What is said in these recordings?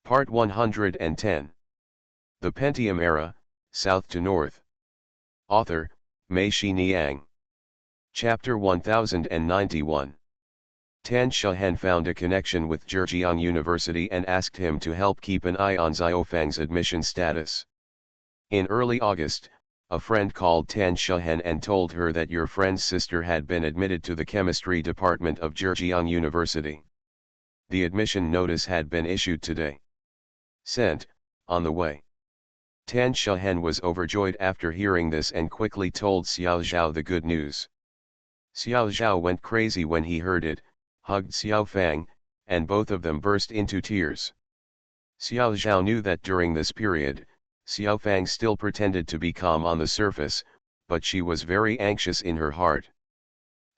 Part 110. The Pentium Era, South to North. Author, Mei Shi Niang. Chapter 1091. Tan Shahan found a connection with Zhejiang University and asked him to help keep an eye on Xiaofang's admission status. In early August, a friend called Tan Shahan and told her that your friend's sister had been admitted to the chemistry department of Zhejiang University. The admission notice had been issued today. Sent, on the way. Tan Shahan was overjoyed after hearing this and quickly told Xiao Zhao the good news. Xiao Zhao went crazy when he heard it, hugged Xiao Fang, and both of them burst into tears. Xiao Zhao knew that during this period, Xiao Fang still pretended to be calm on the surface, but she was very anxious in her heart.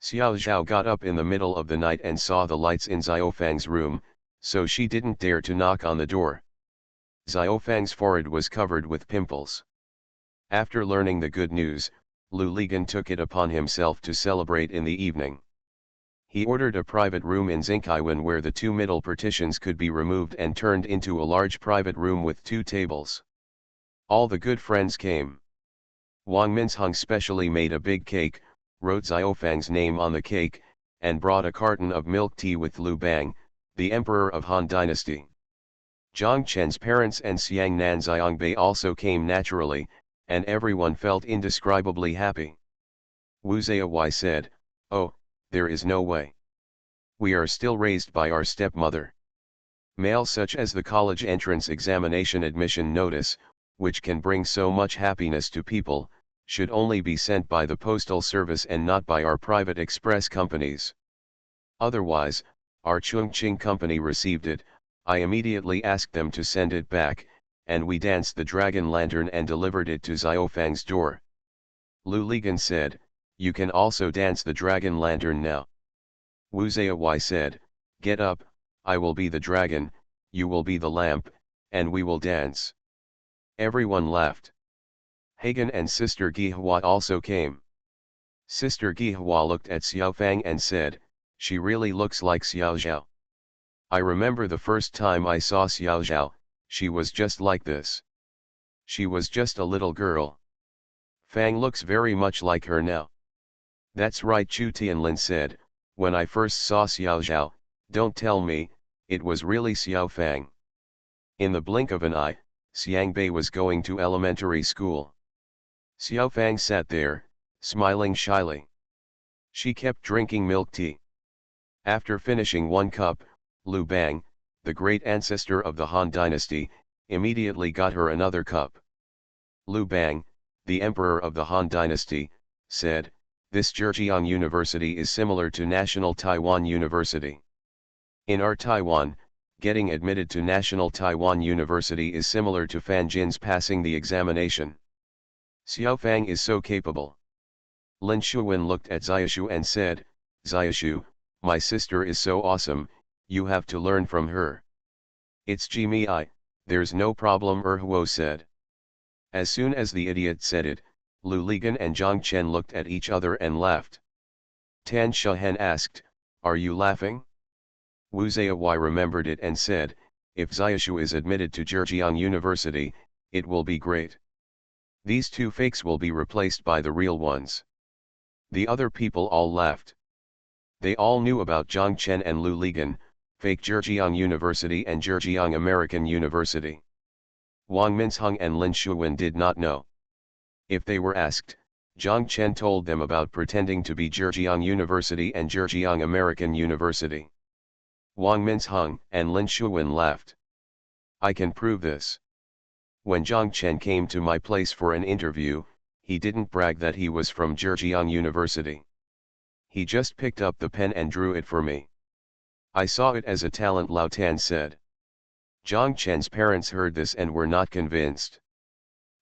Xiao Zhao got up in the middle of the night and saw the lights in Xiao Fang's room, so she didn't dare to knock on the door. Xiao Fang's forehead was covered with pimples. After learning the good news, Lu Ligan took it upon himself to celebrate in the evening. He ordered a private room in Xinkaiwan where the two middle partitions could be removed and turned into a large private room with 2 tables. All the good friends came. Wang Minsheng specially made a big cake, wrote Xiaofang's name on the cake, and brought a carton of milk tea with Liu Bang, the emperor of Han Dynasty. Zhang Chen's parents and Xiang Nan Xiangbei also came naturally, and everyone felt indescribably happy. Wu Ziyawai said, "Oh, there is no way. We are still raised by our stepmother. Mail such as the college entrance examination admission notice, which can bring so much happiness to people, should only be sent by the postal service and not by our private express companies. Otherwise, our Chongqing company received it, I immediately asked them to send it back, and we danced the dragon lantern and delivered it to Xiaofang's door." Lu Ligan said, "You can also dance the dragon lantern now." Wu Ziyawai said, "Get up, I will be the dragon, you will be the lamp, and we will dance." Everyone laughed. Hagen and Sister Gihua also came. Sister Gihua looked at Xiaofang and said, "She really looks like Xiao Zhao. I remember the first time I saw Xiao Zhao, she was just like this. She was just a little girl. Fang looks very much like her now." "That's right," Chu Tianlin said, "when I first saw Xiao Zhao, don't tell me, it was really Xiao Fang." In the blink of an eye, Xiang Bei was going to elementary school. Xiao Fang sat there, smiling shyly. She kept drinking milk tea. After finishing 1 cup, Liu Bang, the great ancestor of the Han Dynasty, immediately got her another cup. Liu Bang, the emperor of the Han Dynasty, said, "This Zhejiang University is similar to National Taiwan University. In our Taiwan, getting admitted to National Taiwan University is similar to Fan Jin's passing the examination. Xiao Fang is so capable." Lin Shuwen looked at Xiaoshu and said, "Xiaoshu, my sister is so awesome, you have to learn from her." "It's Jimi, there's no problem," Huo said. As soon as the idiot said it, Lu Ligan and Zhang Chen looked at each other and laughed. Tan Shahan asked, "Are you laughing?" Wu Ziyawai remembered it and said, "If Xiaoshu is admitted to Zhejiang University, it will be great. These 2 fakes will be replaced by the real ones." The other people all laughed. They all knew about Zhang Chen and Lu Ligan, fake Zhejiang University and Zhejiang American University. Wang Minsheng and Lin Shuwen did not know. If they were asked, Zhang Chen told them about pretending to be Zhejiang University and Zhejiang American University. Wang Minsheng and Lin Shuwen laughed. "I can prove this. When Zhang Chen came to my place for an interview, he didn't brag that he was from Zhejiang University. He just picked up the pen and drew it for me. I saw it as a talent," Lao Tan said. Zhang Chen's parents heard this and were not convinced.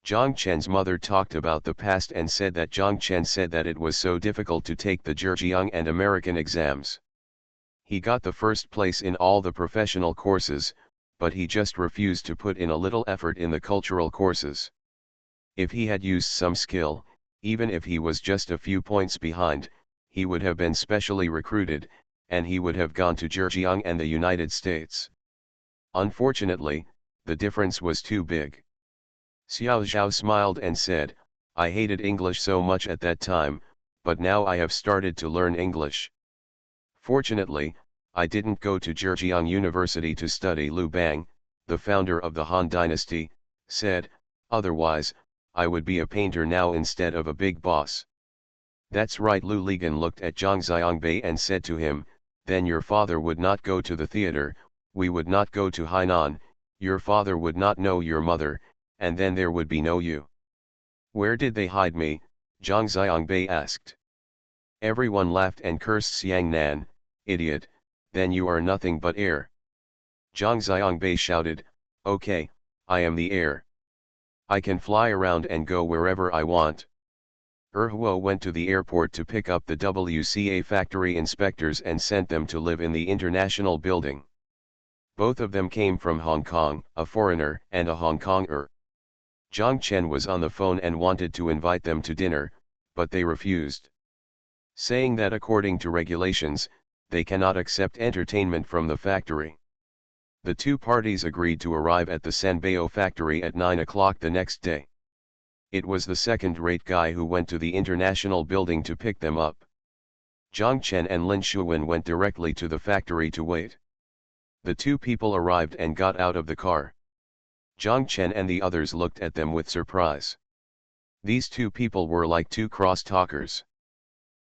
Zhang Chen's mother talked about the past and said that Zhang Chen said that it was so difficult to take the Zhejiang and American exams. He got the first place in all the professional courses, but he just refused to put in a little effort in the cultural courses. If he had used some skill, even if he was just a few points behind, he would have been specially recruited, and he would have gone to Zhejiang and the United States. Unfortunately, the difference was too big. Xiao Zhao smiled and said, I hated English so much at that time, but now I have started to learn English. Fortunately, I didn't go to Zhejiang University to study. Lu Bang, the founder of the Han Dynasty, said, otherwise, I would be a painter now instead of a big boss. That's right. Lu Ligan looked at Zhang Xiangbei and said to him, then your father would not go to the theater, we would not go to Hainan, your father would not know your mother, and then there would be no you. Where did they hide me? Zhang Xiangbei asked. Everyone laughed and cursed Xiang Nan, idiot, then you are nothing but air. Zhang Xiangbei shouted, okay, I am the air. I can fly around and go wherever I want. Huo went to the airport to pick up the WCA factory inspectors and sent them to live in the international building. Both of them came from Hong Kong, a foreigner and a Hong Konger. Zhang Chen was on the phone and wanted to invite them to dinner, but they refused, saying that according to regulations, they cannot accept entertainment from the factory. The two parties agreed to arrive at the Sanbeo factory at 9 o'clock the next day. It was the second-rate guy who went to the international building to pick them up. Zhang Chen and Lin Shuwen went directly to the factory to wait. The two people arrived and got out of the car. Zhang Chen and the others looked at them with surprise. These two people were like two cross-talkers.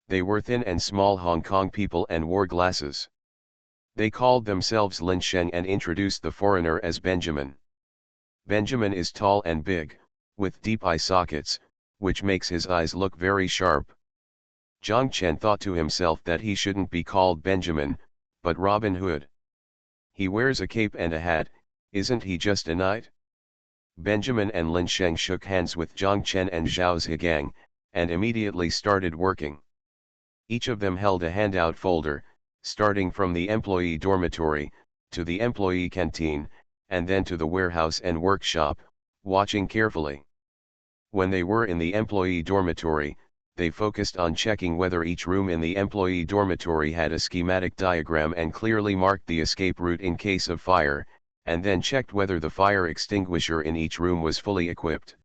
They were thin and small Hong Kong people and wore glasses. They called themselves Lin Sheng and introduced the foreigner as Benjamin. Benjamin is tall and big, with deep eye sockets, which makes his eyes look very sharp. Zhang Chen thought to himself that he shouldn't be called Benjamin, but Robin Hood. He wears a cape and a hat, isn't he just a knight? Benjamin and Lin Sheng shook hands with Zhang Chen and Zhao Zhigang, and immediately started working. Each of them held a handout folder, starting from the employee dormitory, to the employee canteen, and then to the warehouse and workshop, watching carefully. When they were in the employee dormitory, they focused on checking whether each room in the employee dormitory had a schematic diagram and clearly marked the escape route in case of fire, and then checked whether the fire extinguisher in each room was fully equipped.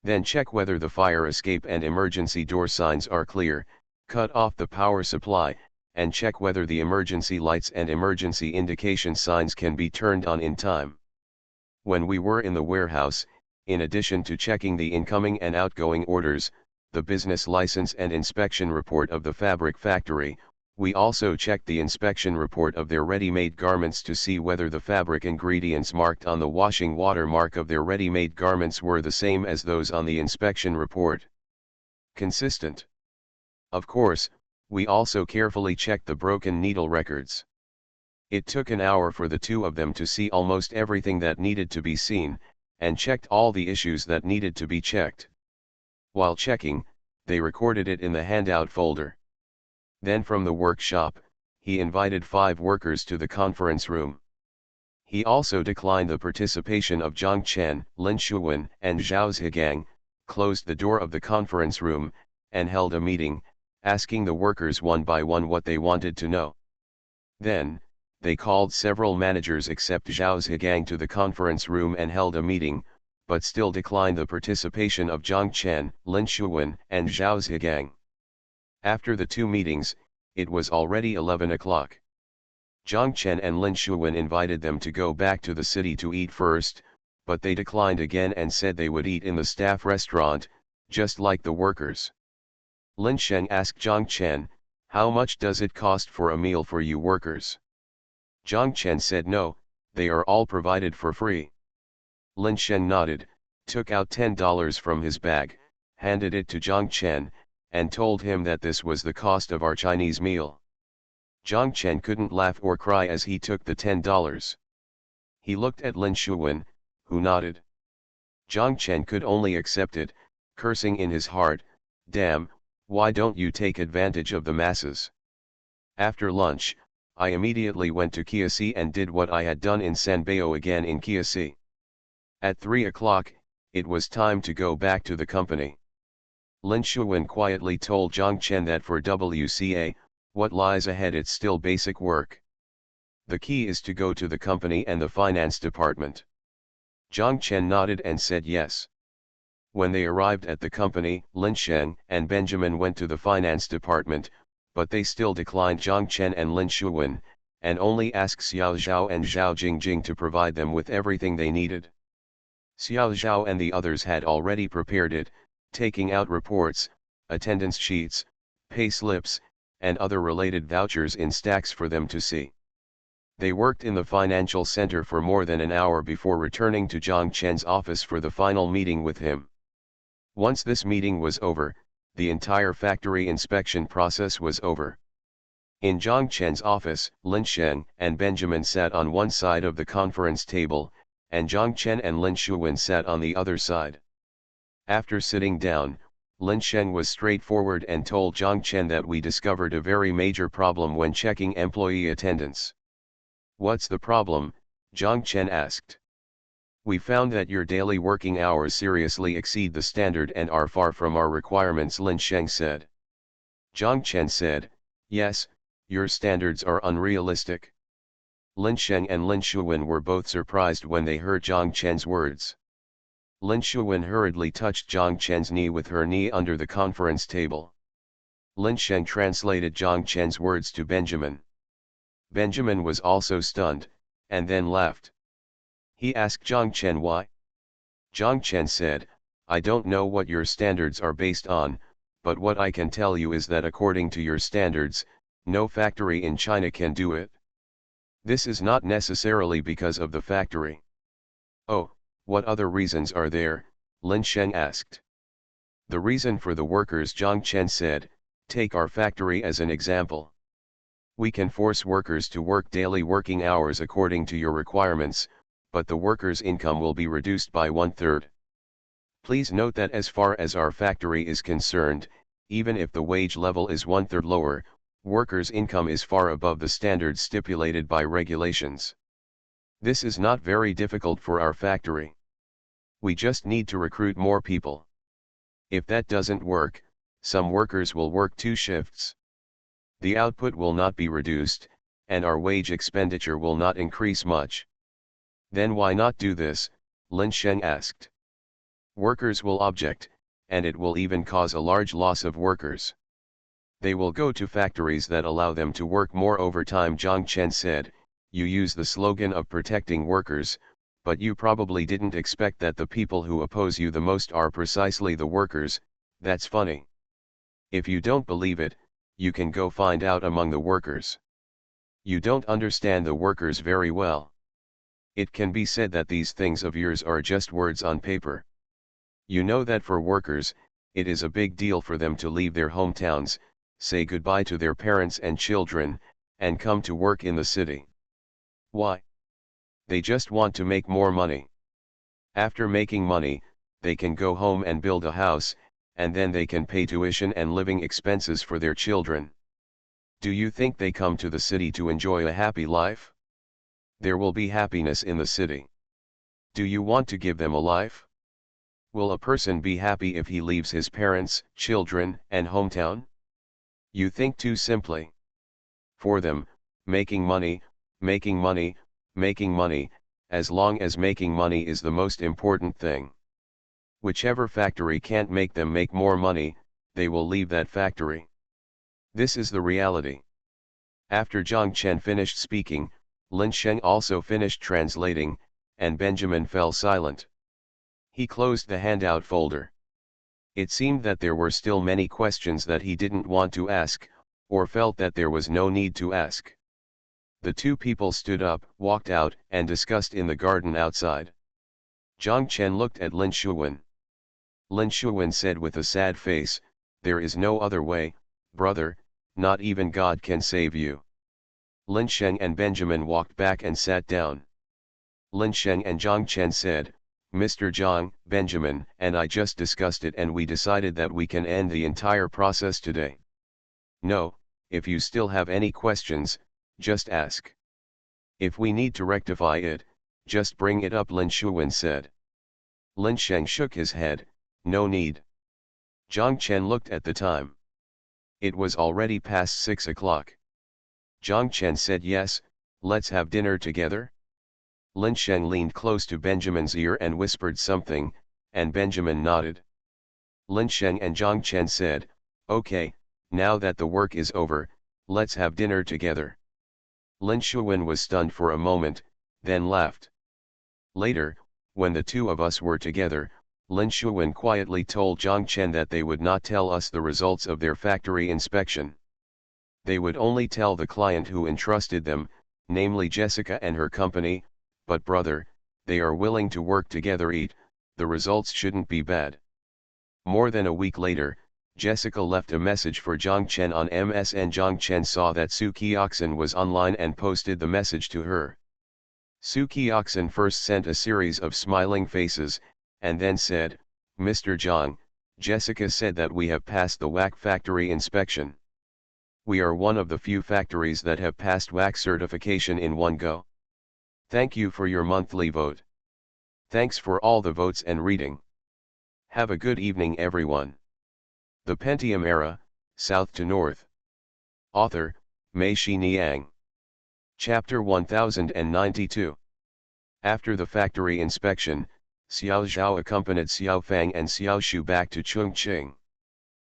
Then check whether the fire escape and emergency door signs are clear, cut off the power supply, and check whether the emergency lights and emergency indication signs can be turned on in time. When we were in the warehouse, in addition to checking the incoming and outgoing orders, the business license and inspection report of the fabric factory, we also checked the inspection report of their ready-made garments to see whether the fabric ingredients marked on the washing watermark of their ready-made garments were the same as those on the inspection report. Consistent. Of course, we also carefully checked the broken needle records. It took an hour for the two of them to see almost everything that needed to be seen, and checked all the issues that needed to be checked. While checking, they recorded it in the handout folder. Then from the workshop, he invited 5 workers to the conference room. He also declined the participation of Zhang Chen, Lin Shuwen, and Zhao Zhigang, closed the door of the conference room, and held a meeting, asking the workers one by one what they wanted to know. Then, they called several managers except Zhao Zhigang to the conference room and held a meeting, but still declined the participation of Zhang Chen, Lin Shuwen, and Zhao Zhigang. After the 2 meetings, it was already 11 o'clock. Zhang Chen and Lin Shuwen invited them to go back to the city to eat first, but they declined again and said they would eat in the staff restaurant, just like the workers. Lin Sheng asked Zhang Chen, how much does it cost for a meal for you workers? Zhang Chen said no, they are all provided for free. Lin Sheng nodded, took out $10 from his bag, handed it to Zhang Chen, and told him that this was the cost of our Chinese meal. Zhang Chen couldn't laugh or cry as he took the $10. He looked at Lin Shuwen, who nodded. Zhang Chen could only accept it, cursing in his heart, damn, why don't you take advantage of the masses? After lunch, I immediately went to Kiasi and did what I had done in Sanbeo again in Kiasi. At 3 o'clock, it was time to go back to the company. Lin Shuwen quietly told Zhang Chen that for WCA, what lies ahead it's still basic work. The key is to go to the company and the finance department. Zhang Chen nodded and said yes. When they arrived at the company, Lin Sheng and Benjamin went to the finance department, but they still declined Zhang Chen and Lin Shuwen, and only asked Xiao Zhao and Zhao Jingjing to provide them with everything they needed. Xiao Zhao and the others had already prepared it, taking out reports, attendance sheets, pay slips, and other related vouchers in stacks for them to see. They worked in the financial center for more than an hour before returning to Zhang Chen's office for the final meeting with him. Once this meeting was over, the entire factory inspection process was over. In Zhang Chen's office, Lin Sheng and Benjamin sat on one side of the conference table, and Zhang Chen and Lin Shuwen sat on the other side. After sitting down, Lin Sheng was straightforward and told Zhang Chen that we discovered a very major problem when checking employee attendance. "What's the problem?" Zhang Chen asked. "We found that your daily working hours seriously exceed the standard and are far from our requirements," Lin Sheng said. Zhang Chen said, "Yes, your standards are unrealistic." Lin Sheng and Lin Shuwen were both surprised when they heard Zhang Chen's words. Lin Shuwen hurriedly touched Zhang Chen's knee with her knee under the conference table. Lin Sheng translated Zhang Chen's words to Benjamin. Benjamin was also stunned, and then laughed. He asked Zhang Chen why. Zhang Chen said, "I don't know what your standards are based on, but what I can tell you is that according to your standards, no factory in China can do it. This is not necessarily because of the factory." "Oh, what other reasons are there?" Lin Sheng asked. "The reason for the workers," Zhang Chen said, "take our factory as an example. We can force workers to work daily working hours according to your requirements, but the workers' income will be reduced by 1/3. Please note that as far as our factory is concerned, even if the wage level is 1/3 lower, workers' income is far above the standards stipulated by regulations. This is not very difficult for our factory. We just need to recruit more people. If that doesn't work, some workers will work 2 shifts. The output will not be reduced, and our wage expenditure will not increase much." "Then why not do this?" Lin Sheng asked. "Workers will object, and it will even cause a large loss of workers. They will go to factories that allow them to work more overtime," Zhang Chen said. "You use the slogan of protecting workers, but you probably didn't expect that the people who oppose you the most are precisely the workers. That's funny. If you don't believe it, you can go find out among the workers. You don't understand the workers very well. It can be said that these things of yours are just words on paper. You know that for workers, it is a big deal for them to leave their hometowns, say goodbye to their parents and children, and come to work in the city. Why? They just want to make more money. After making money, they can go home and build a house, and then they can pay tuition and living expenses for their children. Do you think they come to the city to enjoy a happy life? There will be happiness in the city. Do you want to give them a life? Will a person be happy if he leaves his parents, children, and hometown? You think too simply. For them, making money, making money, making money, as long as making money is the most important thing. Whichever factory can't make them make more money, they will leave that factory. This is the reality." After Zhang Chen finished speaking, Lin Sheng also finished translating, and Benjamin fell silent. He closed the handout folder. It seemed that there were still many questions that he didn't want to ask, or felt that there was no need to ask. The 2 people stood up, walked out, and discussed in the garden outside. Zhang Chen looked at Lin Shuwen. Lin Shuwen said with a sad face, "There is no other way, brother, not even God can save you." Lin Sheng and Benjamin walked back and sat down. Lin Sheng and Zhang Chen said, "Mr. Zhang, Benjamin and I just discussed it and we decided that we can end the entire process today. No, if you still have any questions, just ask. If we need to rectify it, just bring it up," Lin Shuwen said. Lin Sheng shook his head, "No need." Zhang Chen looked at the time. It was already past 6 o'clock. Zhang Chen said, "Yes, let's have dinner together." Lin Sheng leaned close to Benjamin's ear and whispered something, and Benjamin nodded. Lin Sheng and Zhang Chen said, "Okay, now that the work is over, let's have dinner together." Lin Shuwen was stunned for a moment, then laughed. Later, when the two of us were together, Lin Shuwen quietly told Zhang Chen that they would not tell us the results of their factory inspection. They would only tell the client who entrusted them, namely Jessica and her company, but brother, they are willing to work together. The results shouldn't be bad. More than a week later, Jessica left a message for Zhang Chen on MSN. Zhang Chen saw that Su Qiaxin was online and posted the message to her. Su Qiaxin first sent a series of smiling faces, and then said, "Mr. Zhang, Jessica said that we have passed the WAC factory inspection. We are one of the few factories that have passed WAC certification in one go. Thank you for your monthly vote. Thanks for all the votes and reading. Have a good evening everyone." The Pentium Era, South to North. Author, Mei Xiniang. Chapter 1092. After the factory inspection, Xiao Zhao accompanied Xiao Fang and Xiao Shu back to Chongqing.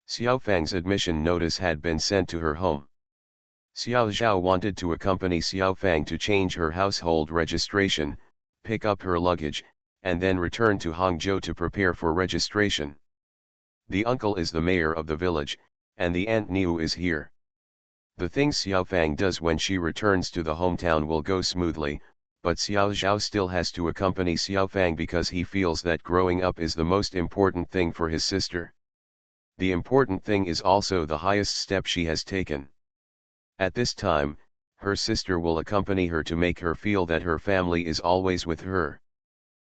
Xiao Fang's admission notice had been sent to her home. Xiao Zhao wanted to accompany Xiao Fang to change her household registration, pick up her luggage, and then return to Hangzhou to prepare for registration. The uncle is the mayor of the village, and the aunt Niu is here. The things Xiao Fang does when she returns to the hometown will go smoothly, but Xiao Zhao still has to accompany Xiao Fang because he feels that growing up is the most important thing for his sister. The important thing is also the highest step she has taken. At this time, her sister will accompany her to make her feel that her family is always with her.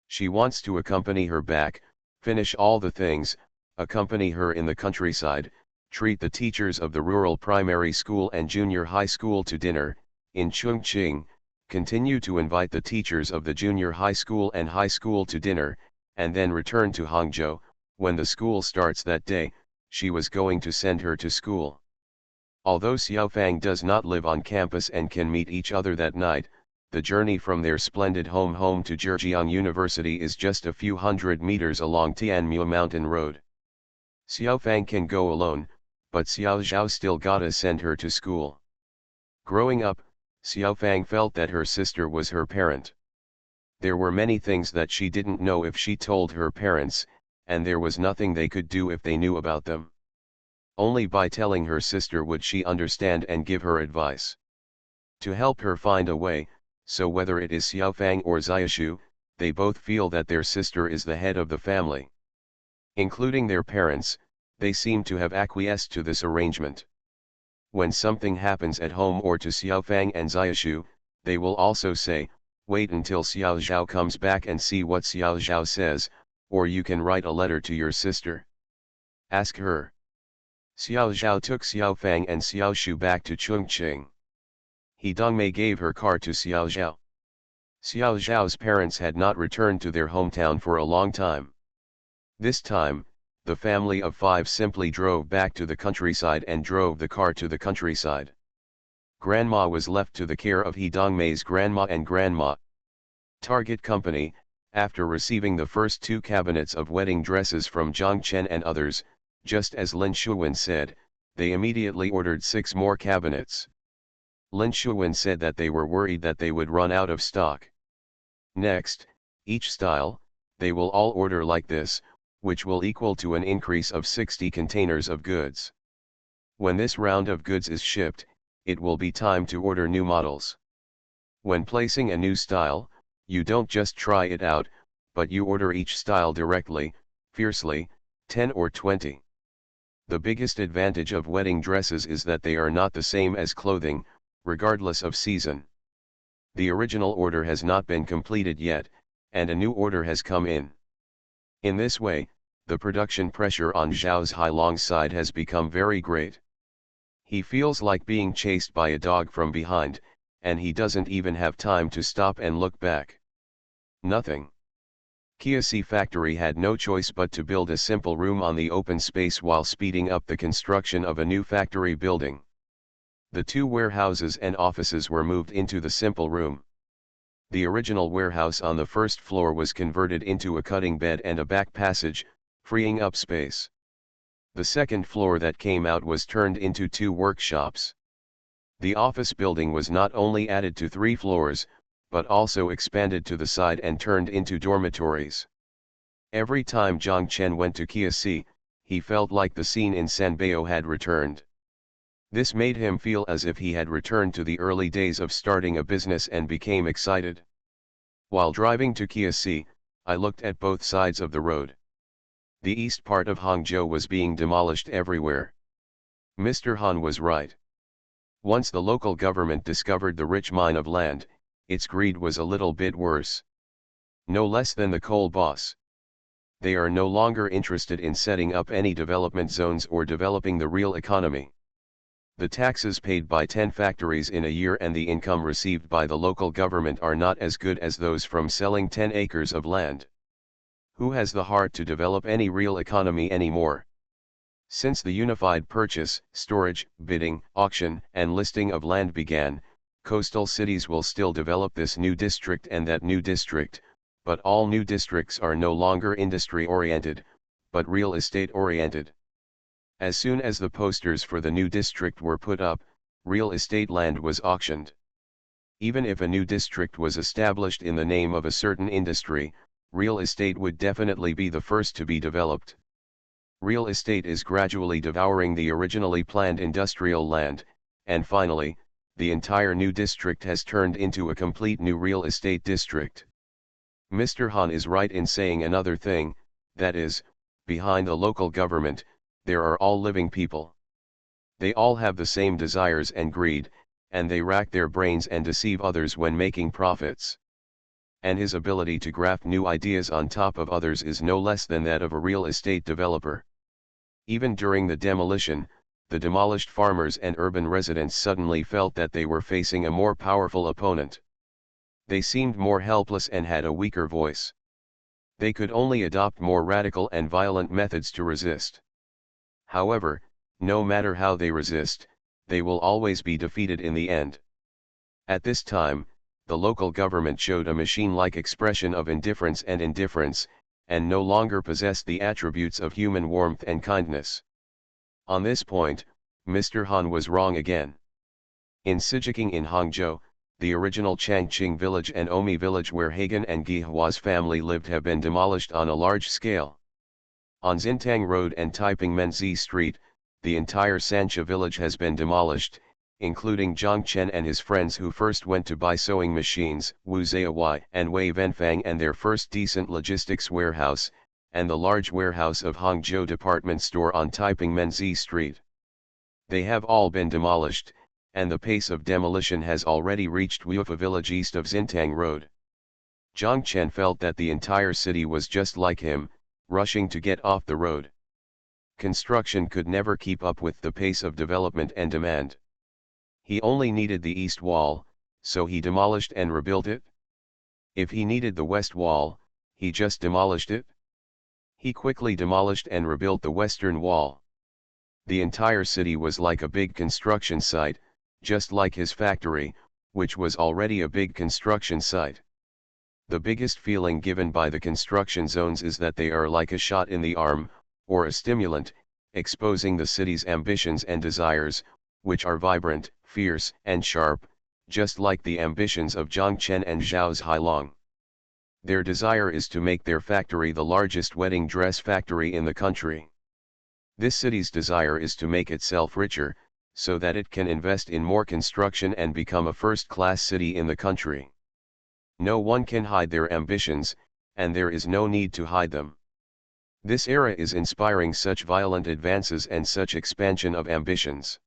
She wants to accompany her back, finish all the things, accompany her in the countryside, treat the teachers of the rural primary school and junior high school to dinner, in Chongqing, continue to invite the teachers of the junior high school and high school to dinner, and then return to Hangzhou. When the school starts that day, she was going to send her to school. Although Xiao Fang does not live on campus and can meet each other that night, the journey from their splendid home to Zhejiang University is just a few hundred meters along Tianmu Mountain Road. Xiao Fang can go alone, but Xiao Zhao still gotta send her to school. Growing up, Xiao Fang felt that her sister was her parent. There were many things that she didn't know if she told her parents, and there was nothing they could do if they knew about them. Only by telling her sister would she understand and give her advice. To help her find a way, so whether it is Xiao Fang or Xiaoshu, they both feel that their sister is the head of the family. Including their parents, they seem to have acquiesced to this arrangement. When something happens at home or to Xiao Fang and Xiaoshu, they will also say, "Wait until Xiao Zhao comes back and see what Xiao Zhao says, or you can write a letter to your sister. Ask her." Xiao Zhao took Xiao Fang and Xiao Shu back to Chongqing. He Dongmei gave her car to Xiao Zhao. Xiao Zhao's parents had not returned to their hometown for a long time. This time, the family of 5 simply drove back to the countryside and drove the car to the countryside. Grandma was left to the care of He Dongmei's grandma and grandma. Target Company, after receiving the first 2 cabinets of wedding dresses from Zhang Chen and others, just as Lin Shuwen said, they immediately ordered 6 more cabinets. Lin Shuwen said that they were worried that they would run out of stock. Next, each style, they will all order like this, which will equal to an increase of 60 containers of goods. When this round of goods is shipped, it will be time to order new models. When placing a new style, you don't just try it out, but you order each style directly, fiercely, 10 or 20. The biggest advantage of wedding dresses is that they are not the same as clothing, regardless of season. The original order has not been completed yet, and a new order has come in. In this way, the production pressure on Zhao's Hailong side has become very great. He feels like being chased by a dog from behind, and he doesn't even have time to stop and look back. Nothing. Kiasi factory had no choice but to build a simple room on the open space while speeding up the construction of a new factory building. The 2 warehouses and offices were moved into the simple room. The original warehouse on the first floor was converted into a cutting bed and a back passage, freeing up space. The second floor that came out was turned into 2 workshops. The office building was not only added to 3 floors, but also expanded to the side and turned into dormitories. Every time Zhang Chen went to Kiasi, he felt like the scene in Sanbao had returned. This made him feel as if he had returned to the early days of starting a business and became excited. While driving to Kiasi, I looked at both sides of the road. The east part of Hangzhou was being demolished everywhere. Mr. Han was right. Once the local government discovered the rich mine of land, its greed was a little bit worse. No less than the coal boss. They are no longer interested in setting up any development zones or developing the real economy. The taxes paid by 10 factories in a year and the income received by the local government are not as good as those from selling 10 acres of land. Who has the heart to develop any real economy anymore? Since the unified purchase, storage, bidding, auction, and listing of land began, coastal cities will still develop this new district and that new district, but all new districts are no longer industry-oriented, but real estate-oriented. As soon as the posters for the new district were put up, real estate land was auctioned. Even if a new district was established in the name of a certain industry, real estate would definitely be the first to be developed. Real estate is gradually devouring the originally planned industrial land, and finally, the entire new district has turned into a complete new real estate district. Mr. Han is right in saying another thing, that is, behind the local government, there are all living people. They all have the same desires and greed, and they rack their brains and deceive others when making profits. And his ability to graft new ideas on top of others is no less than that of a real estate developer. Even during the demolition, the demolished farmers and urban residents suddenly felt that they were facing a more powerful opponent. They seemed more helpless and had a weaker voice. They could only adopt more radical and violent methods to resist. However, no matter how they resist, they will always be defeated in the end. At this time, the local government showed a machine-like expression of indifference, and no longer possessed the attributes of human warmth and kindness. On this point, Mr. Han was wrong again. In Sijiking in Hangzhou, the original Changqing village and Omi village where Hagen and Gihua's family lived have been demolished on a large scale. On Xintang Road and Taiping Menzi Street, the entire Sancha village has been demolished, including Zhang Chen and his friends who first went to buy sewing machines, Wu Zayawai and Wei Venfang, and their first decent logistics warehouse, and the large warehouse of Hangzhou department store on Taiping Menzi Street. They have all been demolished, and the pace of demolition has already reached Wufa village east of Xintang Road. Zhang Chen felt that the entire city was just like him, rushing to get off the road. Construction could never keep up with the pace of development and demand. He only needed the east wall, so he demolished and rebuilt it. If he needed the west wall, he just demolished it. He quickly demolished and rebuilt the western wall. The entire city was like a big construction site, just like his factory, which was already a big construction site. The biggest feeling given by the construction zones is that they are like a shot in the arm, or a stimulant, exposing the city's ambitions and desires, which are vibrant, fierce, and sharp, just like the ambitions of Zhang Chen and Zhao's Hailong. Their desire is to make their factory the largest wedding dress factory in the country. This city's desire is to make itself richer, so that it can invest in more construction and become a first-class city in the country. No one can hide their ambitions, and there is no need to hide them. This era is inspiring such violent advances and such expansion of ambitions.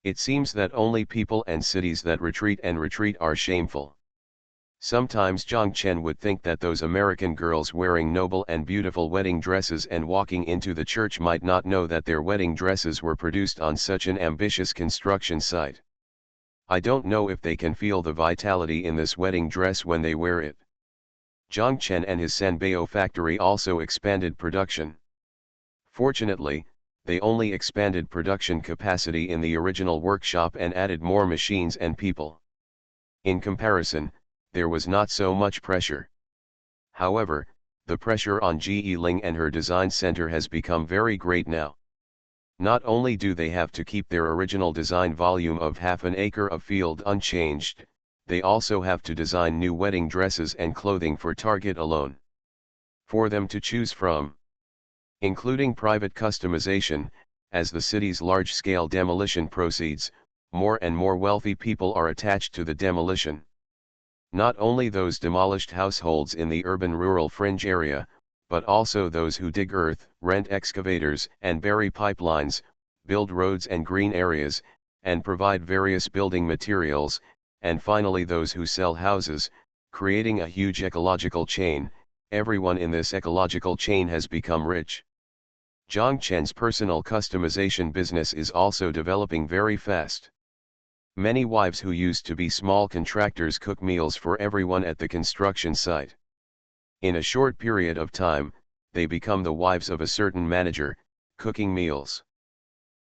It seems that only people and cities that retreat are shameful. Sometimes Zhang Chen would think that those American girls wearing noble and beautiful wedding dresses and walking into the church might not know that their wedding dresses were produced on such an ambitious construction site. I don't know if they can feel the vitality in this wedding dress when they wear it. Zhang Chen and his Sanbao factory also expanded production. Fortunately, they only expanded production capacity in the original workshop and added more machines and people. In comparison, there was not so much pressure. However, the pressure on Ji Ling and her design center has become very great now. Not only do they have to keep their original design volume of half an acre of field unchanged, they also have to design new wedding dresses and clothing for Target alone. For them to choose from, including private customization. As the city's large-scale demolition proceeds, more and more wealthy people are attached to the demolition. Not only those demolished households in the urban-rural fringe area, but also those who dig earth, rent excavators and bury pipelines, build roads and green areas, and provide various building materials, and finally those who sell houses, creating a huge ecological chain. Everyone in this ecological chain has become rich. Zhang Chen's personal customization business is also developing very fast. Many wives who used to be small contractors cook meals for everyone at the construction site. In a short period of time, they become the wives of a certain manager, cooking meals.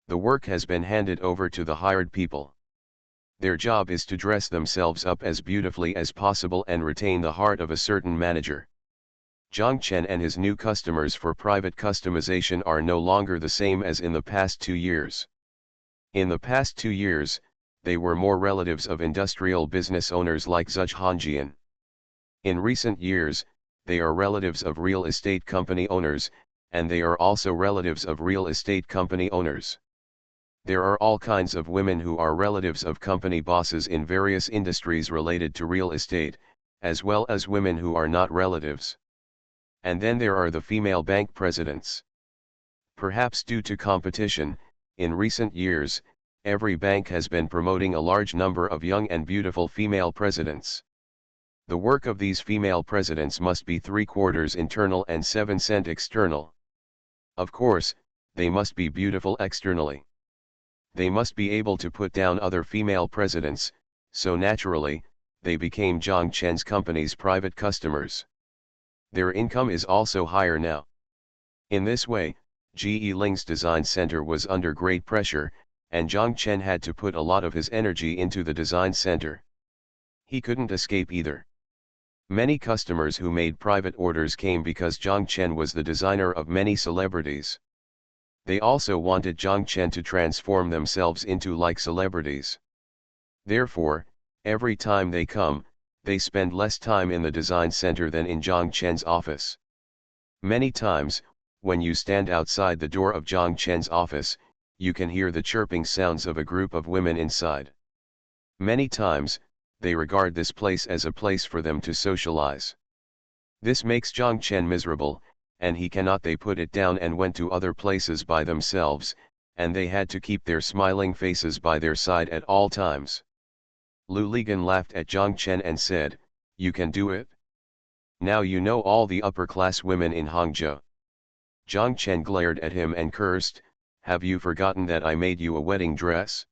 The work has been handed over to the hired people. Their job is to dress themselves up as beautifully as possible and retain the heart of a certain manager. Zhang Chen and his new customers for private customization are no longer the same as in the past 2 years. In the past 2 years, they were more relatives of industrial business owners like Zhuge Hanjian. In recent years, they are relatives of real estate company owners, and they are also relatives of real estate company owners. There are all kinds of women who are relatives of company bosses in various industries related to real estate, as well as women who are not relatives. And then there are the female bank presidents. Perhaps due to competition, in recent years, every bank has been promoting a large number of young and beautiful female presidents. The work of these female presidents must be 3/4 internal and 7% external. Of course, they must be beautiful externally. They must be able to put down other female presidents, so naturally, they became Zhang Chen's company's private customers. Their income is also higher now. In this way, Ji Ling's design center was under great pressure, and Zhang Chen had to put a lot of his energy into the design center. He couldn't escape either. Many customers who made private orders came because Zhang Chen was the designer of many celebrities. They also wanted Zhang Chen to transform themselves into like celebrities. Therefore, every time they come, they spend less time in the design center than in Zhang Chen's office. Many times, when you stand outside the door of Zhang Chen's office, you can hear the chirping sounds of a group of women inside. Many times, they regard this place as a place for them to socialize. This makes Zhang Chen miserable, and he cannot. They put it down and went to other places by themselves, and they had to keep their smiling faces by their side at all times. Lu Ligan laughed at Zhang Chen and said, "You can do it? Now you know all the upper-class women in Hangzhou." Zhang Chen glared at him and cursed, "Have you forgotten that I made you a wedding dress?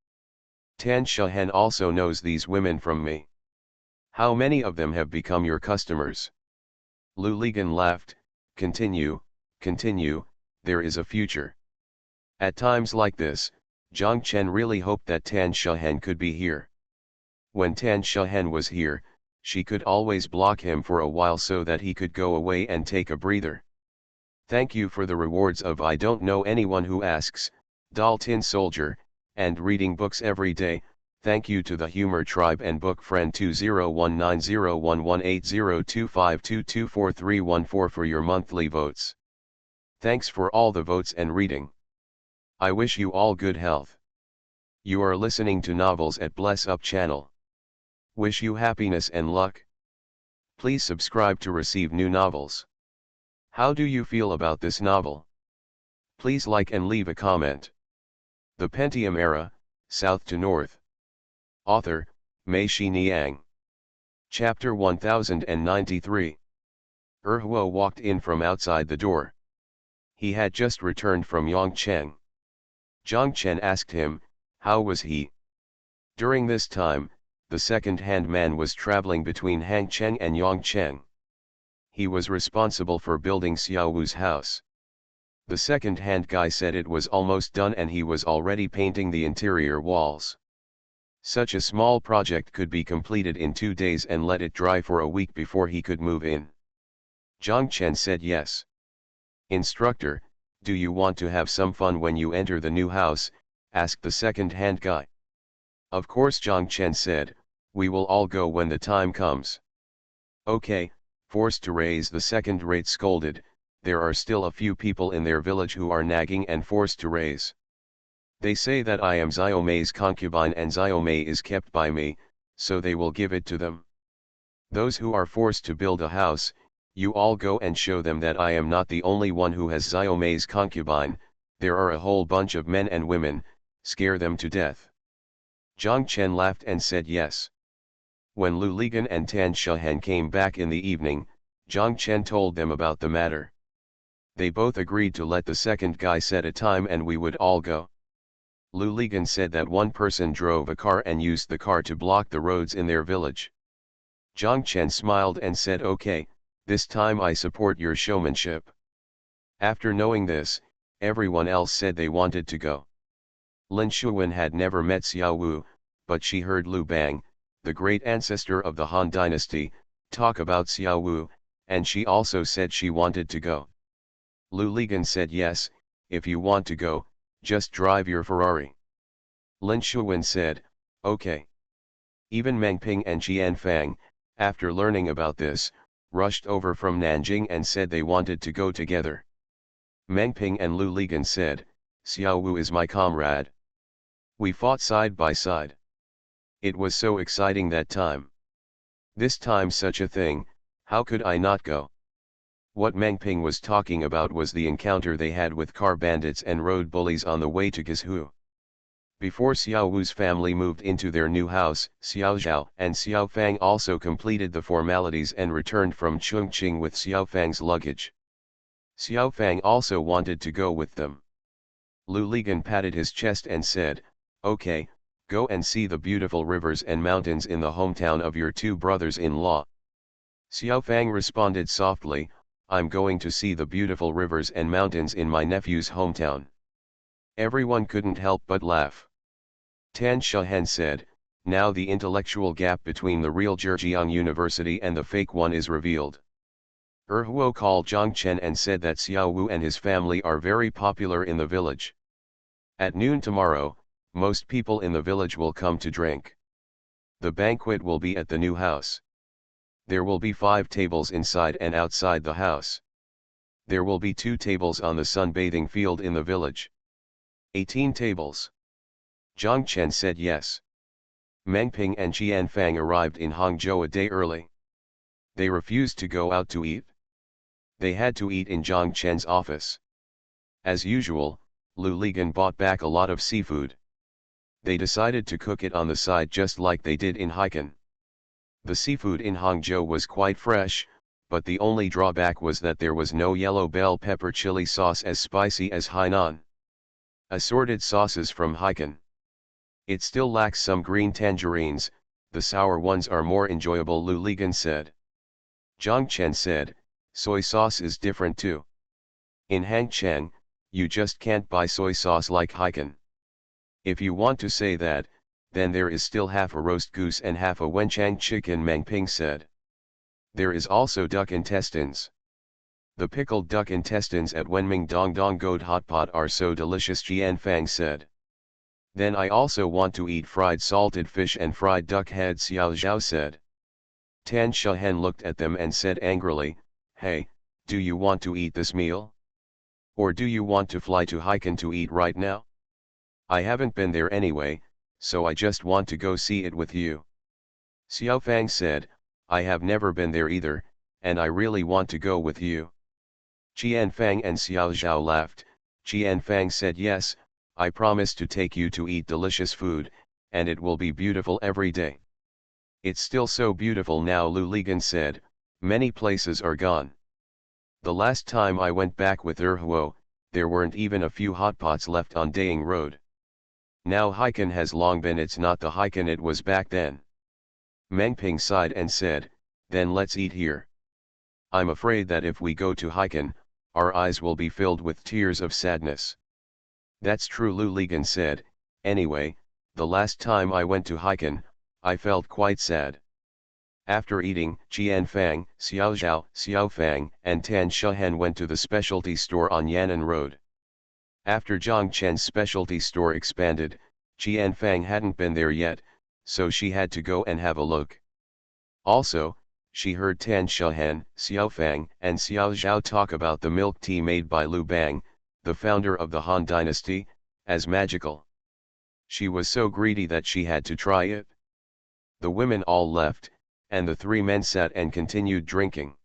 Tan Shahen also knows these women from me. How many of them have become your customers?" Lu Ligan laughed, continue, there is a future." At times like this, Zhang Chen really hoped that Tan Shahen could be here. When Tan Shahen was here, she could always block him for a while so that he could go away and take a breather. Thank you for the rewards of I don't know anyone who asks, Dal Tin Soldier, and reading books every day. Thank you to the Humor Tribe and Book Friend 201901180252243114 for your monthly votes. Thanks for all the votes and reading. I wish you all good health. You are listening to Novels at Bless Up channel. Wish you happiness and luck. Please subscribe to receive new novels. How do you feel about this novel? Please like and leave a comment. The Pentium Era, South to North. Author, Mei Xiniang. Chapter 1093. Huo walked in from outside the door. He had just returned from Yongcheng. Zhang Chen asked him, how was he? During this time, the second-hand man was traveling between Hangcheng and Yongcheng. He was responsible for building Xiaowu's house. The second-hand guy said it was almost done and he was already painting the interior walls. Such a small project could be completed in 2 days and let it dry for a week before he could move in. Zhang Chen said yes. Instructor, do you want to have some fun when you enter the new house? Asked the second-hand guy. Of course, Zhang Chen said, we will all go when the time comes. Okay, forced to raise, the second-rate scolded, there are still a few people in their village who are nagging and forced to raise. They say that I am Xiaomei's concubine and Xiaomei is kept by me, so they will give it to them. Those who are forced to build a house, you all go and show them that I am not the only one who has Xiaomei's concubine, there are a whole bunch of men and women, scare them to death. Zhang Chen laughed and said yes. When Lu Ligan and Tan Shahen came back in the evening, Zhang Chen told them about the matter. They both agreed to let the second guy set a time and we would all go. Lu Ligan said that one person drove a car and used the car to block the roads in their village. Zhang Chen smiled and said, okay, this time I support your showmanship. After knowing this, everyone else said they wanted to go. Lin Shuwen had never met Xiao Wu, but she heard Lu Bang, the great ancestor of the Han dynasty, talk about Xiao Wu, and she also said she wanted to go. Lu Ligan said yes, if you want to go, just drive your Ferrari. Lin Shuwen said, okay. Even Meng Ping and Qian Fang, after learning about this, rushed over from Nanjing and said they wanted to go together. Meng Ping and Lu Ligan said, Xiao Wu is my comrade. We fought side by side. It was so exciting that time. This time such a thing, how could I not go? What Meng Ping was talking about was the encounter they had with car bandits and road bullies on the way to Gizhu. Before Xiao Wu's family moved into their new house, Xiao Zhao and Xiao Fang also completed the formalities and returned from Chongqing with Xiao Fang's luggage. Xiao Fang also wanted to go with them. Lu Ligan patted his chest and said, okay, go and see the beautiful rivers and mountains in the hometown of your two brothers-in-law. Xiao Fang responded softly, I'm going to see the beautiful rivers and mountains in my nephew's hometown. Everyone couldn't help but laugh. Tan Shahen said, now the intellectual gap between the real Zhejiang University and the fake one is revealed. Huo called Zhang Chen and said that Xiao Wu and his family are very popular in the village. At noon tomorrow, most people in the village will come to drink. The banquet will be at the new house. There will be 5 tables inside and outside the house. There will be 2 tables on the sunbathing field in the village. 18 tables. Zhang Chen said yes. Meng Ping and Qian Fang arrived in Hangzhou a day early. They refused to go out to eat. They had to eat in Zhang Chen's office. As usual, Lu Ligan bought back a lot of seafood. They decided to cook it on the side just like they did in Haikan. The seafood in Hangzhou was quite fresh, but the only drawback was that there was no yellow bell pepper chili sauce as spicy as Hainan. Assorted sauces from Haikan. It still lacks some green tangerines, the sour ones are more enjoyable, Lu Ligan said. Zhang Chen said, soy sauce is different too. In Hangcheng, you just can't buy soy sauce like Haikan. If you want to say that, then there is still half a roast goose and half a Wenchang chicken, Meng Ping said. There is also duck intestines. The pickled duck intestines at Wenming Dongdong Goat Hotpot are so delicious, Jian Fang said. Then I also want to eat fried salted fish and fried duck head, Xiao Zhao said. Tan Shahen looked at them and said angrily, hey, do you want to eat this meal? Or do you want to fly to Haikan to eat right now? I haven't been there anyway, so I just want to go see it with you. Xiao Fang said, I have never been there either, and I really want to go with you. Qian Fang and Xiao Zhao laughed. Qian Fang said, yes, I promise to take you to eat delicious food, and it will be beautiful every day. It's still so beautiful now, Lu Ligan said, many places are gone. The last time I went back with Huo, there weren't even a few hotpots left on Daying Road. Now Haikan has long been, it's not the Haikan it was back then. Meng Ping sighed and said, then let's eat here. I'm afraid that if we go to Haikan, our eyes will be filled with tears of sadness. That's true, Lu Ligan said, anyway, The last time I went to Hiken, I felt quite sad. After eating, Qianfang, Xiaozhao, Xiaofang, and Tan Shuhen went to the specialty store on Yan'an Road. After Zhang Chen's specialty store expanded, Qianfang hadn't been there yet, so she had to go and have a look. Also, she heard Tan Shuhen, Xiaofang, and Xiaozhao talk about the milk tea made by Liu Bang, the founder of the Han Dynasty, as magical. She was so greedy that she had to try it. The women all left, and the three men sat and continued drinking.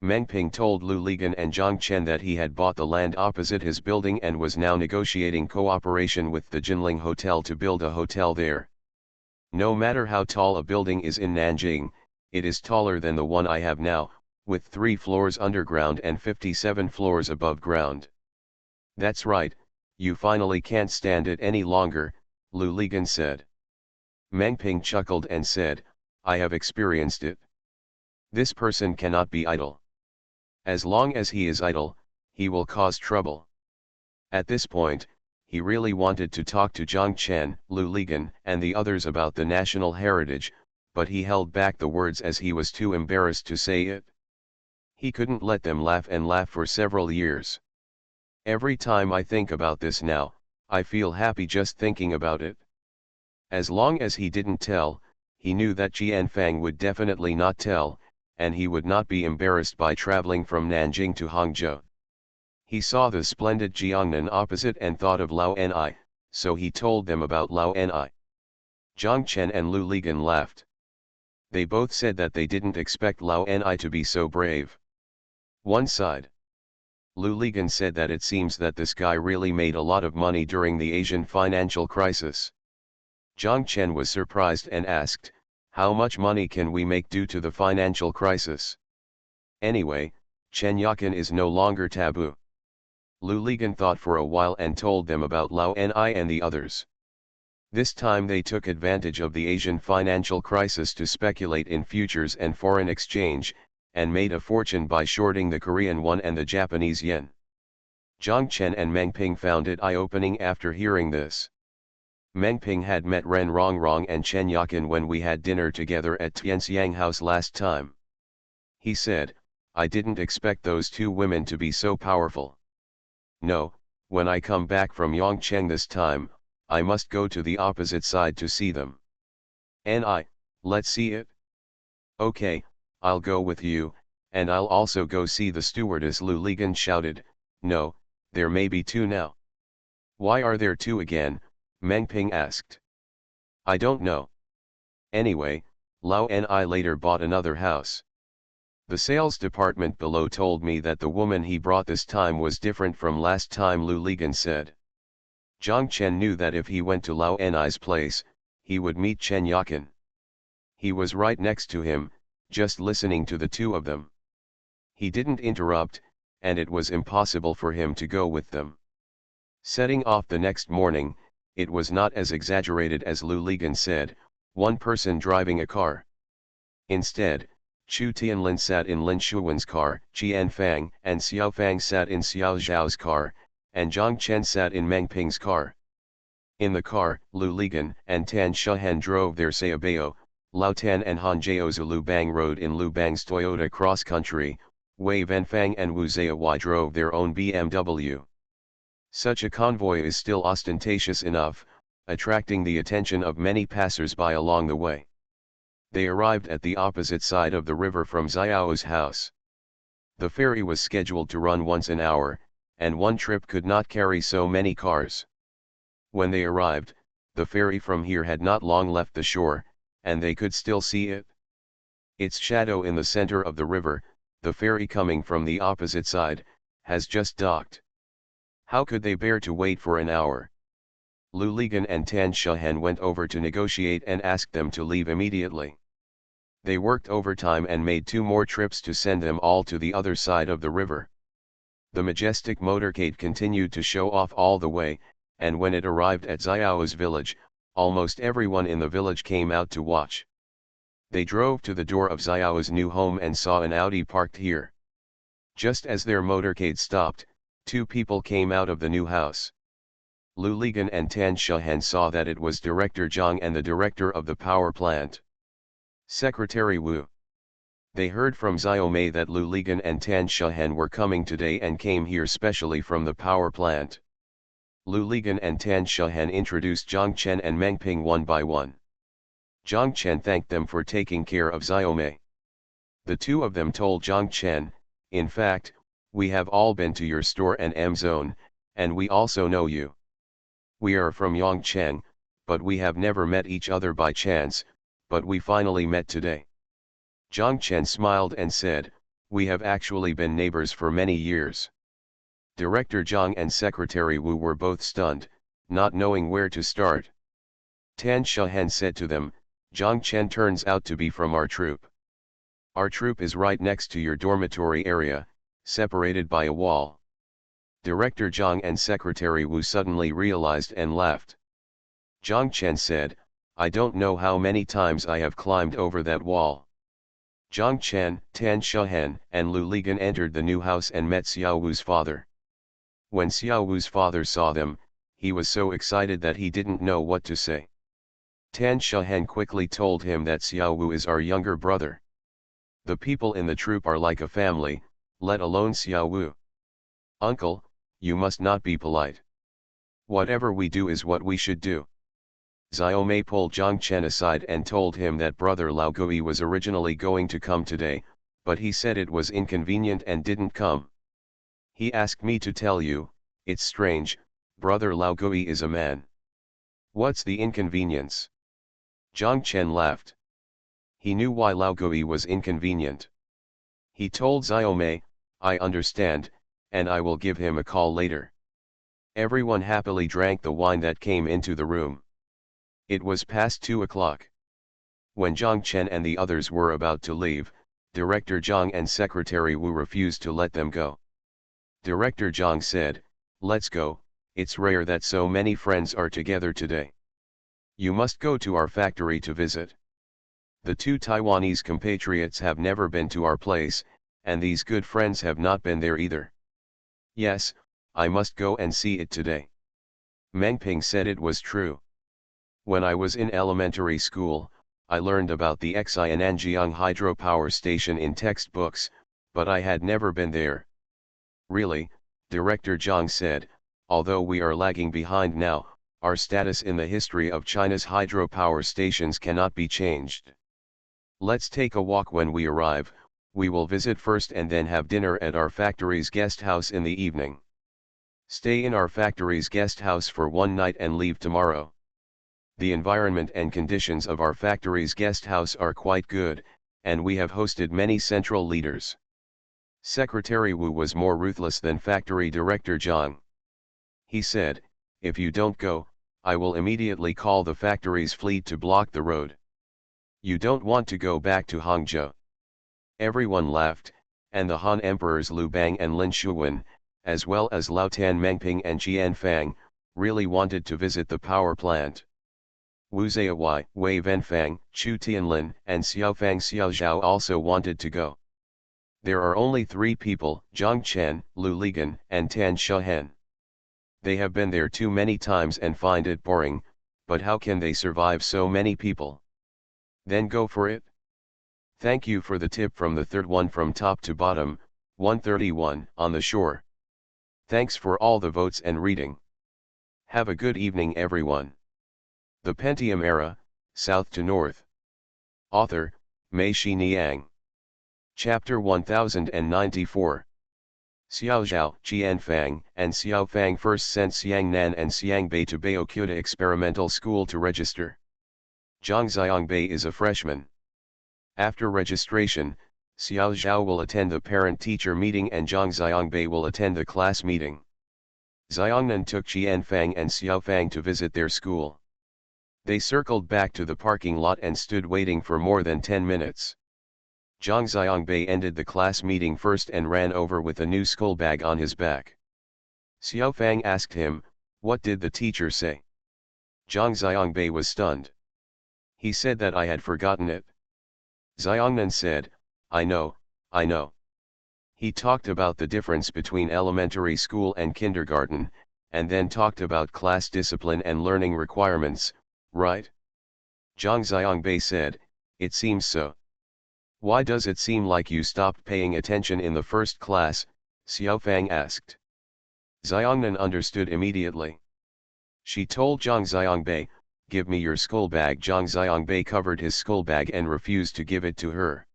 Meng Ping told Lu Ligan and Zhang Chen that he had bought the land opposite his building and was now negotiating cooperation with the Jinling Hotel to build a hotel there. No matter how tall a building is in Nanjing, it is taller than the one I have now, with 3 floors underground and 57 floors above ground. That's right, you finally can't stand it any longer, Lu Ligan said. Meng Ping chuckled and said, I have experienced it. This person cannot be idle. As long as he is idle, he will cause trouble. At this point, he really wanted to talk to Zhang Chen, Lu Ligan, and the others about the national heritage, but he held back the words as he was too embarrassed to say it. He couldn't let them laugh and laugh for several years. Every time I think about this now, I feel happy just thinking about it. As long as he didn't tell, he knew that Qianfang would definitely not tell, and he would not be embarrassed by traveling from Nanjing to Hangzhou. He saw the splendid Jiangnan opposite and thought of Lao Ni, so he told them about Lao Ni. Zhang Chen and Lu Ligan laughed. They both said that they didn't expect Lao Ni to be so brave. One side. Lu Ligan said that it seems that this guy really made a lot of money during the Asian financial crisis. Zhang Chen was surprised and asked, how much money can we make due to the financial crisis? Anyway, Chen Yakin is no longer taboo. Lu Ligan thought for a while and told them about Lao Ni and the others. This time they took advantage of the Asian financial crisis to speculate in futures and foreign exchange, and made a fortune by shorting the Korean won and the Japanese yen. Zhang Chen and Meng Ping found it eye-opening after hearing this. Meng Ping had met Ren Rongrong and Chen Yakin when we had dinner together at Tianxiang House last time. He said, I didn't expect those two women to be so powerful. No, when I come back from Yongcheng this time, I must go to the opposite side to see them. Let's see it. Okay, I'll go with you, and I'll also go see the stewardess, Lu Ligan shouted. No, there may be 2 now. Why are there 2 again? Meng Ping asked. I don't know. Anyway, Lao Ni later bought another house. The sales department below told me that the woman he brought this time was different from last time, Lu Ligan said. Zhang Chen knew that if he went to Lao Ni's place, he would meet Chen Yakin. He was right next to him, just listening to the 2 of them. He didn't interrupt, and it was impossible for him to go with them. Setting off the next morning, it was not as exaggerated as Lu Ligan said, one person driving a car. Instead, Chu Tianlin sat in Lin Shuwen's car, Qianfang and Xiaofang sat in Xiao Zhao's car, and Zhang Chen sat in Meng Ping's car. In the car, Lu Ligan and Tan Shuhen drove their Sayabao, Lao Tan and Han Jiaozu Lu Bang rode in Lu Bang's Toyota Cross Country, Wei Venfang and Wu Ziyawai drove their own BMW. Such a convoy is still ostentatious enough, attracting the attention of many passers-by along the way. They arrived at the opposite side of the river from Xiao's house. The ferry was scheduled to run once an hour, and one trip could not carry so many cars. When they arrived, the ferry from here had not long left the shore, and they could still see it. Its shadow in the center of the river, the ferry coming from the opposite side, has just docked. How could they bear to wait for an hour? Lu Ligan and Tan Shuhen went over to negotiate and asked them to leave immediately. They worked overtime and made 2 more trips to send them all to the other side of the river. The majestic motorcade continued to show off all the way, and when it arrived at Xiao's village, almost everyone in the village came out to watch. They drove to the door of Xiao's new home and saw an Audi parked here. Just as their motorcade stopped, 2 people came out of the new house. Lu Ligan and Tan Shahan saw that it was Director Zhang and the director of the power plant. Secretary Wu. They heard from Xiaomei that Lu Ligan and Tan Shahan were coming today and came here specially from the power plant. Lu Ligan and Tan Shahan introduced Zhang Chen and Meng Ping one by one. Zhang Chen thanked them for taking care of Xiaomei. The two of them told Zhang Chen, in fact, we have all been to your store and M-Zone, and we also know you. We are from Yongcheng, but we have never met each other by chance, but we finally met today. Zhang Chen smiled and said, we have actually been neighbors for many years. Director Zhang and Secretary Wu were both stunned, not knowing where to start. Tan Shahan said to them, Zhang Chen turns out to be from our troop. Our troop is right next to your dormitory area, separated by a wall. Director Zhang and Secretary Wu suddenly realized and laughed. Zhang Chen said, I don't know how many times I have climbed over that wall. Zhang Chen, Tan Shahan, and Lu Ligan entered the new house and met Xiao Wu's father. When Xiao Wu's father saw them, he was so excited that he didn't know what to say. Tan Shahan quickly told him that Xiao Wu is our younger brother. The people in the troop are like a family, let alone Xiao Wu. Uncle, you must not be polite. Whatever we do is what we should do. Xiaomei pulled Zhang Chen aside and told him that brother Lao Gui was originally going to come today, but he said it was inconvenient and didn't come. He asked me to tell you, it's strange, brother Lao Gui is a man. What's the inconvenience? Zhang Chen laughed. He knew why Lao Gui was inconvenient. He told Xiaomei, I understand, and I will give him a call later. Everyone happily drank the wine that came into the room. It was past 2 o'clock. When Zhang Chen and the others were about to leave, Director Zhang and Secretary Wu refused to let them go. Director Zhang said, let's go, it's rare that so many friends are together today. You must go to our factory to visit. The two Taiwanese compatriots have never been to our place, and these good friends have not been there either. Yes, I must go and see it today. Meng Ping said it was true. When I was in elementary school, I learned about the Xi and Anjiang hydropower station in textbooks, but I had never been there. Really, Director Zhang said, although we are lagging behind now, our status in the history of China's hydropower stations cannot be changed. Let's take a walk when we arrive, we will visit first and then have dinner at our factory's guest house in the evening. Stay in our factory's guest house for one night and leave tomorrow. The environment and conditions of our factory's guest house are quite good, and we have hosted many central leaders. Secretary Wu was more ruthless than factory director Zhang. He said, if you don't go, I will immediately call the factory's fleet to block the road. You don't want to go back to Hangzhou. Everyone laughed, and the Han emperors Liu Bang and Lin Shuwen, as well as Lao Tan Mengping and Qian Fang, really wanted to visit the power plant. Wu Ziyawei, Wei Venfang, Chu Tianlin, and Xiaofang Xiaozhao also wanted to go. There are only 3 people, Zhang Chen, Lu Ligan, and Tan Shahan. They have been there too many times and find it boring, but how can they survive so many people? Then go for it. Thank you for the tip from the third one from top to bottom, 131, on the shore. Thanks for all the votes and reading. Have a good evening everyone. The Pentium Era, South to North. Author, Mei Shi Niang. Chapter 1094. Xiaozhao, Qianfang, and Xiaofang first sent Xiangnan and Xiangbei to Beokuta Experimental School to register. Zhang Xiangbei is a freshman. After registration, Xiaozhao will attend the parent-teacher meeting and Zhang Xiangbei will attend the class meeting. Xiangnan took Qianfang and Xiaofang to visit their school. They circled back to the parking lot and stood waiting for more than 10 minutes. Zhang Xiangbei ended the class meeting first and ran over with a new school bag on his back. Xiaofang asked him, what did the teacher say? Zhang Xiangbei was stunned. He said that I had forgotten it. Xiangnan said, I know. He talked about the difference between elementary school and kindergarten, and then talked about class discipline and learning requirements, right? Zhang Xiangbei said, it seems so. Why does it seem like you stopped paying attention in the first class? Xiaofang asked. Xiangnan understood immediately. She told Zhang Xiangbei, give me your school bag. Zhang Xiangbei covered his school bag and refused to give it to her.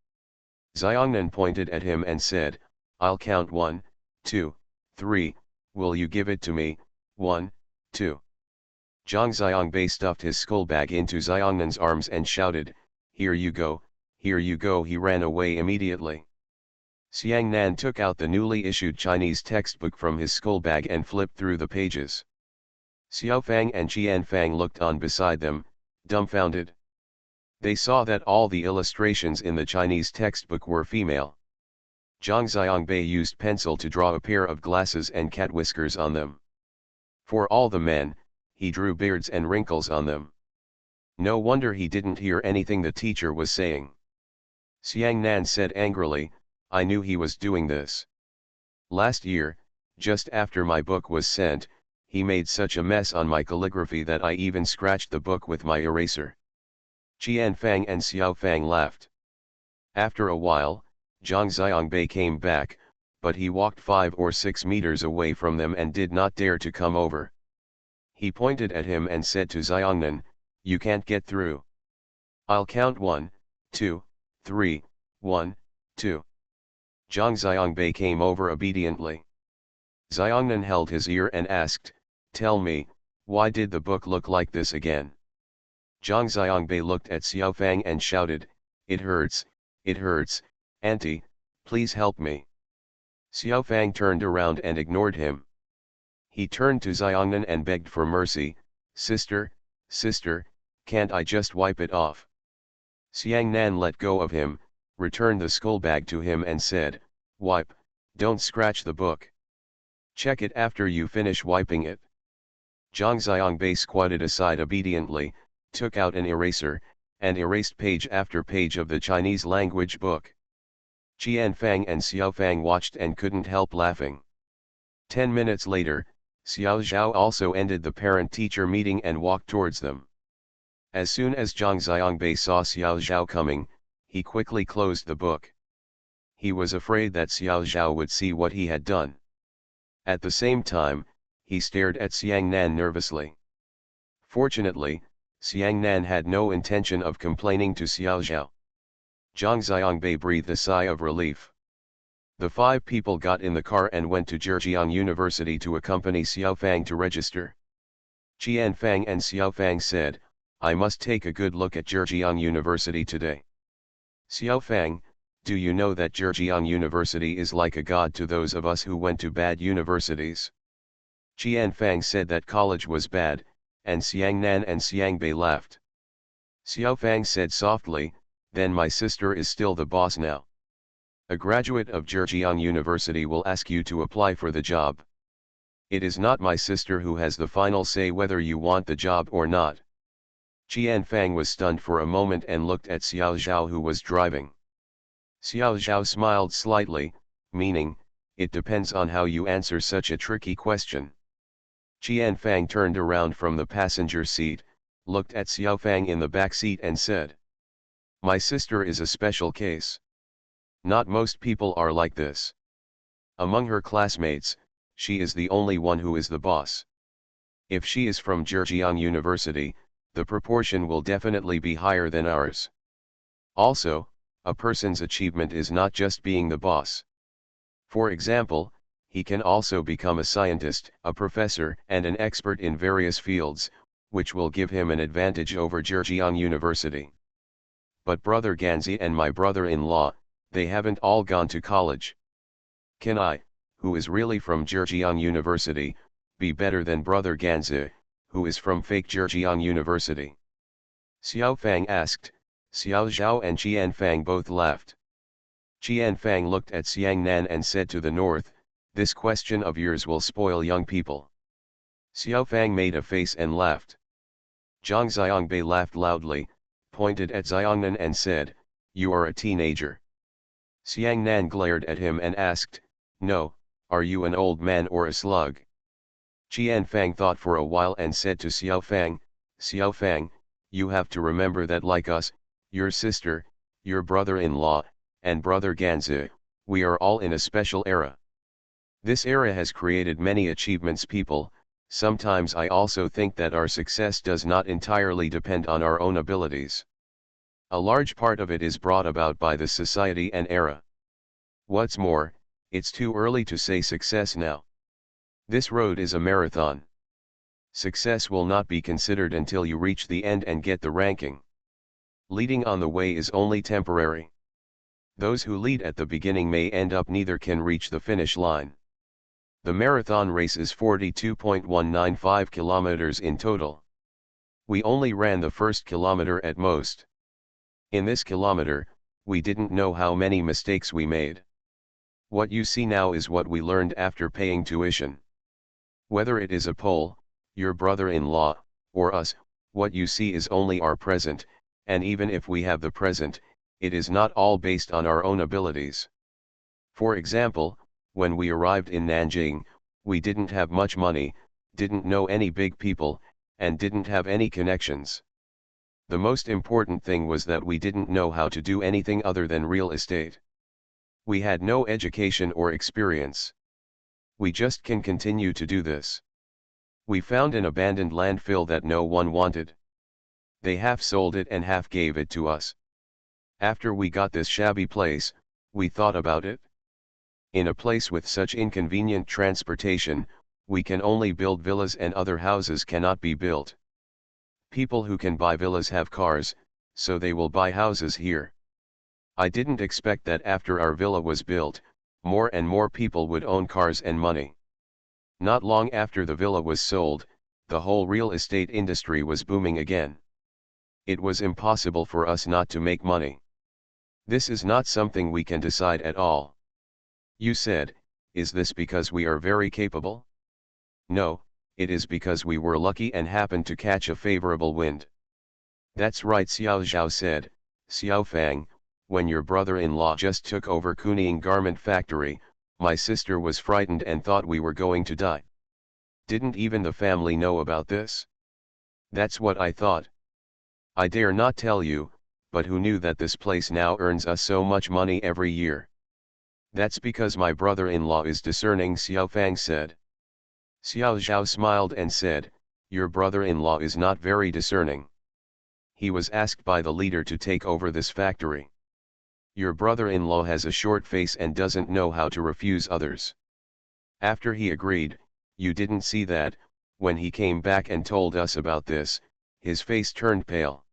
Xiangnan pointed at him and said, I'll count 1, 2, 3, will you give it to me? 1, 2. Zhang Xiangbei stuffed his school bag into Xiangnan's arms and shouted, here you go, here you go. He ran away immediately. Xiangnan took out the newly issued Chinese textbook from his school bag and flipped through the pages. Xiaofang and Qianfang looked on beside them, dumbfounded. They saw that all the illustrations in the Chinese textbook were female. Zhang Xiangbei used pencil to draw a pair of glasses and cat whiskers on them. For all the men, he drew beards and wrinkles on them. No wonder he didn't hear anything the teacher was saying. Xiangnan said angrily, I knew he was doing this. Last year, just after my book was sent, he made such a mess on my calligraphy that I even scratched the book with my eraser. Qianfang and Xiaofang laughed. After a while, Zhang Xiangbei came back, but he walked 5 or 6 meters away from them and did not dare to come over. He pointed at him and said to Xiangnan, you can't get through. I'll count 1, 2, 3, 1, 2. Zhang Xiangbei came over obediently. Xiangnan held his ear and asked, tell me, why did the book look like this again? Zhang Xiangbei looked at Xiaofang and shouted, it hurts, auntie, please help me. Xiaofang turned around and ignored him. He turned to Xiangnan and begged for mercy, sister, can't I just wipe it off? Xiangnan let go of him, returned the school bag to him and said, wipe, don't scratch the book. Check it after you finish wiping it. Zhang Xiangbei squatted aside obediently, took out an eraser, and erased page after page of the Chinese language book. Qianfang and Xiaofang watched and couldn't help laughing. 10 minutes later, Xiao Zhao also ended the parent-teacher meeting and walked towards them. As soon as Zhang Xiangbei saw Xiao Zhao coming, he quickly closed the book. He was afraid that Xiao Zhao would see what he had done. At the same time, he stared at Xiangnan nervously. Fortunately, Xiangnan had no intention of complaining to Xiao Zhao. Zhang Xiangbei breathed a sigh of relief. The 5 people got in the car and went to Zhejiang University to accompany Xiaofang to register. Qianfang and Xiaofang said, I must take a good look at Zhejiang University today. Xiaofang, do you know that Zhejiang University is like a god to those of us who went to bad universities? Qianfang said that college was bad, and Xiangnan and Xiangbei laughed. Xiaofang said softly, then my sister is still the boss now. A graduate of Zhejiang University will ask you to apply for the job. It is not my sister who has the final say whether you want the job or not. Qianfang was stunned for a moment and looked at Xiao Zhao who was driving. Xiao Zhao smiled slightly, meaning, it depends on how you answer such a tricky question. Qianfang turned around from the passenger seat, looked at Xiaofang in the back seat and said, my sister is a special case. Not most people are like this. Among her classmates, she is the only one who is the boss. If she is from Zhejiang University, the proportion will definitely be higher than ours. Also, a person's achievement is not just being the boss. For example, he can also become a scientist, a professor, and an expert in various fields, which will give him an advantage over Zhejiang University. But Brother Ganzi and my brother-in-law, they haven't all gone to college. Can I, who is really from Zhejiang University, be better than Brother Ganzi, who is from fake Zhejiang University? Xiaofang asked. Xiao Zhao and Qianfang both laughed. Qianfang looked at Xiangnan and said to the north, this question of yours will spoil young people. Xiaofang made a face and laughed. Zhang Xiangbei laughed loudly, pointed at Xiangnan and said, you are a teenager. Xiangnan glared at him and asked, no, are you an old man or a slug? Qianfang thought for a while and said to Xiaofang, Xiaofang, you have to remember that like us, your sister, your brother-in-law, and brother Ganzi, we are all in a special era. This era has created many achievements people. Sometimes I also think that our success does not entirely depend on our own abilities. A large part of it is brought about by the society and era. What's more, it's too early to say success now. This road is a marathon. Success will not be considered until you reach the end and get the ranking. Leading on the way is only temporary. Those who lead at the beginning may end up neither can reach the finish line. The marathon race is 42.195 kilometers in total. We only ran the first kilometer at most. In this kilometer, we didn't know how many mistakes we made. What you see now is what we learned after paying tuition. Whether it is a Pole, your brother-in-law, or us, what you see is only our present, and even if we have the present, it is not all based on our own abilities. For example, when we arrived in Nanjing, we didn't have much money, didn't know any big people, and didn't have any connections. The most important thing was that we didn't know how to do anything other than real estate. We had no education or experience. We just can continue to do this. We found an abandoned landfill that no one wanted. They half sold it and half gave it to us. After we got this shabby place, we thought about it. In a place with such inconvenient transportation, we can only build villas and other houses cannot be built. People who can buy villas have cars, so they will buy houses here. I didn't expect that after our villa was built, more and more people would own cars and money. Not long after the villa was sold, the whole real estate industry was booming again. It was impossible for us not to make money. This is not something we can decide at all. You said, is this because we are very capable? No, it is because we were lucky and happened to catch a favorable wind. That's right, Xiao Zhao said. Xiaofang, when your brother-in-law just took over Kuning garment factory, my sister was frightened and thought we were going to die. Didn't even the family know about this? That's what I thought. I dare not tell you, but who knew that this place now earns us so much money every year? That's because my brother-in-law is discerning, Xiaofang said. Xiao Zhao smiled and said, your brother-in-law is not very discerning. He was asked by the leader to take over this factory. Your brother-in-law has a short face and doesn't know how to refuse others. After he agreed, you didn't see that, when he came back and told us about this, his face turned pale.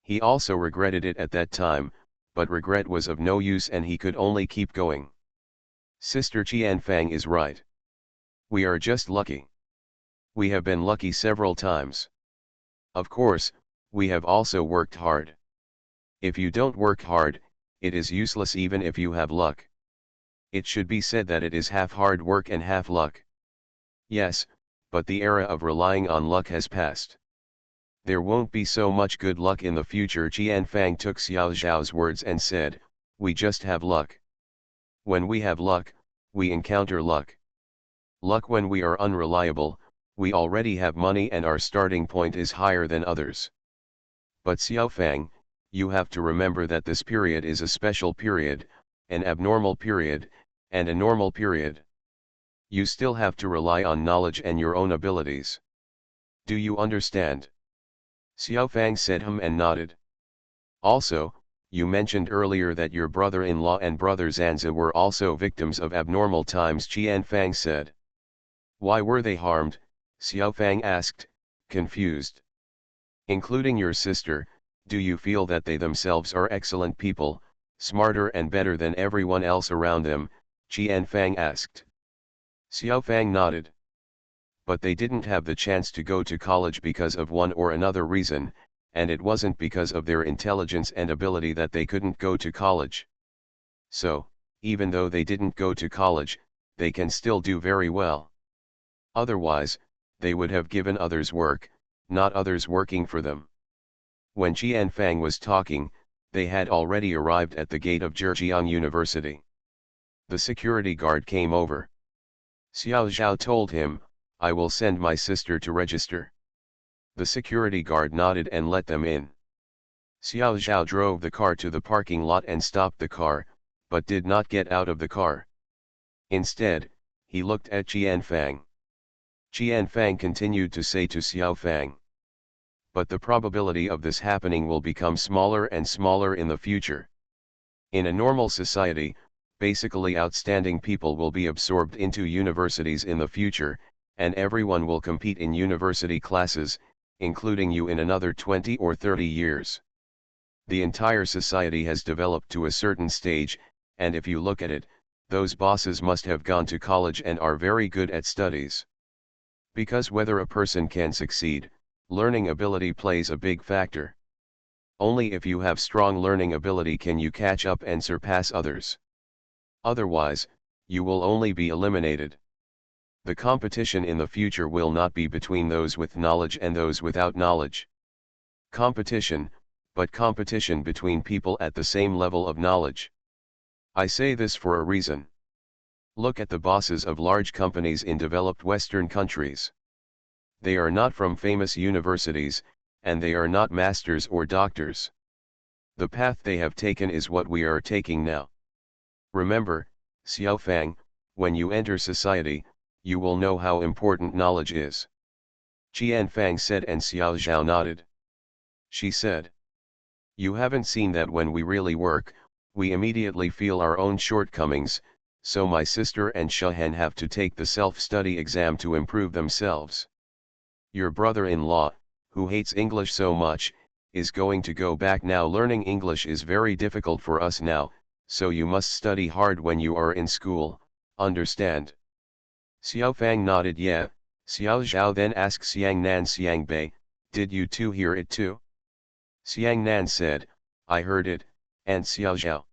He also regretted it at that time, but regret was of no use and he could only keep going. Sister Qianfang is right. We are just lucky. We have been lucky several times. Of course, we have also worked hard. If you don't work hard, it is useless even if you have luck. It should be said that it is half hard work and half luck. Yes, but the era of relying on luck has passed. There won't be so much good luck in the future. Qianfang took Xiao Zhao's words and said, we just have luck. When we have luck, we encounter luck. Luck when we are unreliable, we already have money and our starting point is higher than others. But Xiaofang, you have to remember that this period is a special period, an abnormal period, and a normal period. You still have to rely on knowledge and your own abilities. Do you understand? Xiaofang said and nodded. Also, you mentioned earlier that your brother-in-law and brother Zanzi were also victims of abnormal times, Qianfang said. Why were they harmed? Xiaofang asked, confused. Including your sister, do you feel that they themselves are excellent people, smarter and better than everyone else around them? Qianfang asked. Xiaofang nodded. But they didn't have the chance to go to college because of one or another reason, and it wasn't because of their intelligence and ability that they couldn't go to college. So, even though they didn't go to college, they can still do very well. Otherwise, they would have given others work, not others working for them. When Qianfang was talking, they had already arrived at the gate of Zhejiang University. The security guard came over. Xiao Zhao told him, I will send my sister to register. The security guard nodded and let them in. Xiao Zhao drove the car to the parking lot and stopped the car, but did not get out of the car. Instead, he looked at Qian Fang. Qian Fang continued to say to Xiao Fang, "But the probability of this happening will become smaller and smaller in the future. In a normal society, basically outstanding people will be absorbed into universities in the future, and everyone will compete in university classes, including you in another 20 or 30 years. The entire society has developed to a certain stage, and if you look at it, those bosses must have gone to college and are very good at studies. Because whether a person can succeed, learning ability plays a big factor. Only if you have strong learning ability can you catch up and surpass others. Otherwise, you will only be eliminated. The competition in the future will not be between those with knowledge and those without knowledge. Competition, but competition between people at the same level of knowledge. I say this for a reason. Look at the bosses of large companies in developed Western countries. They are not from famous universities, and they are not masters or doctors. The path they have taken is what we are taking now. Remember, Xiao Fang, when you enter society, you will know how important knowledge is." Qian Fang said, and Xiao Zhao nodded. She said, "You haven't seen that when we really work, we immediately feel our own shortcomings, so my sister and Shahan have to take the self-study exam to improve themselves. Your brother-in-law, who hates English so much, is going to go back now. Learning English is very difficult for us now, so you must study hard when you are in school, understand?" Xiao Fang nodded. "Yeah." Xiao Zhao then asked Xiang Nan, "Xiang Bei, did you two hear it too?" Xiang Nan said, "I heard it," and Xiao Zhao,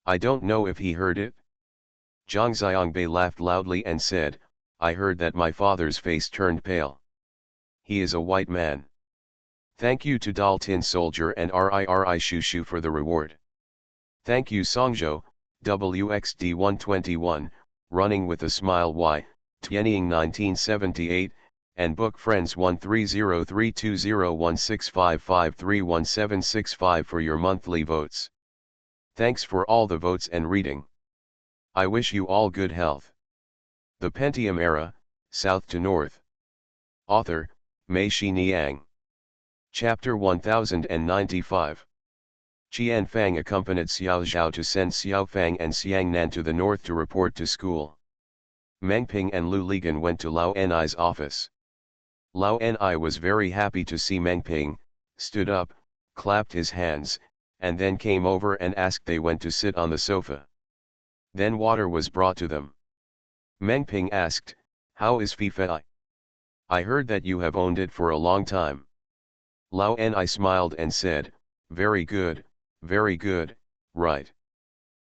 "I don't know if he heard it." Zhang Xiangbei laughed loudly and said, "I heard that my father's face turned pale. He is a white man. Thank you to Dal Tin Soldier and RIRI Shushu for the reward. Thank you Songzhou, WXD 121, Running with a Smile Y, Tianying 1978, and Book Friends 1303201655311765 for your monthly votes. Thanks for all the votes and reading. I wish you all good health. The Pentium Era, South to North. Author, Mei Shi Niang. Chapter 1095. Qian Fang accompanied Xiao Zhao to send Xiao Fang and Xiang Nan to the north to report to school. Meng Ping and Lu Ligan went to Lao Ni's office. Lao Ni was very happy to see Meng Ping, stood up, clapped his hands, and then came over and asked. They went to sit on the sofa. Then water was brought to them. Meng Ping asked, "How is Sci-fi? I heard that you have owned it for a long time." Lao Ni smiled and said, very good, right.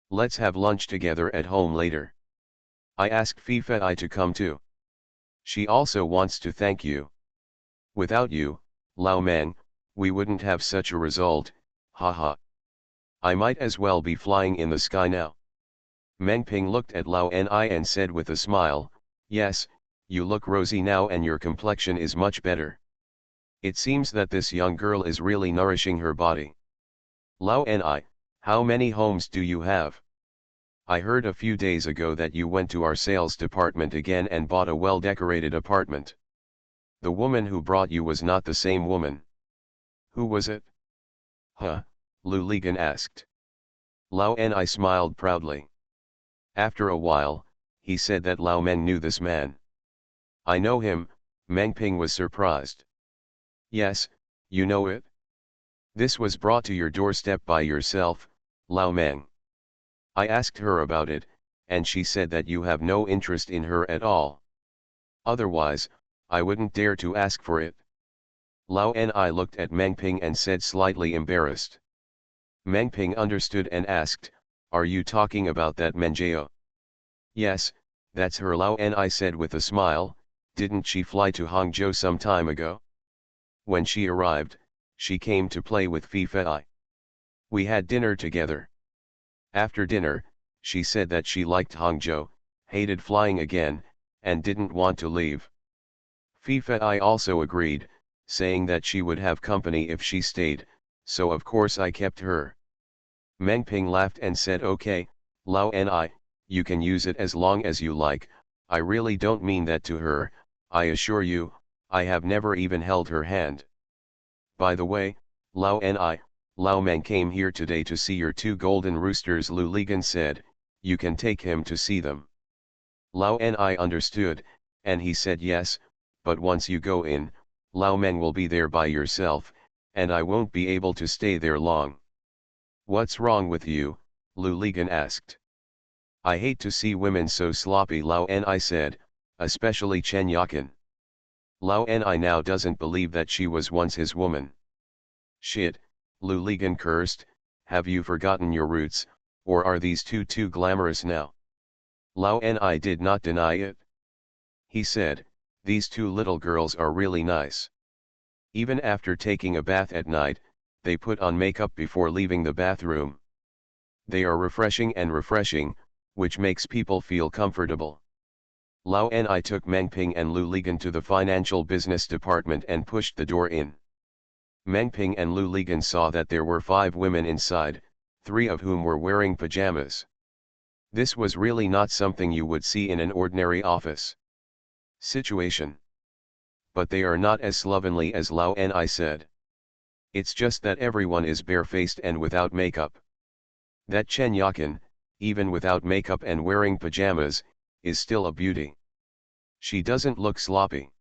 Let's have lunch together at home later. I asked Sci-fi to come too. She also wants to thank you. Without you, Lao Meng, we wouldn't have such a result, haha. I might as well be flying in the sky now." Meng Ping looked at Lao Ni and said with a smile, "Yes, you look rosy now and your complexion is much better. It seems that this young girl is really nourishing her body. Lao Ni, how many homes do you have? I heard a few days ago that you went to our sales department again and bought a well-decorated apartment. The woman who brought you was not the same woman. Who was it?" "Huh?" Lu Ligan asked. Lao Ni smiled proudly. After a while, he said that Lao Meng knew this man. "I know him," Meng Ping was surprised. "Yes, you know it? This was brought to your doorstep by yourself, Lao Meng. I asked her about it, and she said that you have no interest in her at all. Otherwise, I wouldn't dare to ask for it." Lao Ni looked at Meng Ping and said, slightly embarrassed. Meng Ping understood and asked, "Are you talking about that Menjao?" "Yes, that's her," Lao Ni said with a smile. "Didn't she fly to Hangzhou some time ago? When she arrived, she came to play with Sci-fi. We had dinner together. After dinner, she said that she liked Hangzhou, hated flying again, and didn't want to leave. I also agreed, saying that she would have company if she stayed, so of course I kept her. Meng Ping laughed and said, "Okay, Lao Ni, you can use it as long as you like. I really don't mean that to her, I assure you, I have never even held her hand. By the way, Lao Ni, Lao Meng came here today to see your two golden roosters," Lu Ligan said. "You can take him to see them." Lao Ni understood, and he said yes, but once you go in, Lao Meng will be there by yourself, and I won't be able to stay there long. "What's wrong with you?" Lu Ligan asked. "I hate to see women so sloppy," Lao Ni said, "especially Chen Yakin. Lao Ni now doesn't believe that she was once his woman." "Shit," Lu Ligan cursed, "have you forgotten your roots, or are these two too glamorous now?" Lao Ni did not deny it. He said, "These two little girls are really nice. Even after taking a bath at night, they put on makeup before leaving the bathroom. They are refreshing, which makes people feel comfortable." Lao Ni took Meng Ping and Lu Ligan to the financial business department and pushed the door in. Meng Ping and Lu Ligan saw that there were 5 women inside, 3 of whom were wearing pajamas. This was really not something you would see in an ordinary office situation. But they are not as slovenly as Lao Ni said. It's just that everyone is barefaced and without makeup. That Chen Yakin, even without makeup and wearing pajamas, is still a beauty. She doesn't look sloppy.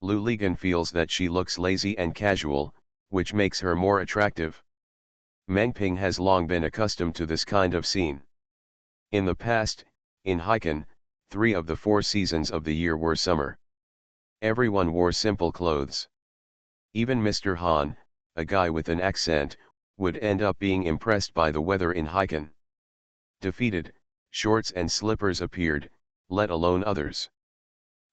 Lu Ligan feels that she looks lazy and casual, which makes her more attractive. Meng Ping has long been accustomed to this kind of scene. In the past, in Haikan, 3 of the 4 seasons of the year were summer. Everyone wore simple clothes. Even Mr. Han, a guy with an accent, would end up being impressed by the weather in Haikan. Defeated, shorts and slippers appeared, let alone others.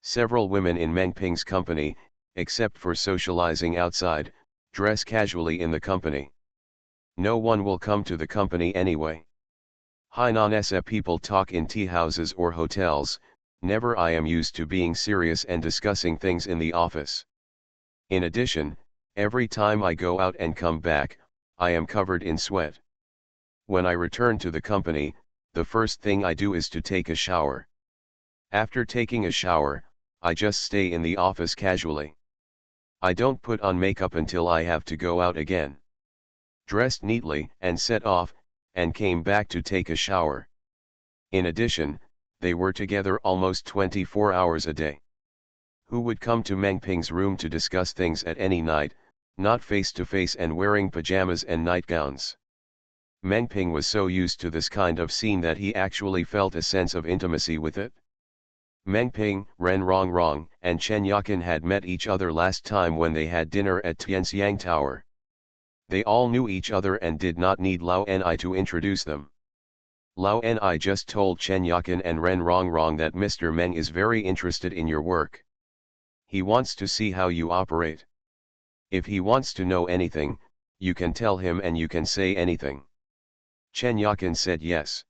Several women in Meng Ping's company, except for socializing outside, dress casually in the company. No one will come to the company anyway. Hainan people talk in tea houses or hotels, never. I am used to being serious and discussing things in the office. In addition, every time I go out and come back, I am covered in sweat. When I return to the company, the first thing I do is to take a shower. After taking a shower, I just stay in the office casually. I don't put on makeup until I have to go out again. Dressed neatly and set off, and came back to take a shower. In addition, they were together almost 24 hours a day. Who would come to Meng Ping's room to discuss things at any night, not face to face and wearing pajamas and nightgowns? Meng Ping was so used to this kind of scene that he actually felt a sense of intimacy with it. Meng Ping, Ren Rongrong, and Chen Yakin had met each other last time when they had dinner at Tianxiang Tower. They all knew each other and did not need Lao Ni to introduce them. Lao Ni just told Chen Yakin and Ren Rongrong that Mr. Meng is very interested in your work. He wants to see how you operate. If he wants to know anything, you can tell him and you can say anything. Chen Yakin said yes.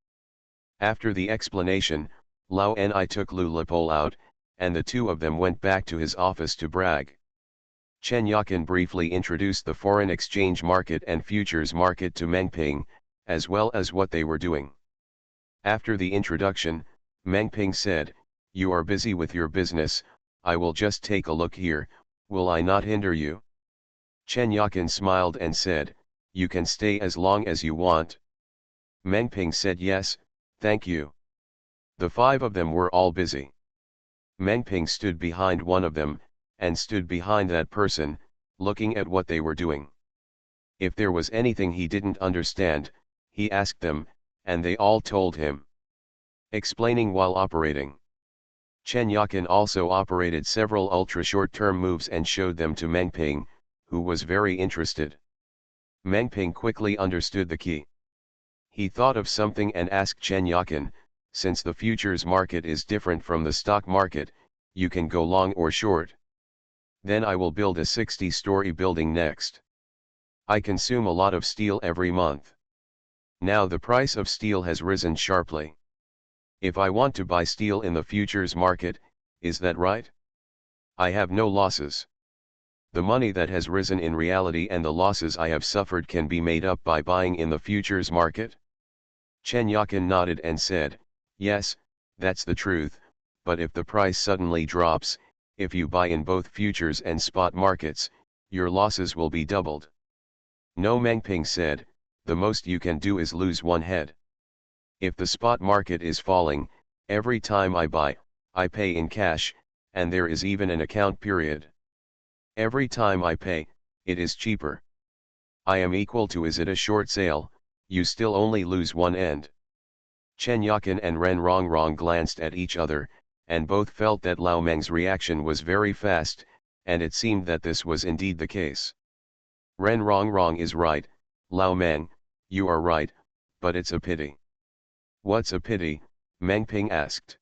After the explanation, Lao Ni took Lu Lepol out, and the two of them went back to his office to brag. Chen Yakin briefly introduced the foreign exchange market and futures market to Meng Ping, as well as what they were doing. After the introduction, Meng Ping said, "You are busy with your business, I will just take a look here, will I not hinder you?" Chen Yakin smiled and said, "You can stay as long as you want." Meng Ping said yes, thank you. The 5 of them were all busy. Meng Ping stood behind one of them, and stood behind that person, looking at what they were doing. If there was anything he didn't understand, he asked them, and they all told him. Explaining while operating. Chen Yakin also operated several ultra-short-term moves and showed them to Meng Ping, who was very interested. Meng Ping quickly understood the key. He thought of something and asked Chen Yakin, "Since the futures market is different from the stock market, you can go long or short. Then I will build a 60-story building next. I consume a lot of steel every month. Now the price of steel has risen sharply. If I want to buy steel in the futures market, is that right?" I have no losses. The money that has risen in reality and the losses I have suffered can be made up by buying in the futures market? Chen Yakin nodded and said, yes, that's the truth, but if the price suddenly drops, if you buy in both futures and spot markets, your losses will be doubled. No, Mengping said, the most you can do is lose one head. If the spot market is falling, every time I buy, I pay in cash, and there is even an account period. Every time I pay, it is cheaper. I am equal to is it a short sale, you still only lose one end. Chen Yakin and Ren Rongrong glanced at each other, and both felt that Lao Meng's reaction was very fast, and it seemed that this was indeed the case. Ren Rongrong is right, Lao Meng, you are right, but it's a pity. What's a pity? Mengping asked.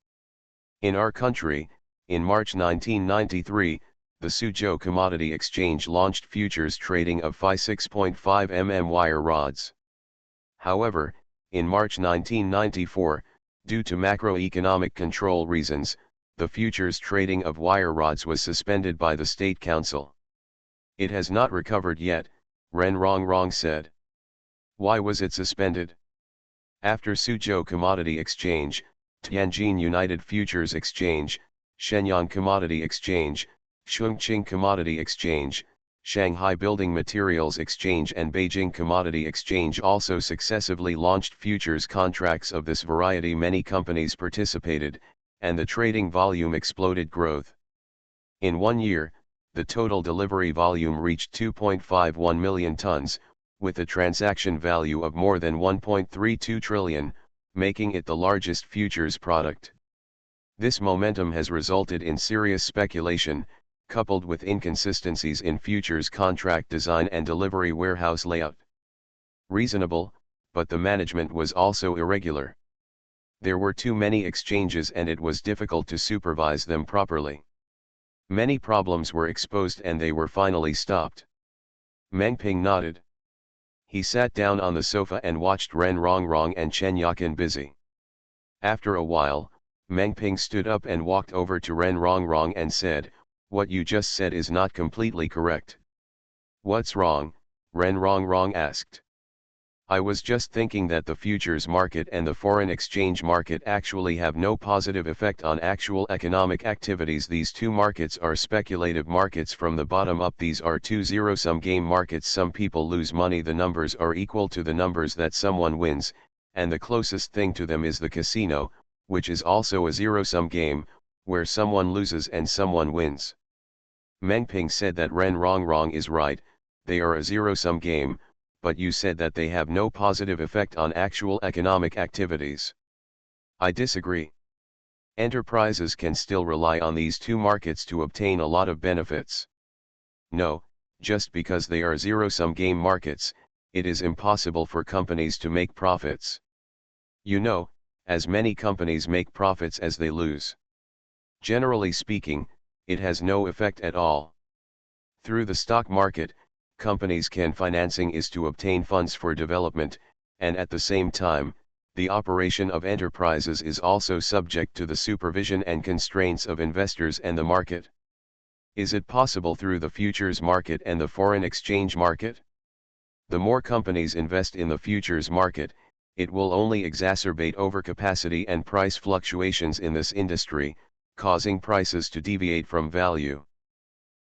In our country, in March 1993, the Suzhou Commodity Exchange launched futures trading of Phi 6.5 mm wire rods. However, in March 1994, due to macroeconomic control reasons, the futures trading of wire rods was suspended by the State Council. It has not recovered yet, Ren Rongrong said. Why was it suspended? After Suzhou Commodity Exchange, Tianjin United Futures Exchange, Shenyang Commodity Exchange, Chongqing Commodity Exchange, Shanghai Building Materials Exchange and Beijing Commodity Exchange also successively launched futures contracts of this variety. Many companies participated, and the trading volume exploded growth. In 1 year, the total delivery volume reached 2.51 million tons, with a transaction value of more than 1.32 trillion, making it the largest futures product. This momentum has resulted in serious speculation, coupled with inconsistencies in futures contract design and delivery warehouse layout. Reasonable, but the management was also irregular. There were too many exchanges and it was difficult to supervise them properly. Many problems were exposed and they were finally stopped. Mengping nodded. He sat down on the sofa and watched Ren Rongrong and Chen Yakin busy. After a while, Mengping stood up and walked over to Ren Rongrong and said, what you just said is not completely correct. What's wrong? Ren Rongrong asked. I was just thinking that the futures market and the foreign exchange market actually have no positive effect on actual economic activities. These two markets are speculative markets from the bottom up. These are two zero-sum game markets. Some people lose money. The numbers are equal to the numbers that someone wins, and the closest thing to them is the casino, which is also a zero-sum game, where someone loses and someone wins. Mengping said that Ren Rongrong is right, they are a zero-sum game, but you said that they have no positive effect on actual economic activities. I disagree. Enterprises can still rely on these two markets to obtain a lot of benefits. No, just because they are zero-sum game markets, it is impossible for companies to make profits. You know, as many companies make profits as they lose. Generally speaking, it has no effect at all. Through the stock market, companies can financing is to obtain funds for development, and at the same time, the operation of enterprises is also subject to the supervision and constraints of investors and the market. Is it possible through the futures market and the foreign exchange market? The more companies invest in the futures market, it will only exacerbate overcapacity and price fluctuations in this industry, causing prices to deviate from value.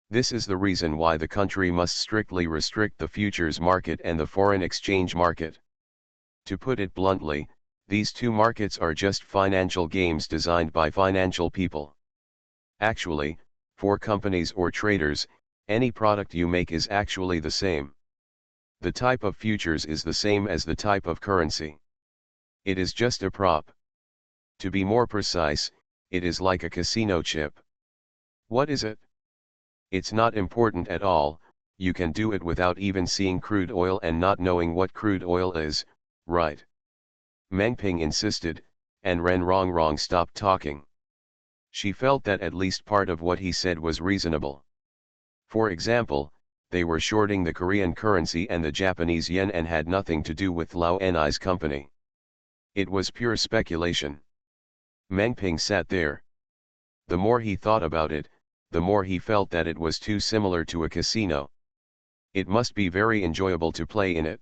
This is the reason why the country must strictly restrict the futures market and the foreign exchange market. To put it bluntly, these two markets are just financial games designed by financial people. Actually, for companies or traders, any product you make is actually the same. The type of futures is the same as the type of currency. It is just a prop. To be more precise, it is like a casino chip. What is it? It's not important at all, you can do it without even seeing crude oil and not knowing what crude oil is, right? Mengping insisted, and Ren Rongrong stopped talking. She felt that at least part of what he said was reasonable. For example, they were shorting the Korean currency and the Japanese yen and had nothing to do with Lao Ni's company. It was pure speculation. Mengping sat there. The more he thought about it, the more he felt that it was too similar to a casino. It must be very enjoyable to play in it.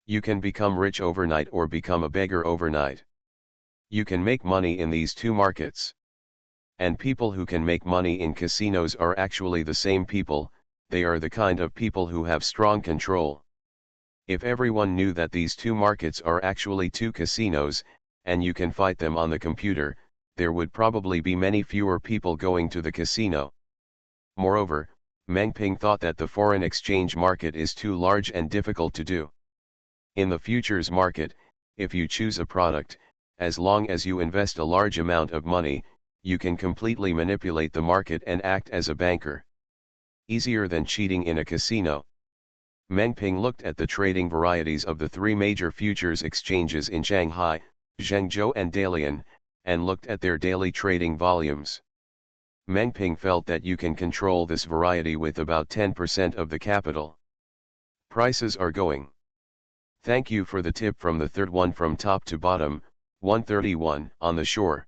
You can become rich overnight or become a beggar overnight. You can make money in these two markets. And people who can make money in casinos are actually the same people, they are the kind of people who have strong control. If everyone knew that these two markets are actually two casinos, and you can fight them on the computer, there would probably be many fewer people going to the casino. Moreover, Meng Ping thought that the foreign exchange market is too large and difficult to do. In the futures market, if you choose a product, as long as you invest a large amount of money, you can completely manipulate the market and act as a banker. Easier than cheating in a casino. Meng Ping looked at the trading varieties of the three major futures exchanges in Shanghai, Zhengzhou and Dalian, and looked at their daily trading volumes. Meng Ping felt that you can control this variety with about 10% of the capital. Prices are going. Thank you for the tip from the third one from top to bottom, 131 on the shore.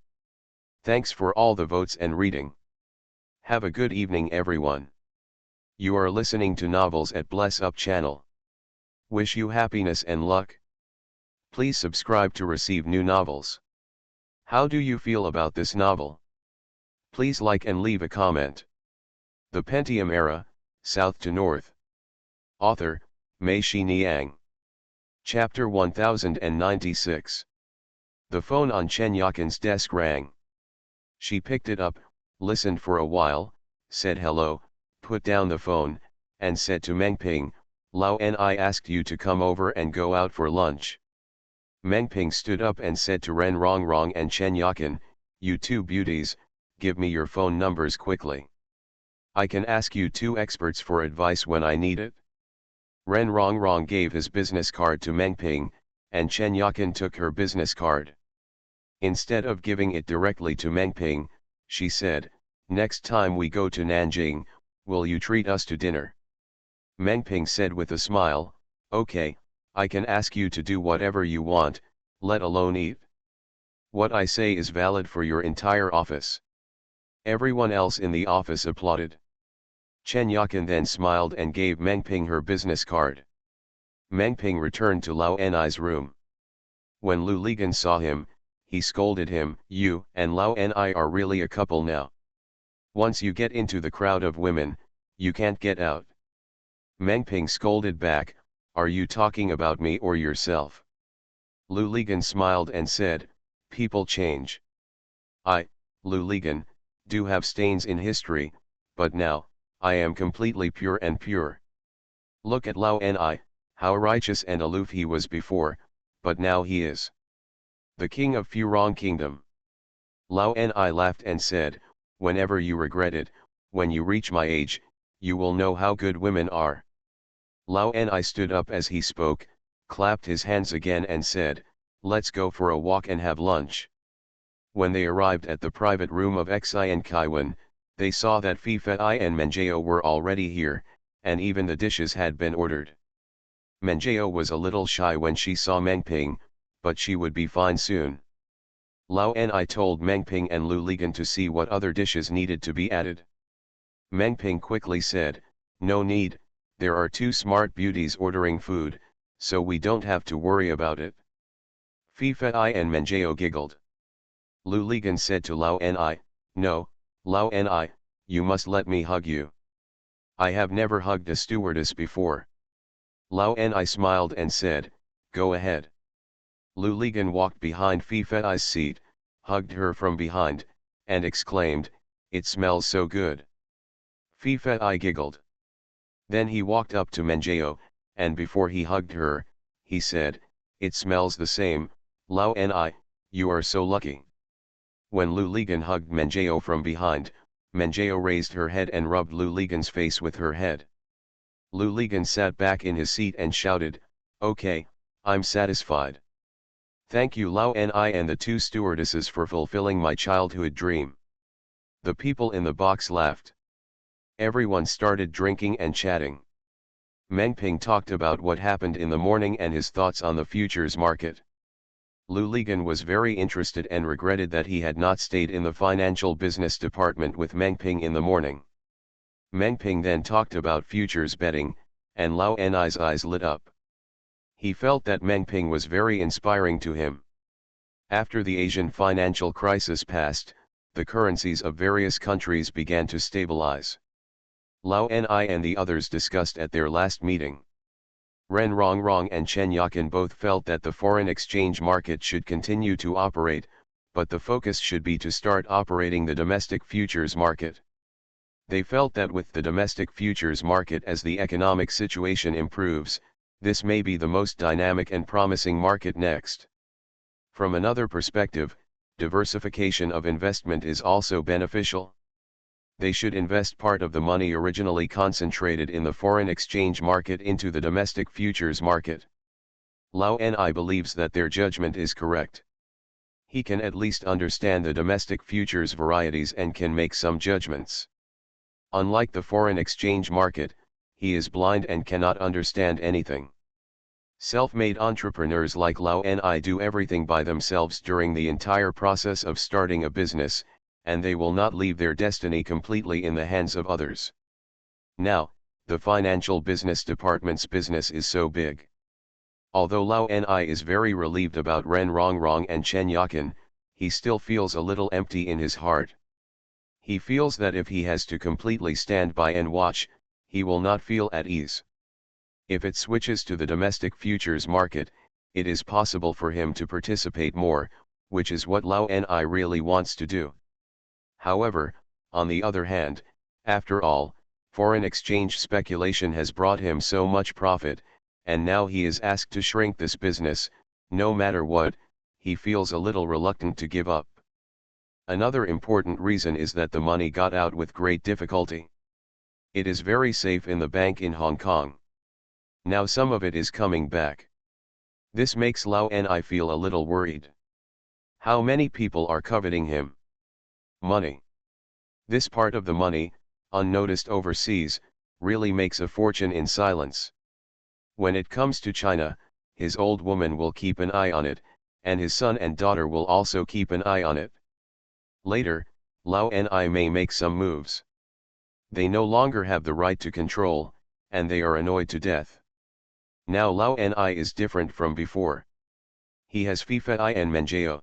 Thanks for all the votes and reading. Have a good evening everyone. You are listening to Novels at Bless Up channel. Wish you happiness and luck. Please subscribe to receive new novels. How do you feel about this novel? Please like and leave a comment. The Pentium Era, South to North. Author, Mei-Shi Niang. Chapter 1096. The phone on Chen Yakin's desk rang. She picked it up, listened for a while, said hello, put down the phone, and said to Meng Ping, Lao and I asked you to come over and go out for lunch. Meng Ping stood up and said to Ren Rongrong and Chen Yakin, you two beauties, give me your phone numbers quickly. I can ask you two experts for advice when I need it. Ren Rongrong gave his business card to Meng Ping, and Chen Yakin took her business card. Instead of giving it directly to Meng Ping, she said, next time we go to Nanjing, will you treat us to dinner? Meng Ping said with a smile, okay, I can ask you to do whatever you want, let alone eat. What I say is valid for your entire office. Everyone else in the office applauded. Chen Yakin then smiled and gave Meng Ping her business card. Meng Ping returned to Lao Ni's room. When Lu Ligan saw him, he scolded him, you and Lao Ni are really a couple now. Once you get into the crowd of women, you can't get out. Meng Ping scolded back, are you talking about me or yourself? Lu Ligan smiled and said, people change. I, Lu Ligan, do have stains in history, but now, I am completely pure and pure. Look at Lao Ni, how righteous and aloof he was before, but now he is the king of Furong Kingdom. Lao Ni laughed and said, whenever you regret it, when you reach my age, you will know how good women are. Lao Ni stood up as he spoke, clapped his hands again and said, let's go for a walk and have lunch. When they arrived at the private room of Xi and Kaiwan, they saw that Phi Fei and Menjao were already here, and even the dishes had been ordered. Menjao was a little shy when she saw Meng Ping, but she would be fine soon. Lao Ni told Meng Ping and Lu Ligan to see what other dishes needed to be added. Meng Ping quickly said, no need, there are two smart beauties ordering food, so we don't have to worry about it. Phi Fei and Menjao giggled. Lu Ligan said to Lao Ni, no, Lao Ni, you must let me hug you. I have never hugged a stewardess before. Lao Ni smiled and said, go ahead. Lu Ligan walked behind Phi Fei's seat, hugged her from behind, and exclaimed, it smells so good. Phi Fei giggled. Then he walked up to Menjao, and before he hugged her, he said, it smells the same, Lao Ni, you are so lucky. When Lu Ligan hugged Menjao from behind, Menjao raised her head and rubbed Lu Ligan's face with her head. Lu Ligan sat back in his seat and shouted, okay, I'm satisfied. Thank you Lao Ni and the two stewardesses for fulfilling my childhood dream. The people in the box laughed. Everyone started drinking and chatting. Meng Ping talked about what happened in the morning and his thoughts on the futures market. Lu Ligan was very interested and regretted that he had not stayed in the financial business department with Meng Ping in the morning. Meng Ping then talked about futures betting, and Lao Ni's eyes lit up. He felt that Meng Ping was very inspiring to him. After the Asian financial crisis passed, the currencies of various countries began to stabilize. Lao Ni and the others discussed at their last meeting. Ren Rongrong and Chen Yakin both felt that the foreign exchange market should continue to operate, but the focus should be to start operating the domestic futures market. They felt that with the domestic futures market, as the economic situation improves, this may be the most dynamic and promising market next. From another perspective, diversification of investment is also beneficial. They should invest part of the money originally concentrated in the foreign exchange market into the domestic futures market. Lao Ni believes that their judgment is correct. He can at least understand the domestic futures varieties and can make some judgments. Unlike the foreign exchange market, he is blind and cannot understand anything. Self-made entrepreneurs like Lao Ni do everything by themselves during the entire process of starting a business, and they will not leave their destiny completely in the hands of others. Now, the financial business department's business is so big. Although Lao Ni is very relieved about Ren Rongrong and Chen Yakin, he still feels a little empty in his heart. He feels that if he has to completely stand by and watch, he will not feel at ease. If it switches to the domestic futures market, it is possible for him to participate more, which is what Lao Ni really wants to do. However, on the other hand, after all, foreign exchange speculation has brought him so much profit, and now he is asked to shrink this business. No matter what, he feels a little reluctant to give up. Another important reason is that the money got out with great difficulty. It is very safe in the bank in Hong Kong. Now some of it is coming back. This makes Lao Ni feel a little worried. How many people are coveting him? Money. This part of the money, unnoticed overseas, really makes a fortune in silence. When it comes to China, his old woman will keep an eye on it, and his son and daughter will also keep an eye on it. Later, Lao Ni may make some moves. They no longer have the right to control, and they are annoyed to death. Now Lao Ni is different from before. He has Sci-fi and Menjao.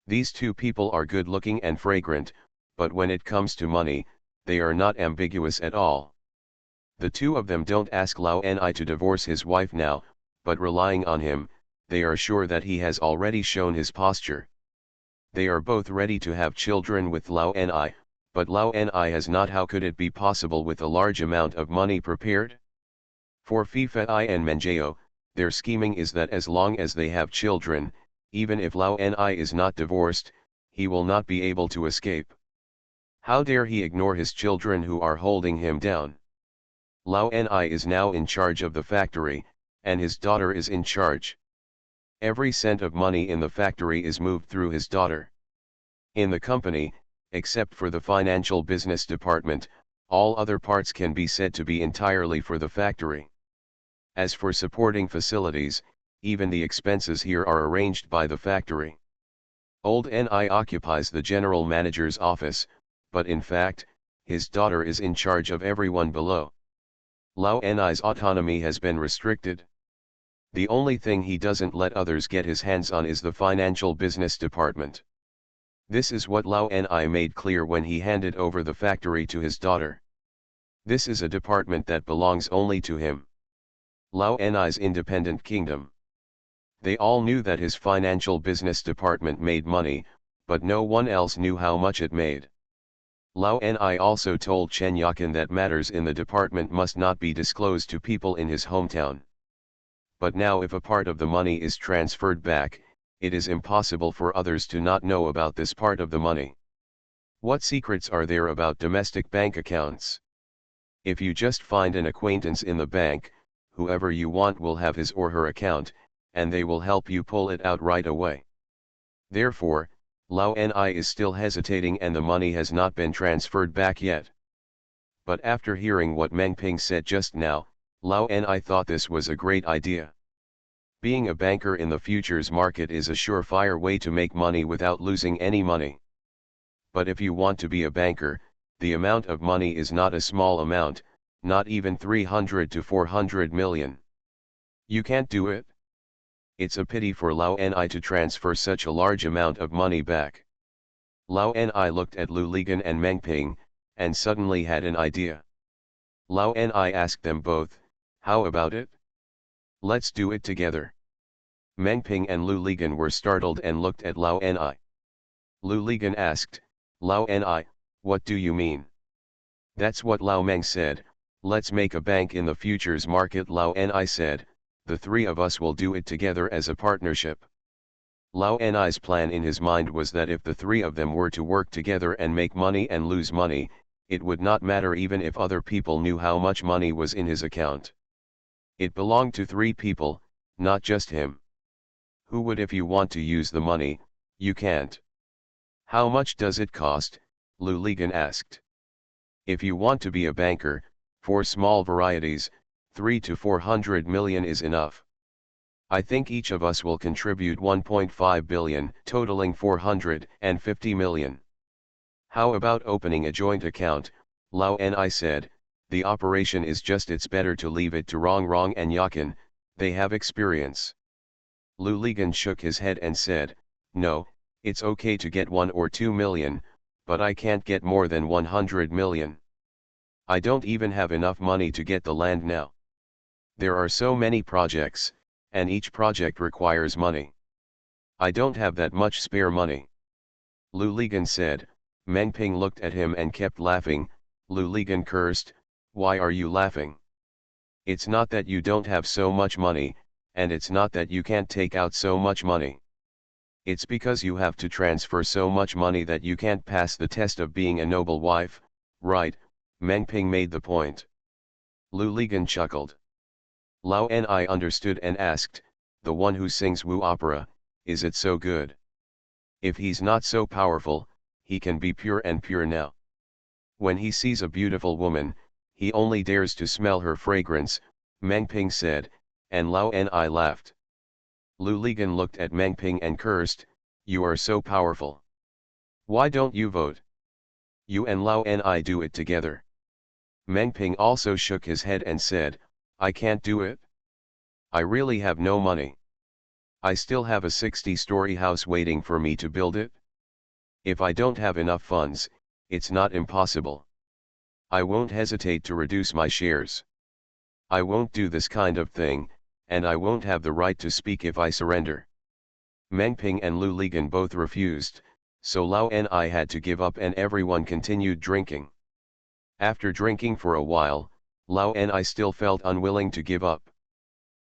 These two people are good looking and fragrant, but when it comes to money, they are not ambiguous at all. The two of them don't ask Lao Ni to divorce his wife now, but relying on him, they are sure that he has already shown his posture. They are both ready to have children with Lao Ni, but Lao Ni has not. How could it be possible with a large amount of money prepared? For Sci-fi and Menjao, their scheming is that as long as they have children, even if Lao Ni is not divorced, he will not be able to escape. How dare he ignore his children who are holding him down? Lao Ni is now in charge of the factory, and his daughter is in charge. Every cent of money in the factory is moved through his daughter. In the company, except for the financial business department, all other parts can be said to be entirely for the factory. As for supporting facilities, even the expenses here are arranged by the factory. Old Ni occupies the general manager's office, but in fact, his daughter is in charge of everyone below. Lao Ni's autonomy has been restricted. The only thing he doesn't let others get his hands on is the financial business department. This is what Lao Ni made clear when he handed over the factory to his daughter. This is a department that belongs only to him. Lao Ni's independent kingdom. They all knew that his financial business department made money, but no one else knew how much it made. Lao Ni also told Chen Yakin that matters in the department must not be disclosed to people in his hometown. But now if a part of the money is transferred back, it is impossible for others to not know about this part of the money. What secrets are there about domestic bank accounts? If you just find an acquaintance in the bank, whoever you want will have his or her account, and they will help you pull it out right away. Therefore, Lao Ni is still hesitating and the money has not been transferred back yet. But after hearing what Meng Ping said just now, Lao Ni thought this was a great idea. Being a banker in the futures market is a surefire way to make money without losing any money. But if you want to be a banker, the amount of money is not a small amount, not even 300 to 400 million. You can't do it. It's a pity for Lau Ni to transfer such a large amount of money back. Lau Ni looked at Lu Ligan and Meng Ping, and suddenly had an idea. Lau Ni asked them both, "How about it? Let's do it together." Meng Ping and Lu Ligan were startled and looked at Lau Ni. Lu Ligan asked, "Lau Ni, what do you mean?" "That's what Lau Meng said, let's make a bank in the futures market." Lau Ni said, "The three of us will do it together as a partnership." Lau Ni's plan in his mind was that if the three of them were to work together and make money and lose money, it would not matter even if other people knew how much money was in his account. It belonged to three people, not just him. "Who would? If you want to use the money, you can't." "How much does it cost?" Lu Ligan asked. "If you want to be a banker, for small varieties, 3 to 400 million is enough. I think each of us will contribute 1.5 billion, totaling 450 million. "How about opening a joint account?" Lau Ni said. "The operation is just it's better to leave it to Rong Rong and Yakin, they have experience." Lu Ligan shook his head and said, "No, it's okay to get 1 or 2 million, but I can't get more than 100 million. I don't even have enough money to get the land now. There are so many projects, and each project requires money. I don't have that much spare money." Lu Ligan said. Meng Ping looked at him and kept laughing. Lu Ligan cursed, "Why are you laughing? It's not that you don't have so much money, and it's not that you can't take out so much money. It's because you have to transfer so much money that you can't pass the test of being a noble wife, right?" Meng Ping made the point. Lu Ligan chuckled. Lau Ni understood and asked, "The one who sings Wu opera, is it so good? If he's not so powerful, he can be pure and pure now. When he sees a beautiful woman, he only dares to smell her fragrance," Meng Ping said, and Lau Ni laughed. Lu Ligan looked at Meng Ping and cursed, "You are so powerful. Why don't you vote? You and Lau Ni do it together." Meng Ping also shook his head and said, "I can't do it. I really have no money. I still have a 60-story house waiting for me to build it. If I don't have enough funds, it's not impossible. I won't hesitate to reduce my shares. I won't do this kind of thing, and I won't have the right to speak if I surrender." Meng Ping and Lu Ligan both refused, so Lau Ni had to give up and everyone continued drinking. After drinking for a while, Lau Ni still felt unwilling to give up.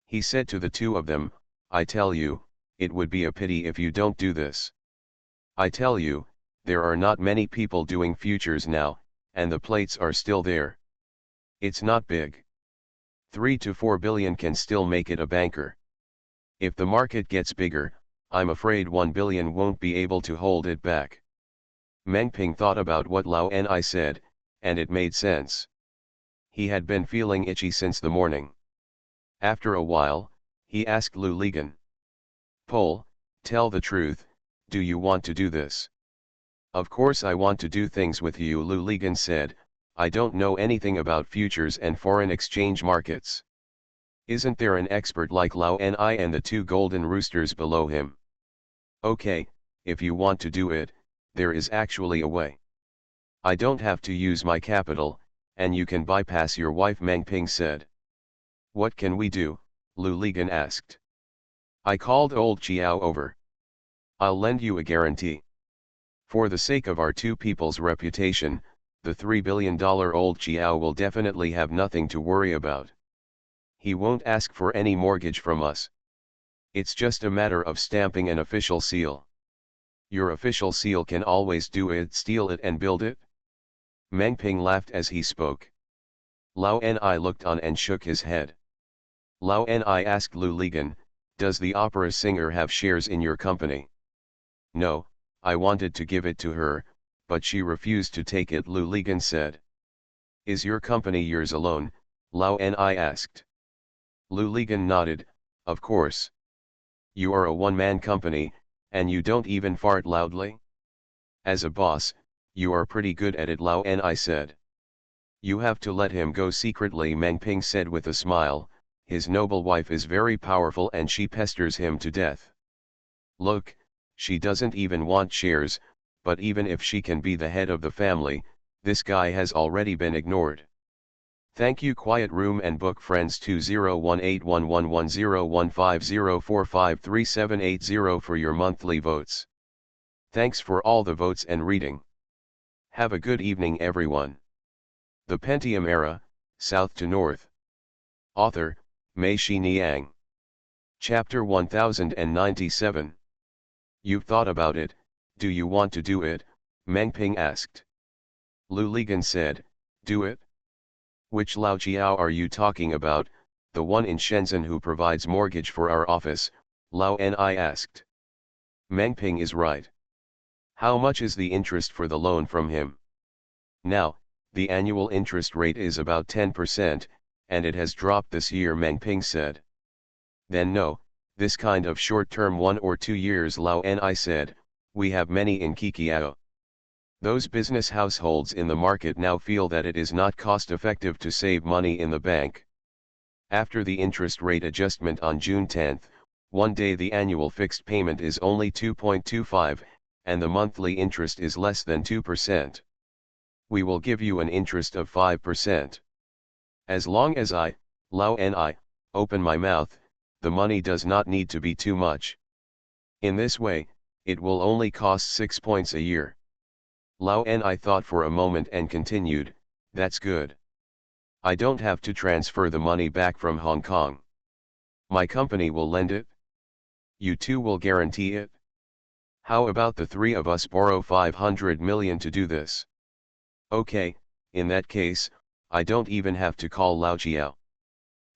He said to the two of them, "I tell you, it would be a pity if you don't do this. I tell you, there are not many people doing futures now, and the plates are still there. It's not big. 3 to 4 billion can still make it a banker. If the market gets bigger, I'm afraid 1 billion won't be able to hold it back." Meng Ping thought about what Lau Ni said, and it made sense. He had been feeling itchy since the morning. After a while, he asked Lu Ligan, "Pol, tell the truth, do you want to do this?" "Of course I want to do things with you," Lu Ligan said. "I don't know anything about futures and foreign exchange markets. Isn't there an expert like Lau Ni and the two golden roosters below him?" "Okay, if you want to do it, there is actually a way. I don't have to use my capital, and you can bypass your wife," Meng Ping said. "What can we do?" Lu Ligan asked. "I called old Chiao over. I'll lend you a guarantee. For the sake of our two people's reputation, the $3 billion old Chiao will definitely have nothing to worry about. He won't ask for any mortgage from us. It's just a matter of stamping an official seal. Your official seal can always do it, steal it and build it." Meng Ping laughed as he spoke. Lau Ni looked on and shook his head. Lau Ni asked Lu Ligan, "Does the opera singer have shares in your company?" "No, I wanted to give it to her, but she refused to take it," Lu Ligan said. "Is your company yours alone?" Lau Ni asked. Lu Ligan nodded, "Of course. You are a one-man company, and you don't even fart loudly? As a boss, you are pretty good at it, Lao Ni said. You have to let him go secretly, Meng Ping said with a smile. His noble wife is very powerful and she pesters him to death. Look, she doesn't even want shares, but even if she can be the head of the family, this guy has already been ignored. Thank you Quiet Room and Book Friends 2018111015045378 for your monthly votes. Thanks for all the votes and reading. Have a good evening everyone. The Pentium Era, South to North. Author, Mei Xiniang. Chapter 1097. You've thought about it, do you want to do it? Meng Ping asked. Lu Ligan said, do it? Which Lao Jiao are you talking about, the one in Shenzhen who provides mortgage for our office? Lao Ni asked. Meng Ping is right. How much is the interest for the loan from him? Now, the annual interest rate is about 10%, and it has dropped this year, Meng Ping said. Then no, this kind of short-term 1 or 2 years, Lao Ni said, we have many in Kikiao. Those business households in the market now feel that it is not cost-effective to save money in the bank. After the interest rate adjustment on June 10, one day the annual fixed payment is only 2.25, and the monthly interest is less than 2%. We will give you an interest of 5%. As long as I, Lao Ni, open my mouth, the money does not need to be too much. In this way, it will only cost 6 points a year. Lao Ni thought for a moment and continued, that's good. I don't have to transfer the money back from Hong Kong. My company will lend it. You two will guarantee it. How about the three of us borrow 500 million to do this? Okay, in that case, I don't even have to call Lao Jiao.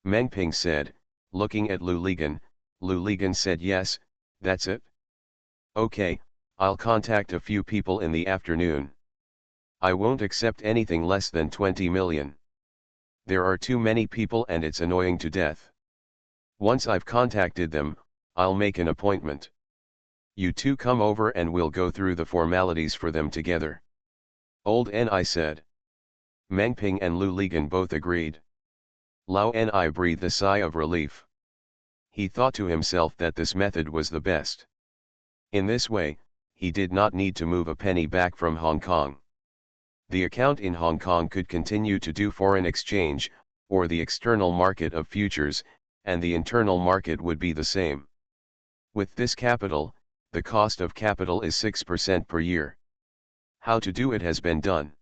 Meng Ping said, looking at Lu Ligan. Lu Ligan said yes, that's it. Okay, I'll contact a few people in the afternoon. I won't accept anything less than 20 million. There are too many people and it's annoying to death. Once I've contacted them, I'll make an appointment. You two come over and we'll go through the formalities for them together. Old Ni said. Meng Ping and Lu Ligan both agreed. Lao Ni breathed a sigh of relief. He thought to himself that this method was the best. In this way, he did not need to move a penny back from Hong Kong. The account in Hong Kong could continue to do foreign exchange, or the external market of futures, and the internal market would be the same. With this capital, the cost of capital is 6% per year. How to do it has been done.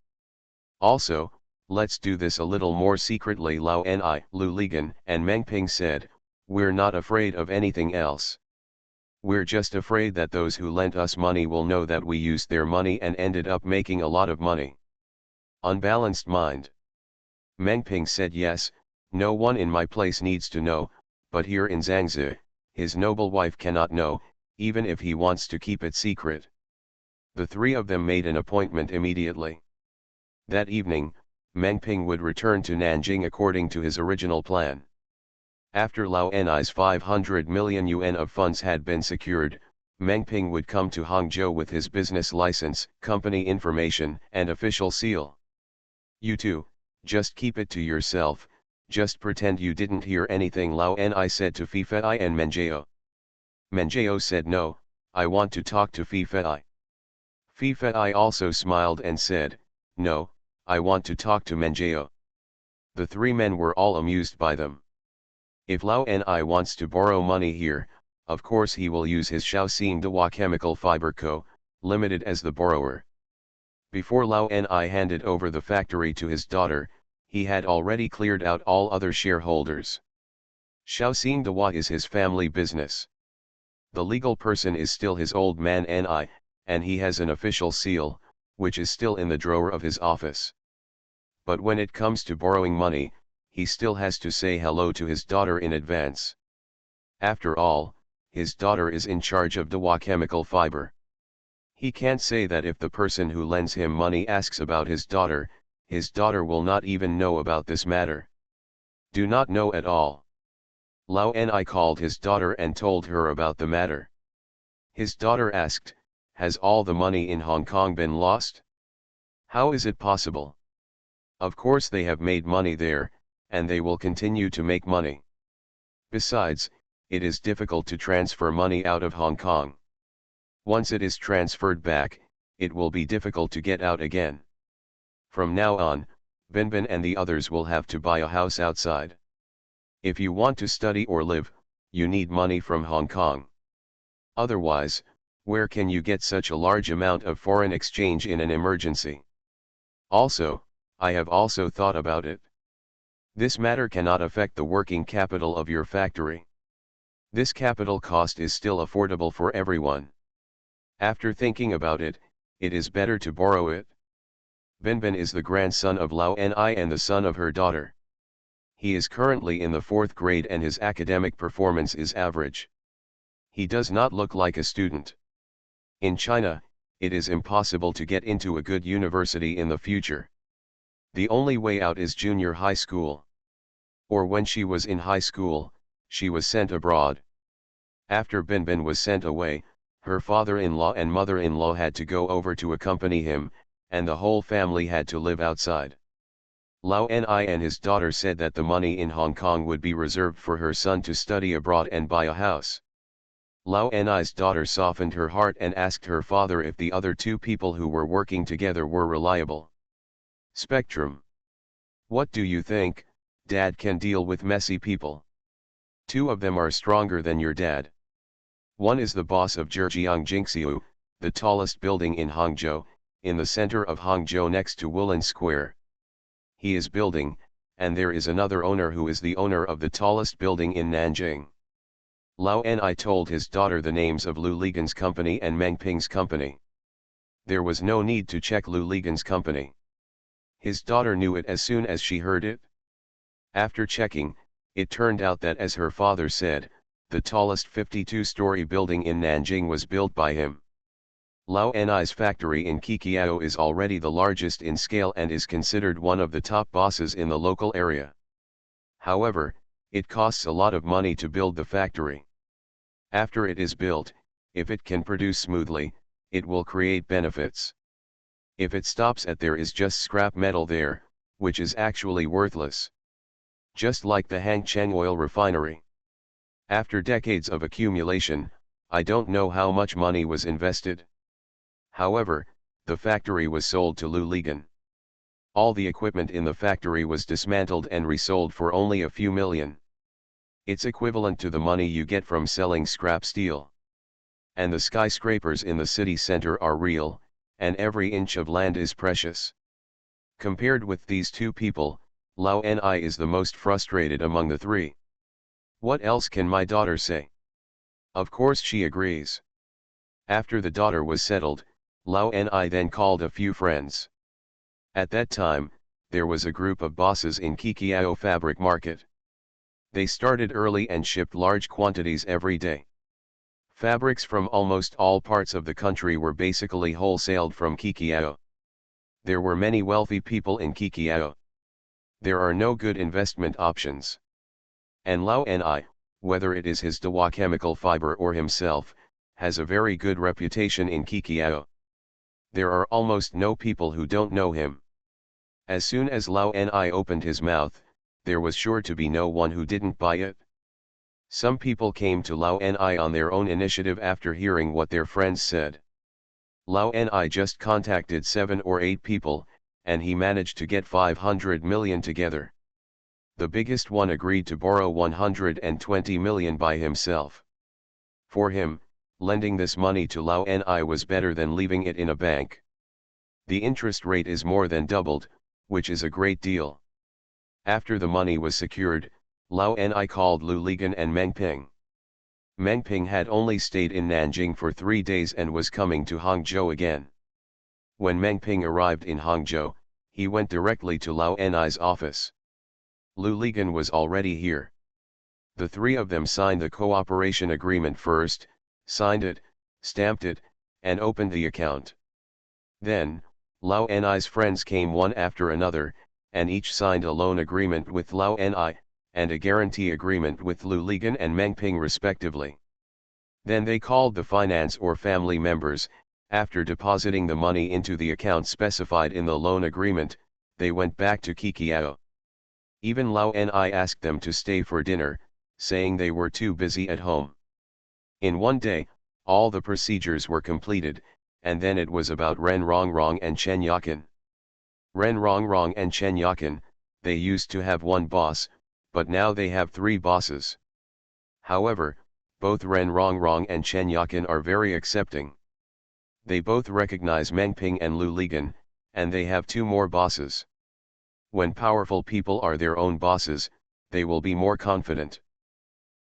Also, let's do this a little more secretly, Lao Ni, Lu Ligan, and Meng Ping said, we're not afraid of anything else. We're just afraid that those who lent us money will know that we used their money and ended up making a lot of money. Unbalanced mind. Meng Ping said yes, no one in my place needs to know, but here in Zhangzi, his noble wife cannot know, even if he wants to keep it secret. The three of them made an appointment immediately. That evening, Meng Ping would return to Nanjing according to his original plan. After Lao Ni's 500 million yuan of funds had been secured, Meng Ping would come to Hangzhou with his business license, company information, and official seal. You two, just keep it to yourself, just pretend you didn't hear anything, Lao Ni said to Fifei and Menjao. Menjao said no, I want to talk to Fifei. Fifei also smiled and said, no, I want to talk to Menjao. The three men were all amused by them. If Lao Ni wants to borrow money here, of course he will use his Shaoxing Dehua Chemical Fiber Co., Limited as the borrower. Before Lao Ni handed over the factory to his daughter, he had already cleared out all other shareholders. Shaoxing Dehua is his family business. The legal person is still his old man Ni, and he has an official seal, which is still in the drawer of his office. But when it comes to borrowing money, he still has to say hello to his daughter in advance. After all, his daughter is in charge of Dehua Chemical Fiber. He can't say that if the person who lends him money asks about his daughter will not even know about this matter. Do not know at all. Lao Ni called his daughter and told her about the matter. His daughter asked, "Has all the money in Hong Kong been lost? How is it possible? Of course they have made money there, and they will continue to make money. Besides, it is difficult to transfer money out of Hong Kong. Once it is transferred back, it will be difficult to get out again. From now on, Binbin and the others will have to buy a house outside. If you want to study or live, you need money from Hong Kong. Otherwise, where can you get such a large amount of foreign exchange in an emergency? Also, I have also thought about it. This matter cannot affect the working capital of your factory. This capital cost is still affordable for everyone. After thinking about it, it is better to borrow it. Binbin is the grandson of Lao Ni and the son of her daughter. He is currently in the 4th grade and his academic performance is average. He does not look like a student. In China, it is impossible to get into a good university in the future. The only way out is junior high school. Or when she was in high school, she was sent abroad. After Binbin was sent away, her father-in-law and mother-in-law had to go over to accompany him, and the whole family had to live outside. Lao Ni and his daughter said that the money in Hong Kong would be reserved for her son to study abroad and buy a house. Lao Ni's daughter softened her heart and asked her father if the other 2 people who were working together were reliable. Spectrum. What do you think? Dad can deal with messy people. 2 of them are stronger than your dad. One is the boss of Zhejiang Jingxiu, the tallest building in Hangzhou, in the center of Hangzhou next to Woolen Square. He is building, and there is another owner who is the owner of the tallest building in Nanjing. Lao Ni told his daughter the names of Lu Ligan's company and Meng Ping's company. There was no need to check Lu Ligan's company. His daughter knew it as soon as she heard it. After checking, it turned out that, as her father said, the tallest 52-story building in Nanjing was built by him. Lao Ni's factory in Qiqiao is already the largest in scale and is considered one of the top bosses in the local area. However, it costs a lot of money to build the factory. After it is built, if it can produce smoothly, it will create benefits. If it stops at there is just scrap metal there, which is actually worthless. Just like the Hangcheng oil refinery. After decades of accumulation, I don't know how much money was invested. However, the factory was sold to Lu Ligan. All the equipment in the factory was dismantled and resold for only a few million. It's equivalent to the money you get from selling scrap steel. And the skyscrapers in the city center are real, and every inch of land is precious. Compared with these 2 people, Lao Ni is the most frustrated among the 3. What else can my daughter say? Of course she agrees. After the daughter was settled, Lao Ni then called a few friends. At that time, there was a group of bosses in Qiqiao fabric market. They started early and shipped large quantities every day. Fabrics from almost all parts of the country were basically wholesaled from Qiqiao. There were many wealthy people in Qiqiao. There are no good investment options. And Lao Ni, whether it is his Dewa chemical fiber or himself, has a very good reputation in Qiqiao. There are almost no people who don't know him. As soon as Lao Ni opened his mouth, there was sure to be no one who didn't buy it. Some people came to Lao Ni on their own initiative after hearing what their friends said. Lao Ni just contacted 7 or 8 people, and he managed to get 500 million together. The biggest one agreed to borrow 120 million by himself. For him, lending this money to Lao Ni was better than leaving it in a bank. The interest rate is more than doubled, which is a great deal. After the money was secured, Lao Ni called Lu Ligan and Meng Ping. Meng Ping had only stayed in Nanjing for 3 days and was coming to Hangzhou again. When Meng Ping arrived in Hangzhou, he went directly to Lao Ni's office. Lu Ligan was already here. The 3 of them signed the cooperation agreement first, signed it, stamped it, and opened the account. Then, Lao Ni's friends came one after another, and each signed a loan agreement with Lao Ni, and a guarantee agreement with Lu Ligan and Meng Ping respectively. Then they called the finance or family members. After depositing the money into the account specified in the loan agreement, they went back to Kikiao. Even Lao Ni asked them to stay for dinner, saying they were too busy at home. In one day, all the procedures were completed, and then it was about Ren Rongrong and Chen Yakin. Ren Rongrong and Chen Yakin, they used to have one boss, but now they have 3 bosses. However, both Ren Rongrong and Chen Yakin are very accepting. They both recognize Meng Ping and Lu Ligan, and they have 2 more bosses. When powerful people are their own bosses, they will be more confident.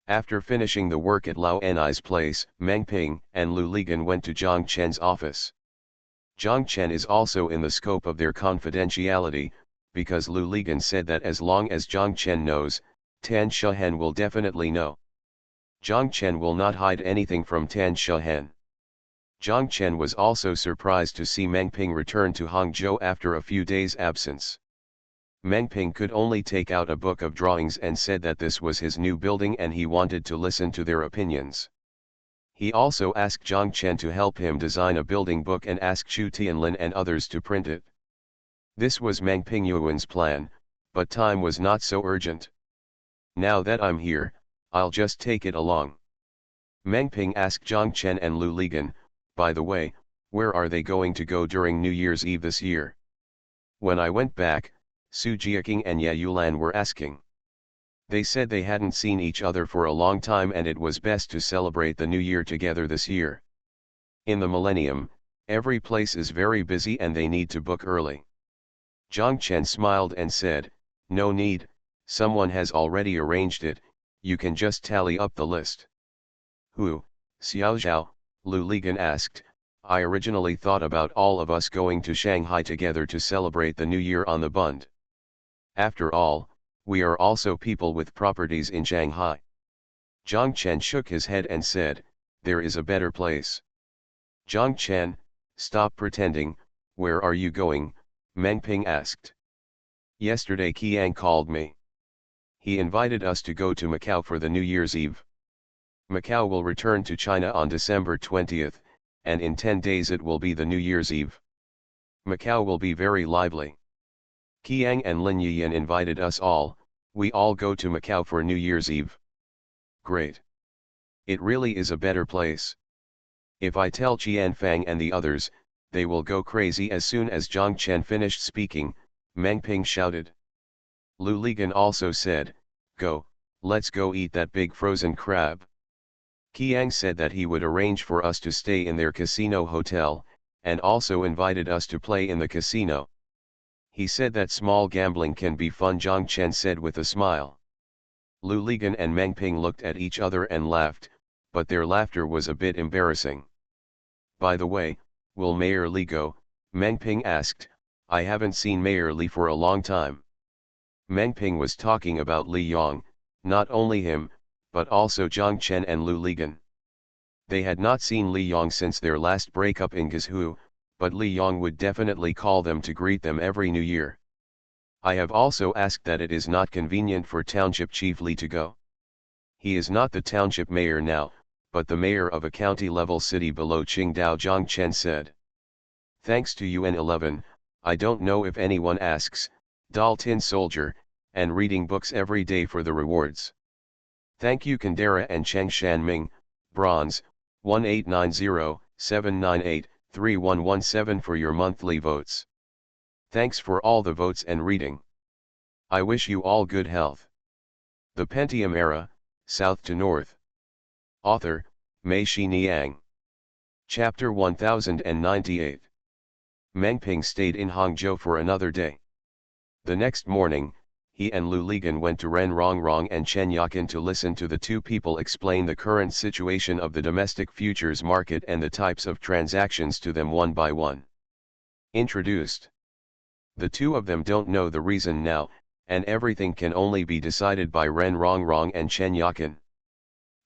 After finishing the work at Lao Ni's place, Meng Ping and Lu Ligan went to Zhang Chen's office. Zhang Chen is also in the scope of their confidentiality, because Lu Ligan said that as long as Zhang Chen knows, Tan Shehen will definitely know. Zhang Chen will not hide anything from Tan Shehen. Zhang Chen was also surprised to see Meng Ping return to Hangzhou after a few days' absence. Meng Ping could only take out a book of drawings and said that this was his new building and he wanted to listen to their opinions. He also asked Zhang Chen to help him design a building book and asked Chu Tianlin and others to print it. This was Meng Ping Yuan's plan, but time was not so urgent. Now that I'm here, I'll just take it along. Meng Ping asked Zhang Chen and Lu Ligan, by the way, where are they going to go during New Year's Eve this year? When I went back, Su Jiaking and Ye Yulan were asking. They said they hadn't seen each other for a long time and it was best to celebrate the New Year together this year. In the millennium, every place is very busy and they need to book early. Zhang Chen smiled and said, no need, someone has already arranged it, you can just tally up the list. Who? Xiao Zhao, Lu Ligan asked. I originally thought about all of us going to Shanghai together to celebrate the New Year on the Bund. After all, we are also people with properties in Shanghai. Zhang Chen shook his head and said, there is a better place. Zhang Chen, stop pretending, where are you going? Meng Ping asked. Yesterday Qiang called me. He invited us to go to Macau for the New Year's Eve. Macau will return to China on December 20th, and in 10 days it will be the New Year's Eve. Macau will be very lively. Qiang and Lin Yiyan invited us all, we all go to Macau for New Year's Eve. Great. It really is a better place. If I tell Qianfang and the others, they will go crazy. As soon as Zhang Chen finished speaking, Meng Ping shouted. Lu Ligan also said, go, let's go eat that big frozen crab. Qiang said that he would arrange for us to stay in their casino hotel, and also invited us to play in the casino. He said that small gambling can be fun, Zhang Chen said with a smile. Lu Ligan and Meng Ping looked at each other and laughed, but their laughter was a bit embarrassing. By the way, will Mayor Li go? Meng Ping asked. I haven't seen Mayor Li for a long time. Meng Ping was talking about Li Yong, not only him, but also Zhang Chen and Lu Ligan. They had not seen Li Yong since their last breakup in Guizhou, but Li Yong would definitely call them to greet them every New Year. I have also asked that it is not convenient for Township Chief Li to go. He is not the township mayor now, but the mayor of a county-level city below Qingdao, Zhang Chen said. Thanks to UN11, I don't know if anyone asks, Dal Tin Soldier, and reading books every day for the rewards. Thank you Kandera and Cheng Shanming, Bronze, 1890-798-3117 for your monthly votes. Thanks for all the votes and reading. I wish you all good health. The Pentium Era, South to North. Author, Mei Shi Niang. Chapter 1098. Meng Ping stayed in Hangzhou for another day. The next morning, he and Lu Ligan went to Ren Rongrong and Chen Yakin to listen to the two people explain the current situation of the domestic futures market and the types of transactions to them one by one. Introduced. The two of them don't know the reason now, and everything can only be decided by Ren Rongrong and Chen Yakin.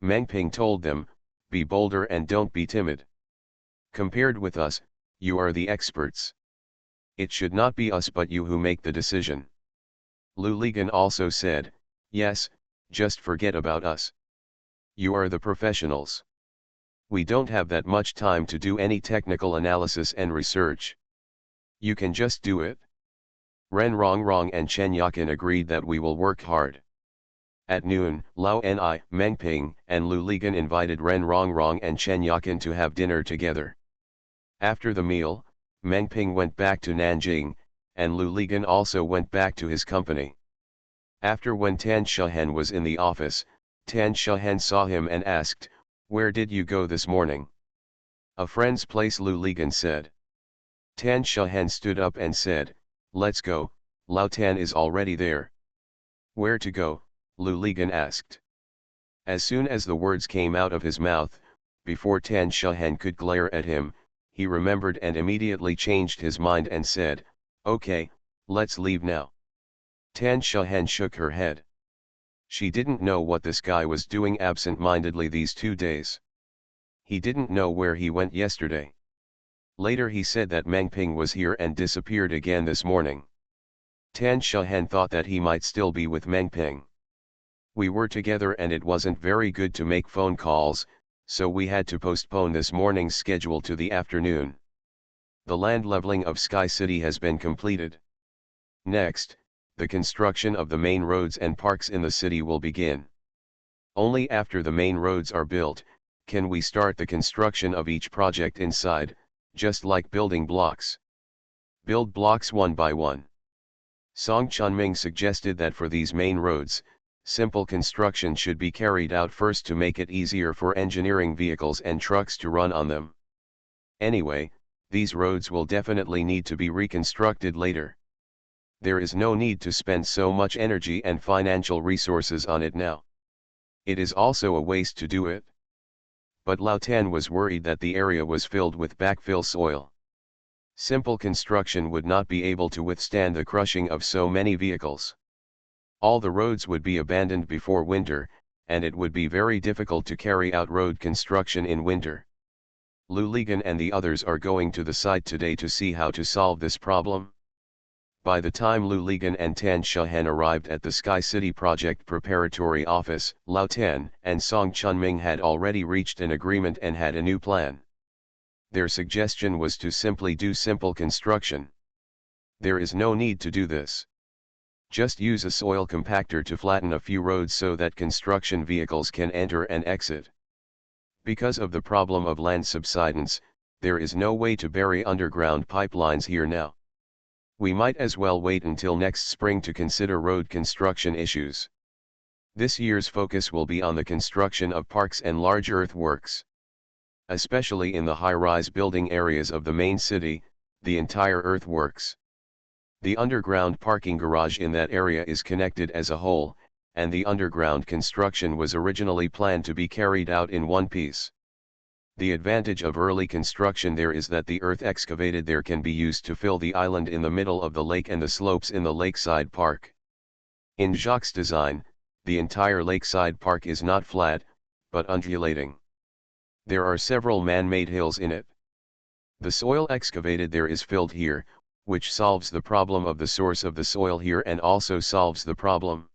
Meng Ping told them, be bolder and don't be timid. Compared with us, you are the experts. It should not be us but you who make the decision. Lu Ligan also said, yes, just forget about us. You are the professionals. We don't have that much time to do any technical analysis and research. You can just do it. Ren Rongrong and Chen Yakin agreed that we will work hard. At noon, Lao Ni, Meng Ping, and Lu Ligan invited Ren Rongrong and Chen Yakin to have dinner together. After the meal, Meng Ping went back to Nanjing, and Lu Ligan also went back to his company. After when Tan Shahen was in the office, Tan Shahen saw him and asked, "Where did you go this morning?" "A friend's place," Lu Ligan said. Tan Shahen stood up and said, "Let's go, Lao Tan is already there." "Where to go?" Lu Ligan asked. As soon as the words came out of his mouth, before Tan Shahen could glare at him, he remembered and immediately changed his mind and said, "Okay, let's leave now." Tan Shahen shook her head. She didn't know what this guy was doing absent-mindedly these 2 days. He didn't know where he went yesterday. Later he said that Meng Ping was here and disappeared again this morning. Tan Shahen thought that he might still be with Meng Ping. "We were together and it wasn't very good to make phone calls, so we had to postpone this morning's schedule to the afternoon. The land leveling of Sky City has been completed. Next, the construction of the main roads and parks in the city will begin. Only after the main roads are built, can we start the construction of each project inside, just like building blocks. Build blocks one by one." Song Chunming suggested that for these main roads, simple construction should be carried out first to make it easier for engineering vehicles and trucks to run on them. Anyway, these roads will definitely need to be reconstructed later. There is no need to spend so much energy and financial resources on it now. It is also a waste to do it. But Lao Tan was worried that the area was filled with backfill soil. Simple construction would not be able to withstand the crushing of so many vehicles. All the roads would be abandoned before winter, and it would be very difficult to carry out road construction in winter. Lu Ligan and the others are going to the site today to see how to solve this problem. By the time Lu Ligan and Tan Shahen arrived at the Sky City Project Preparatory Office, Lao Tan and Song Chunming had already reached an agreement and had a new plan. Their suggestion was to simply do simple construction. There is no need to do this. Just use a soil compactor to flatten a few roads so that construction vehicles can enter and exit. Because of the problem of land subsidence, there is no way to bury underground pipelines here now. We might as well wait until next spring to consider road construction issues. This year's focus will be on the construction of parks and large earthworks. Especially in the high-rise building areas of the main city, the entire earthworks. The underground parking garage in that area is connected as a whole, and the underground construction was originally planned to be carried out in one piece. The advantage of early construction there is that the earth excavated there can be used to fill the island in the middle of the lake and the slopes in the lakeside park. In Jacques' design, the entire lakeside park is not flat, but undulating. There are several man-made hills in it. The soil excavated there is filled here, which solves the problem of the source of the soil here and also solves the problem.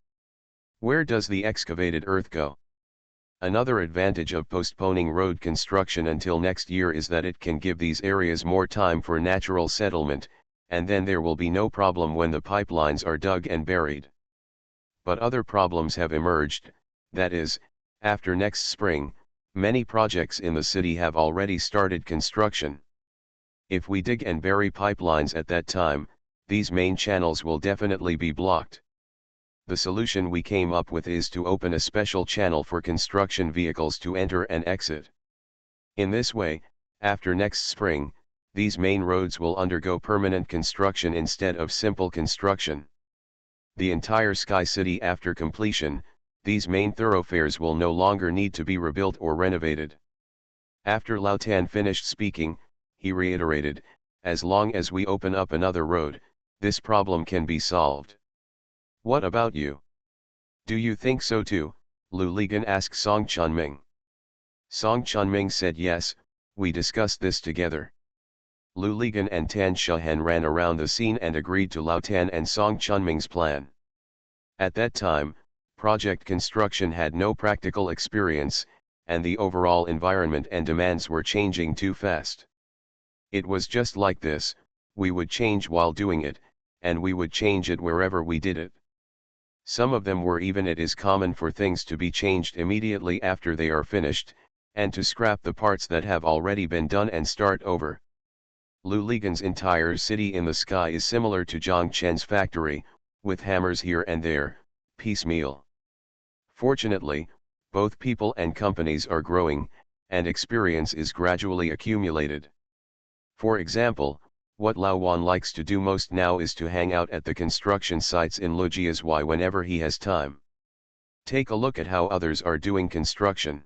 Where does the excavated earth go? Another advantage of postponing road construction until next year is that it can give these areas more time for natural settlement, and then there will be no problem when the pipelines are dug and buried. But other problems have emerged, that is, after next spring, many projects in the city have already started construction. If we dig and bury pipelines at that time, these main channels will definitely be blocked. The solution we came up with is to open a special channel for construction vehicles to enter and exit. In this way, after next spring, these main roads will undergo permanent construction instead of simple construction. The entire Sky City after completion, these main thoroughfares will no longer need to be rebuilt or renovated. After Lao Tan finished speaking, he reiterated, as long as we open up another road, this problem can be solved. What about you? Do you think so too? Lu Ligan asked Song Chunming. Song Chunming said yes, we discussed this together. Lu Ligan and Tan Shahen ran around the scene and agreed to Lao Tan and Song Chunming's plan. At that time, project construction had no practical experience, and the overall environment and demands were changing too fast. It was just like this: we would change while doing it, and we would change it wherever we did it. Some of them were even it is common for things to be changed immediately after they are finished, and to scrap the parts that have already been done and start over. Lu Ligan's entire city in the sky is similar to Zhang Chen's factory, with hammers here and there, piecemeal. Fortunately, both people and companies are growing, and experience is gradually accumulated. For example, what Lao Wan likes to do most now is to hang out at the construction sites in Lujiazhuai whenever he has time. Take a look at how others are doing construction.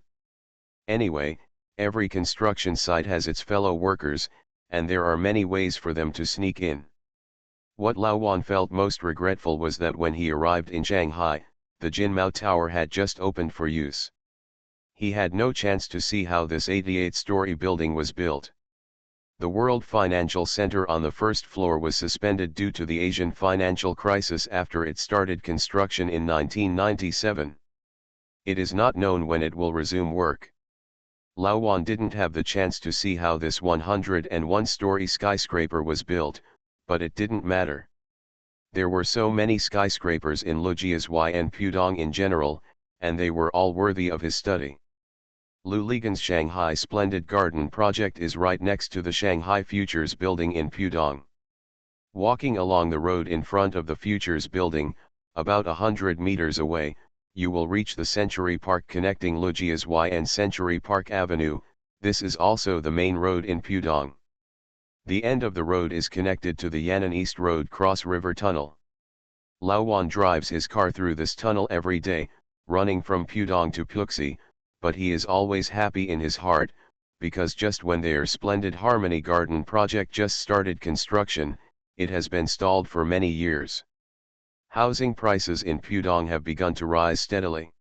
Anyway, every construction site has its fellow workers, and there are many ways for them to sneak in. What Lao Wan felt most regretful was that when he arrived in Shanghai, the Jinmao Tower had just opened for use. He had no chance to see how this 88-story building was built. The World Financial Center on the first floor was suspended due to the Asian financial crisis after it started construction in 1997. It is not known when it will resume work. Lao Wan didn't have the chance to see how this 101-story skyscraper was built, but it didn't matter. There were so many skyscrapers in Lujiazhuai and Pudong in general, and they were all worthy of his study. Lu Ligan's Shanghai Splendid Garden project is right next to the Shanghai Futures building in Pudong. Walking along the road in front of the Futures building, about 100 meters away, you will reach the Century Park connecting Lujiazhuai and Century Park Avenue. This is also the main road in Pudong. The end of the road is connected to the Yan'an East Road Cross River Tunnel. Lao Wan drives his car through this tunnel every day, running from Pudong to Puxi, but he is always happy in his heart, because just when their Splendid Harmony Garden project just started construction, it has been stalled for many years. Housing prices in Pudong have begun to rise steadily.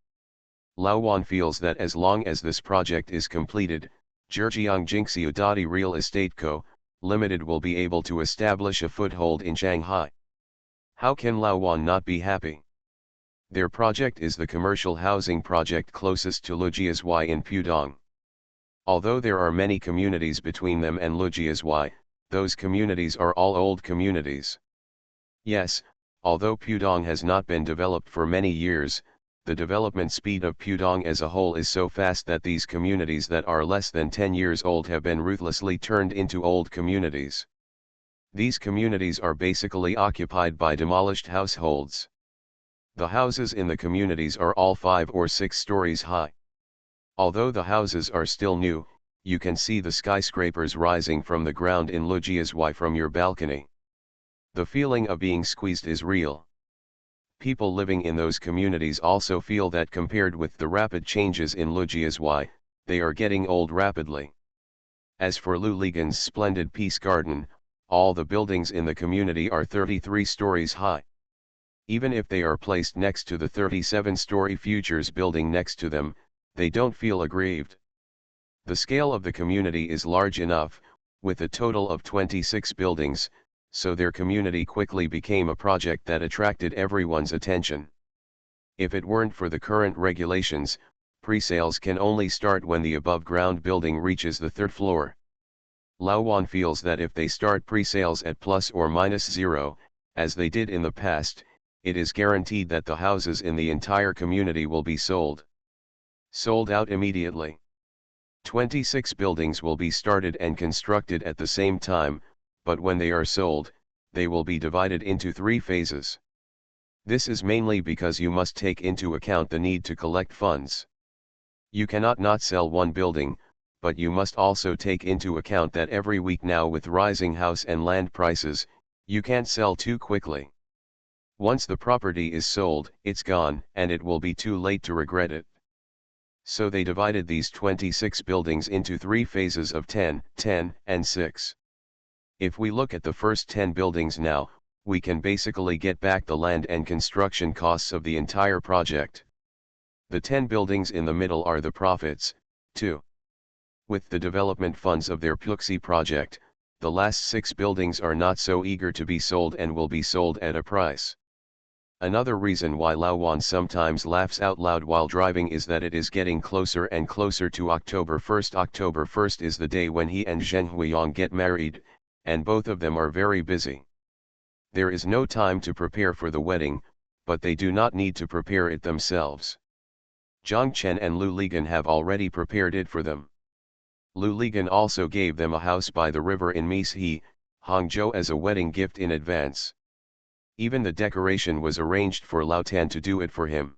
Lao Wan feels that as long as this project is completed, Zhejiang Jinxiudadi Real Estate Co., Limited will be able to establish a foothold in Shanghai. How can Lao Wan not be happy? Their project is the commercial housing project closest to Lujiazhuai in Pudong. Although there are many communities between them and Lujiazhuai, those communities are all old communities. Yes, although Pudong has not been developed for many years, the development speed of Pudong as a whole is so fast that these communities that are less than 10 years old have been ruthlessly turned into old communities. These communities are basically occupied by demolished households. The houses in the communities are all 5 or 6 stories high. Although the houses are still new, you can see the skyscrapers rising from the ground in Lujiazhuai from your balcony. The feeling of being squeezed is real. People living in those communities also feel that compared with the rapid changes in Lujiazhuai, they are getting old rapidly. As for Lu Ligan's Splendid Peace Garden, all the buildings in the community are 33 stories high. Even if they are placed next to the 37-story Futures building next to them, they don't feel aggrieved. The scale of the community is large enough, with a total of 26 buildings, so their community quickly became a project that attracted everyone's attention. If it weren't for the current regulations, pre-sales can only start when the above-ground building reaches the 3rd floor. Lao Wan feels that if they start pre-sales at plus or minus 0, as they did in the past, it is guaranteed that the houses in the entire community will be sold. Sold out immediately. 26 buildings will be started and constructed at the same time, but when they are sold, they will be divided into 3 phases. This is mainly because you must take into account the need to collect funds. You cannot not sell one building, but you must also take into account that every week now with rising house and land prices, you can't sell too quickly. Once the property is sold, it's gone, and it will be too late to regret it. So they divided these 26 buildings into 3 phases of 10, 10, and 6. If we look at the first 10 buildings now, we can basically get back the land and construction costs of the entire project. The 10 buildings in the middle are the profits, too. With the development funds of their Puxi project, the last 6 buildings are not so eager to be sold and will be sold at a price. Another reason why Lao Wan sometimes laughs out loud while driving is that it is getting closer and closer to October 1st. October 1st is the day when he and Zheng Huiyang get married, and both of them are very busy. There is no time to prepare for the wedding, but they do not need to prepare it themselves. Zhang Chen and Lu Ligan have already prepared it for them. Lu Ligan also gave them a house by the river in Meshi, Hangzhou as a wedding gift in advance. Even the decoration was arranged for Lao Tan to do it for him.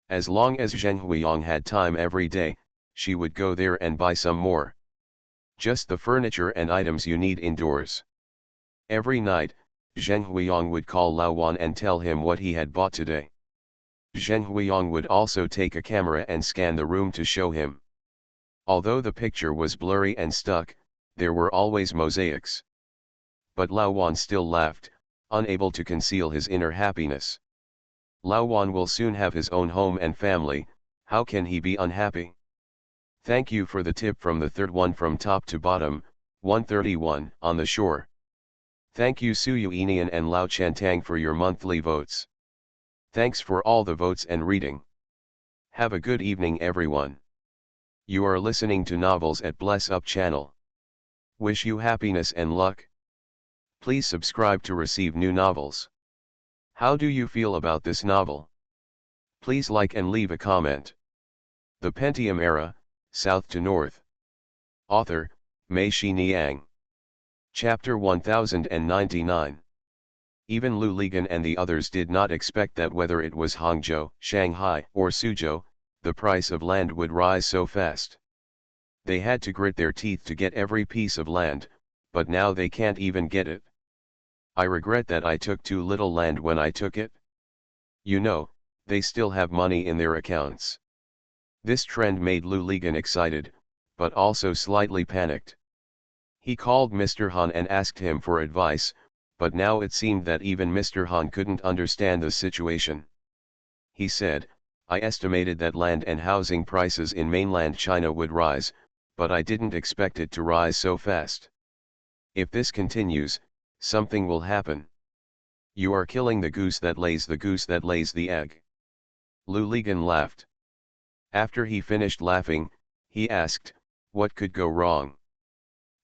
As long as Zheng Huiyang had time every day, she would go there and buy some more. Just the furniture and items you need indoors. Every night, Zheng Huiyang would call Lao Wan and tell him what he had bought today. Zheng Huiyang would also take a camera and scan the room to show him. Although the picture was blurry and stuck, there were always mosaics. But Lao Wan still laughed, unable to conceal his inner happiness. Lao Wan will soon have his own home and family, how can he be unhappy? Thank you for the tip from the third one from top to bottom, 131, on the shore. Thank you Su Yuinian and Lao Chantang for your monthly votes. Thanks for all the votes and reading. Have a good evening everyone. You are listening to Novels at Bless Up channel. Wish you happiness and luck. Please subscribe to receive new novels. How do you feel about this novel? Please like and leave a comment. The Pentium Era, South to North. Author, Mei Xiniang. Chapter 1099. Even Lu Ligan and the others did not expect that whether it was Hangzhou, Shanghai, or Suzhou, the price of land would rise so fast. They had to grit their teeth to get every piece of land, but now they can't even get it. I regret that I took too little land when I took it. You know, they still have money in their accounts. This trend made Lu Ligan excited, but also slightly panicked. He called Mr. Han and asked him for advice, but now it seemed that even Mr. Han couldn't understand the situation. He said, I estimated that land and housing prices in mainland China would rise, but I didn't expect it to rise so fast. If this continues, something will happen. You are killing the goose that lays the egg. Lu Ligan laughed. After he finished laughing, he asked, what could go wrong?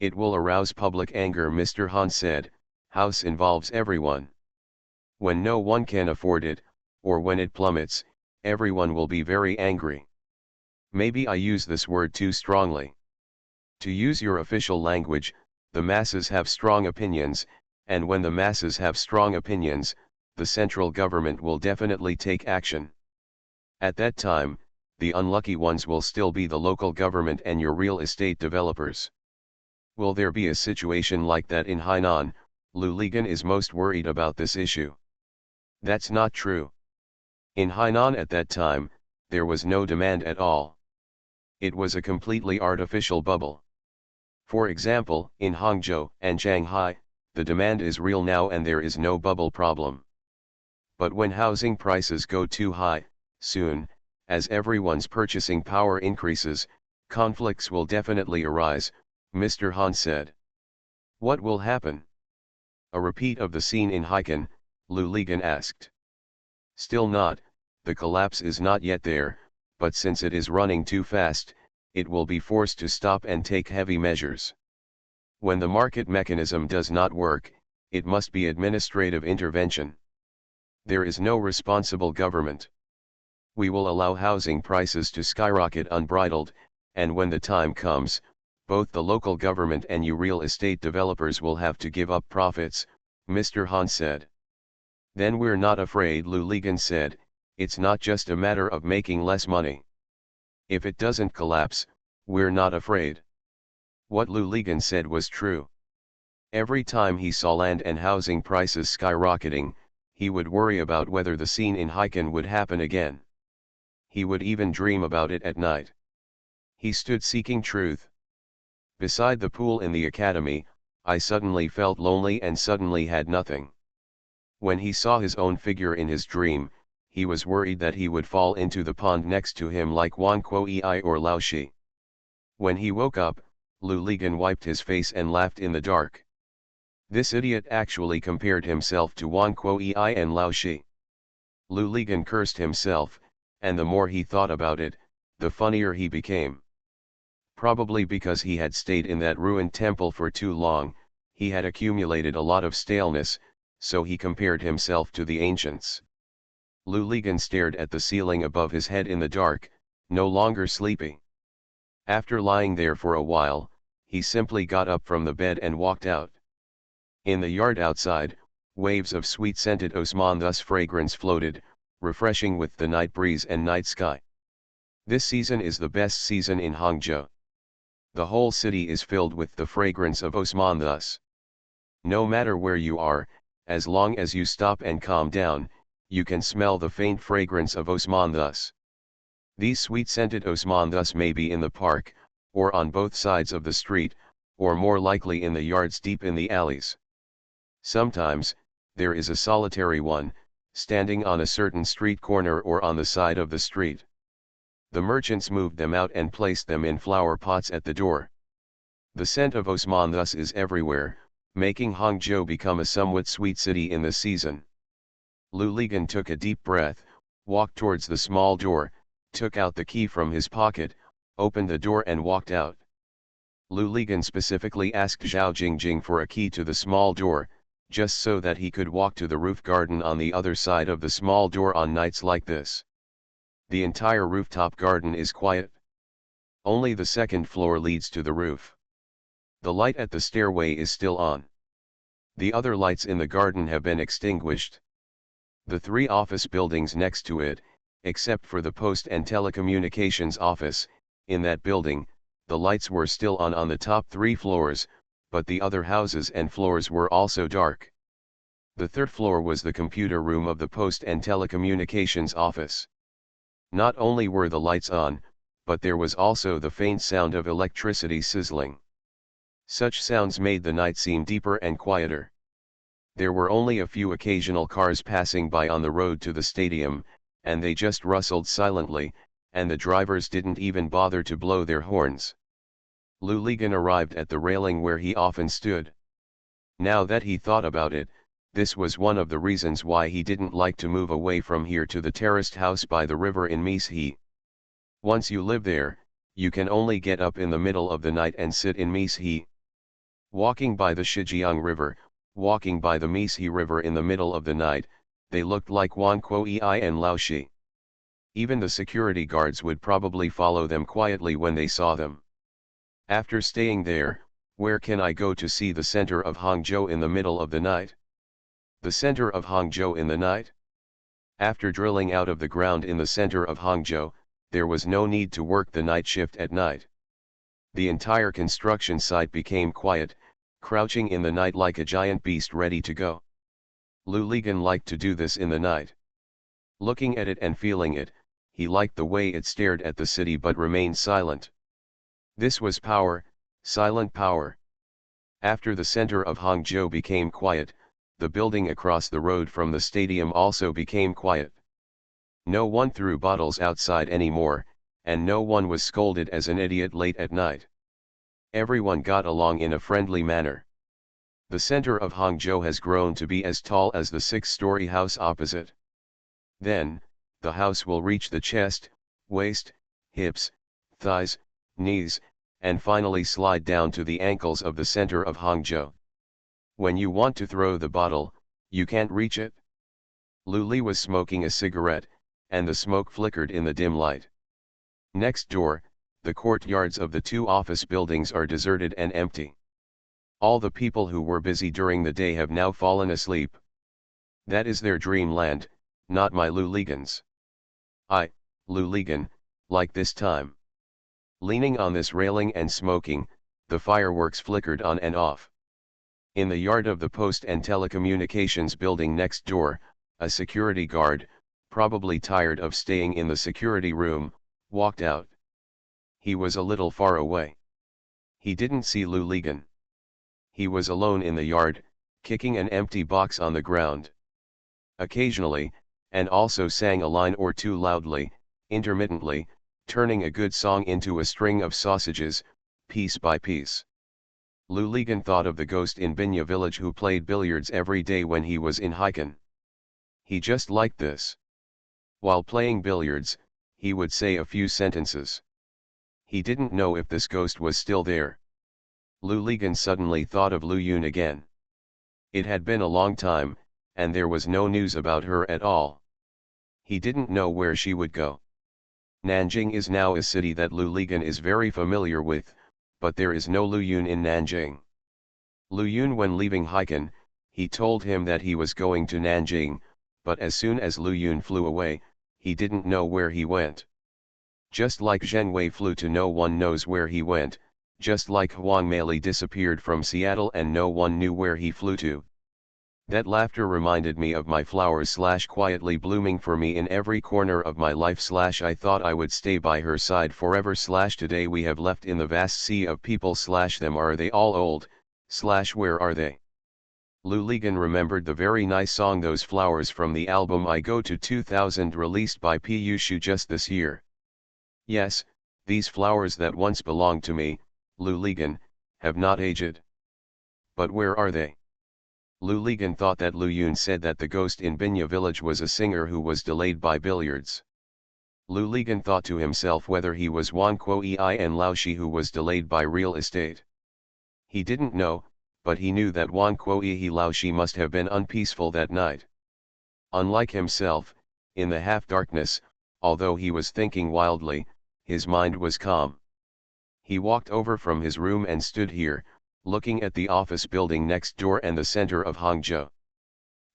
It will arouse public anger, Mr. Han said. House involves everyone. When no one can afford it, or when it plummets, everyone will be very angry. Maybe I use this word too strongly. To use your official language, the masses have strong opinions, and when the masses have strong opinions, the central government will definitely take action. At that time, the unlucky ones will still be the local government and your real estate developers. Will there be a situation like that in Hainan? Lu Ligan is most worried about this issue. That's not true. In Hainan at that time, there was no demand at all. It was a completely artificial bubble. For example, in Hangzhou and Shanghai, the demand is real now and there is no bubble problem. But when housing prices go too high, soon, as everyone's purchasing power increases, conflicts will definitely arise, Mr. Han said. What will happen? A repeat of the scene in Haikan, Lu Ligan asked. Still not, the collapse is not yet there, but since it is running too fast, it will be forced to stop and take heavy measures. When the market mechanism does not work, it must be administrative intervention. There is no responsible government. We will allow housing prices to skyrocket unbridled, and when the time comes, both the local government and you real estate developers will have to give up profits, Mr. Han said. Then we're not afraid, Lu Ligan said. It's not just a matter of making less money. If it doesn't collapse, we're not afraid. What Lu Ligan said was true. Every time he saw land and housing prices skyrocketing, he would worry about whether the scene in Haikan would happen again. He would even dream about it at night. He stood seeking truth. Beside the pool in the academy, I suddenly felt lonely and suddenly had nothing. When he saw his own figure in his dream, he was worried that he would fall into the pond next to him like Wang Kuei or Lao Shi. When he woke up, Lu Ligan wiped his face and laughed in the dark. This idiot actually compared himself to Wang Kuei and Lao Shi. Luligan cursed himself, and the more he thought about it, the funnier he became. Probably because he had stayed in that ruined temple for too long, he had accumulated a lot of staleness, so he compared himself to the ancients. Luligan stared at the ceiling above his head in the dark, no longer sleepy. After lying there for a while, he simply got up from the bed and walked out. In the yard outside, waves of sweet-scented osmanthus fragrance floated, refreshing with the night breeze and night sky. This season is the best season in Hangzhou. The whole city is filled with the fragrance of osmanthus. No matter where you are, as long as you stop and calm down, you can smell the faint fragrance of osmanthus. These sweet-scented osmanthus may be in the park, or on both sides of the street, or more likely in the yards deep in the alleys. Sometimes, there is a solitary one, standing on a certain street corner or on the side of the street. The merchants moved them out and placed them in flower pots at the door. The scent of osmanthus is everywhere, making Hangzhou become a somewhat sweet city in the season. Luligan took a deep breath, walked towards the small door, took out the key from his pocket, opened the door and walked out. Luligan specifically asked Zhao Jingjing for a key to the small door, just so that he could walk to the roof garden on the other side of the small door on nights like this. The entire rooftop garden is quiet. Only the second floor leads to the roof. The light at the stairway is still on. The other lights in the garden have been extinguished. The 3 office buildings next to it, except for the Post and Telecommunications office, in that building, the lights were still on the top 3 floors, but the other houses and floors were also dark. The 3rd floor was the computer room of the Post and Telecommunications office. Not only were the lights on, but there was also the faint sound of electricity sizzling. Such sounds made the night seem deeper and quieter. There were only a few occasional cars passing by on the road to the stadium, and they just rustled silently, and the drivers didn't even bother to blow their horns. Luligan arrived at the railing where he often stood. Now that he thought about it, this was one of the reasons why he didn't like to move away from here to the terraced house by the river in Meeshi. Once you live there, you can only get up in the middle of the night and sit in Meeshi. Walking by the Shijiang River, walking by the Meeshi River in the middle of the night, they looked like Wan Kuei and Laoshi. Even the security guards would probably follow them quietly when they saw them. After staying there, where can I go to see the center of Hangzhou in the middle of the night? The center of Hangzhou in the night? After drilling out of the ground in the center of Hangzhou, there was no need to work the night shift at night. The entire construction site became quiet, crouching in the night like a giant beast ready to go. Luligan liked to do this in the night. Looking at it and feeling it, he liked the way it stared at the city but remained silent. This was power, silent power. After the center of Hangzhou became quiet, the building across the road from the stadium also became quiet. No one threw bottles outside anymore, and no one was scolded as an idiot late at night. Everyone got along in a friendly manner. The center of Hangzhou has grown to be as tall as the 6-story house opposite. Then, the house will reach the chest, waist, hips, thighs, knees, and finally slide down to the ankles of the center of Hangzhou. When you want to throw the bottle, you can't reach it. Luli was smoking a cigarette, and the smoke flickered in the dim light. Next door, the courtyards of the 2 office buildings are deserted and empty. All the people who were busy during the day have now fallen asleep. That is their dreamland, not my Luligan's. Luligan, like this time. Leaning on this railing and smoking, the fireworks flickered on and off. In the yard of the Post and Telecommunications building next door, a security guard, probably tired of staying in the security room, walked out. He was a little far away. He didn't see Luligan. He was alone in the yard, kicking an empty box on the ground. Occasionally, and also sang a line or two loudly, intermittently, turning a good song into a string of sausages, piece by piece. Luligan thought of the ghost in Binya village who played billiards every day when he was in Hiken. He just liked this. While playing billiards, he would say a few sentences. He didn't know if this ghost was still there. Lu Ligan suddenly thought of Lu Yun again. It had been a long time, and there was no news about her at all. He didn't know where she would go. Nanjing is now a city that Lu Ligan is very familiar with, but there is no Lu Yun in Nanjing. Lu Yun, when leaving Haikan, he told him that he was going to Nanjing, but as soon as Lu Yun flew away, he didn't know where he went. Just like Zheng Wei flew to no one knows where he went, just like Huang Meili disappeared from Seattle and no one knew where he flew to. That laughter reminded me of my flowers quietly blooming for me in every corner of my life I thought I would stay by her side forever today we have left in the vast sea of people them are they all old, where are they? Lu Ligan remembered the very nice song Those Flowers from the album I Go to 2000 released by Pu Shu just this year. Yes, these flowers that once belonged to me, Lu Ligan, have not aged. But where are they? Lu Ligan thought that Lu Yun said that the ghost in Binya village was a singer who was delayed by billiards. Lu Ligan thought to himself whether he was Wan Kuo-ei and Lao Shi who was delayed by real estate. He didn't know, but he knew that Wan Kuo-ei Lao Shi must have been unpeaceful that night. Unlike himself, in the half-darkness, although he was thinking wildly, his mind was calm. He walked over from his room and stood here, looking at the office building next door and the center of Hangzhou.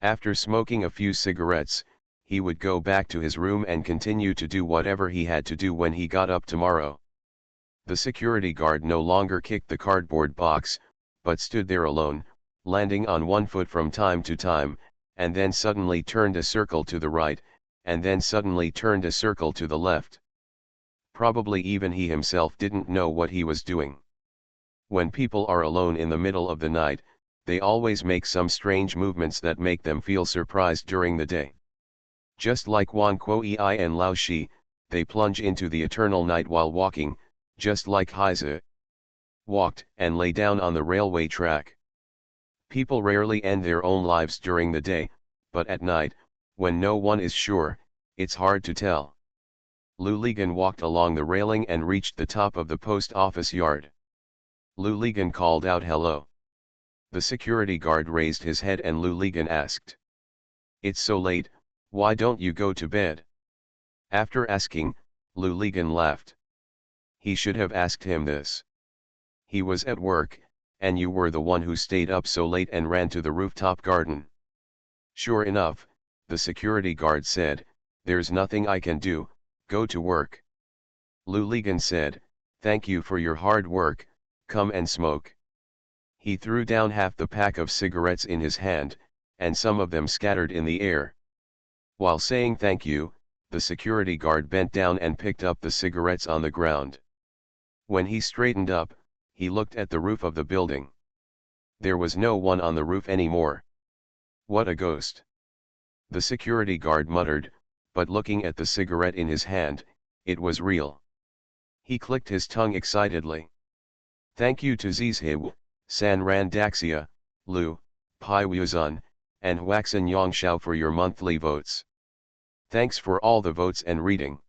After smoking a few cigarettes, he would go back to his room and continue to do whatever he had to do when he got up tomorrow. The security guard no longer kicked the cardboard box, but stood there alone, landing on one foot from time to time, and then suddenly turned a circle to the right, and then suddenly turned a circle to the left. Probably even he himself didn't know what he was doing. When people are alone in the middle of the night, they always make some strange movements that make them feel surprised during the day. Just like Wan Kuo-ei and Lao Shi, they plunge into the eternal night while walking, just like Haize walked and lay down on the railway track. People rarely end their own lives during the day, but at night, when no one is sure, it's hard to tell. Lu Ligan walked along the railing and reached the top of the post office yard. Lu Ligan called out hello. The security guard raised his head and Lu Ligan asked, "It's so late, why don't you go to bed?" After asking, Lu Ligan laughed. He should have asked him this. He was at work, and you were the one who stayed up so late and ran to the rooftop garden. Sure enough, the security guard said, "There's nothing I can do, go to work." Lu Ligan said, "Thank you for your hard work, come and smoke." He threw down half the pack of cigarettes in his hand, and some of them scattered in the air. While saying thank you, the security guard bent down and picked up the cigarettes on the ground. When he straightened up, he looked at the roof of the building. There was no one on the roof anymore. What a ghost! The security guard muttered, but looking at the cigarette in his hand, it was real. He clicked his tongue excitedly. "Thank you to Zizhewu, San Ran Daxia, Lu, Pai Wuzun, and Huaxin Yongshao for your monthly votes. Thanks for all the votes and reading.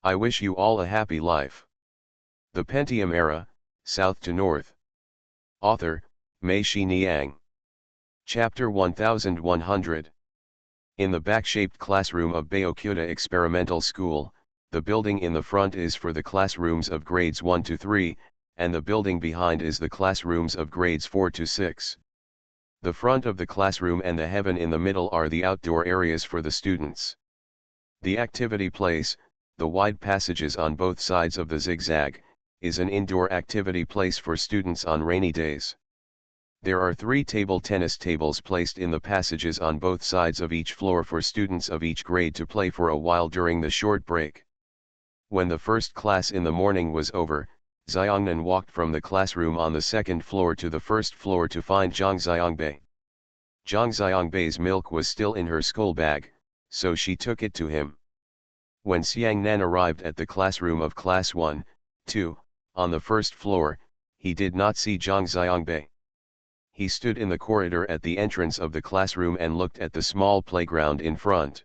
I wish you all a happy life." The Pentium Era, South to North. Author, Mei Shi Niang. Chapter 1100. In the back-shaped classroom of Baokuta Experimental School, the building in the front is for the classrooms of grades 1 to 3, and the building behind is the classrooms of grades 4 to 6. The front of the classroom and the heaven in the middle are the outdoor areas for the students. The activity place, the wide passages on both sides of the zigzag, is an indoor activity place for students on rainy days. There are 3 table tennis tables placed in the passages on both sides of each floor for students of each grade to play for a while during the short break. When the first class in the morning was over, Xiangnan walked from the classroom on the second floor to the first floor to find Zhang Xiangbei. Zhang Xiangbei's milk was still in her school bag, so she took it to him. When Xiangnan arrived at the classroom of class 1, 2, on the first floor, he did not see Zhang Xiangbei. He stood in the corridor at the entrance of the classroom and looked at the small playground in front.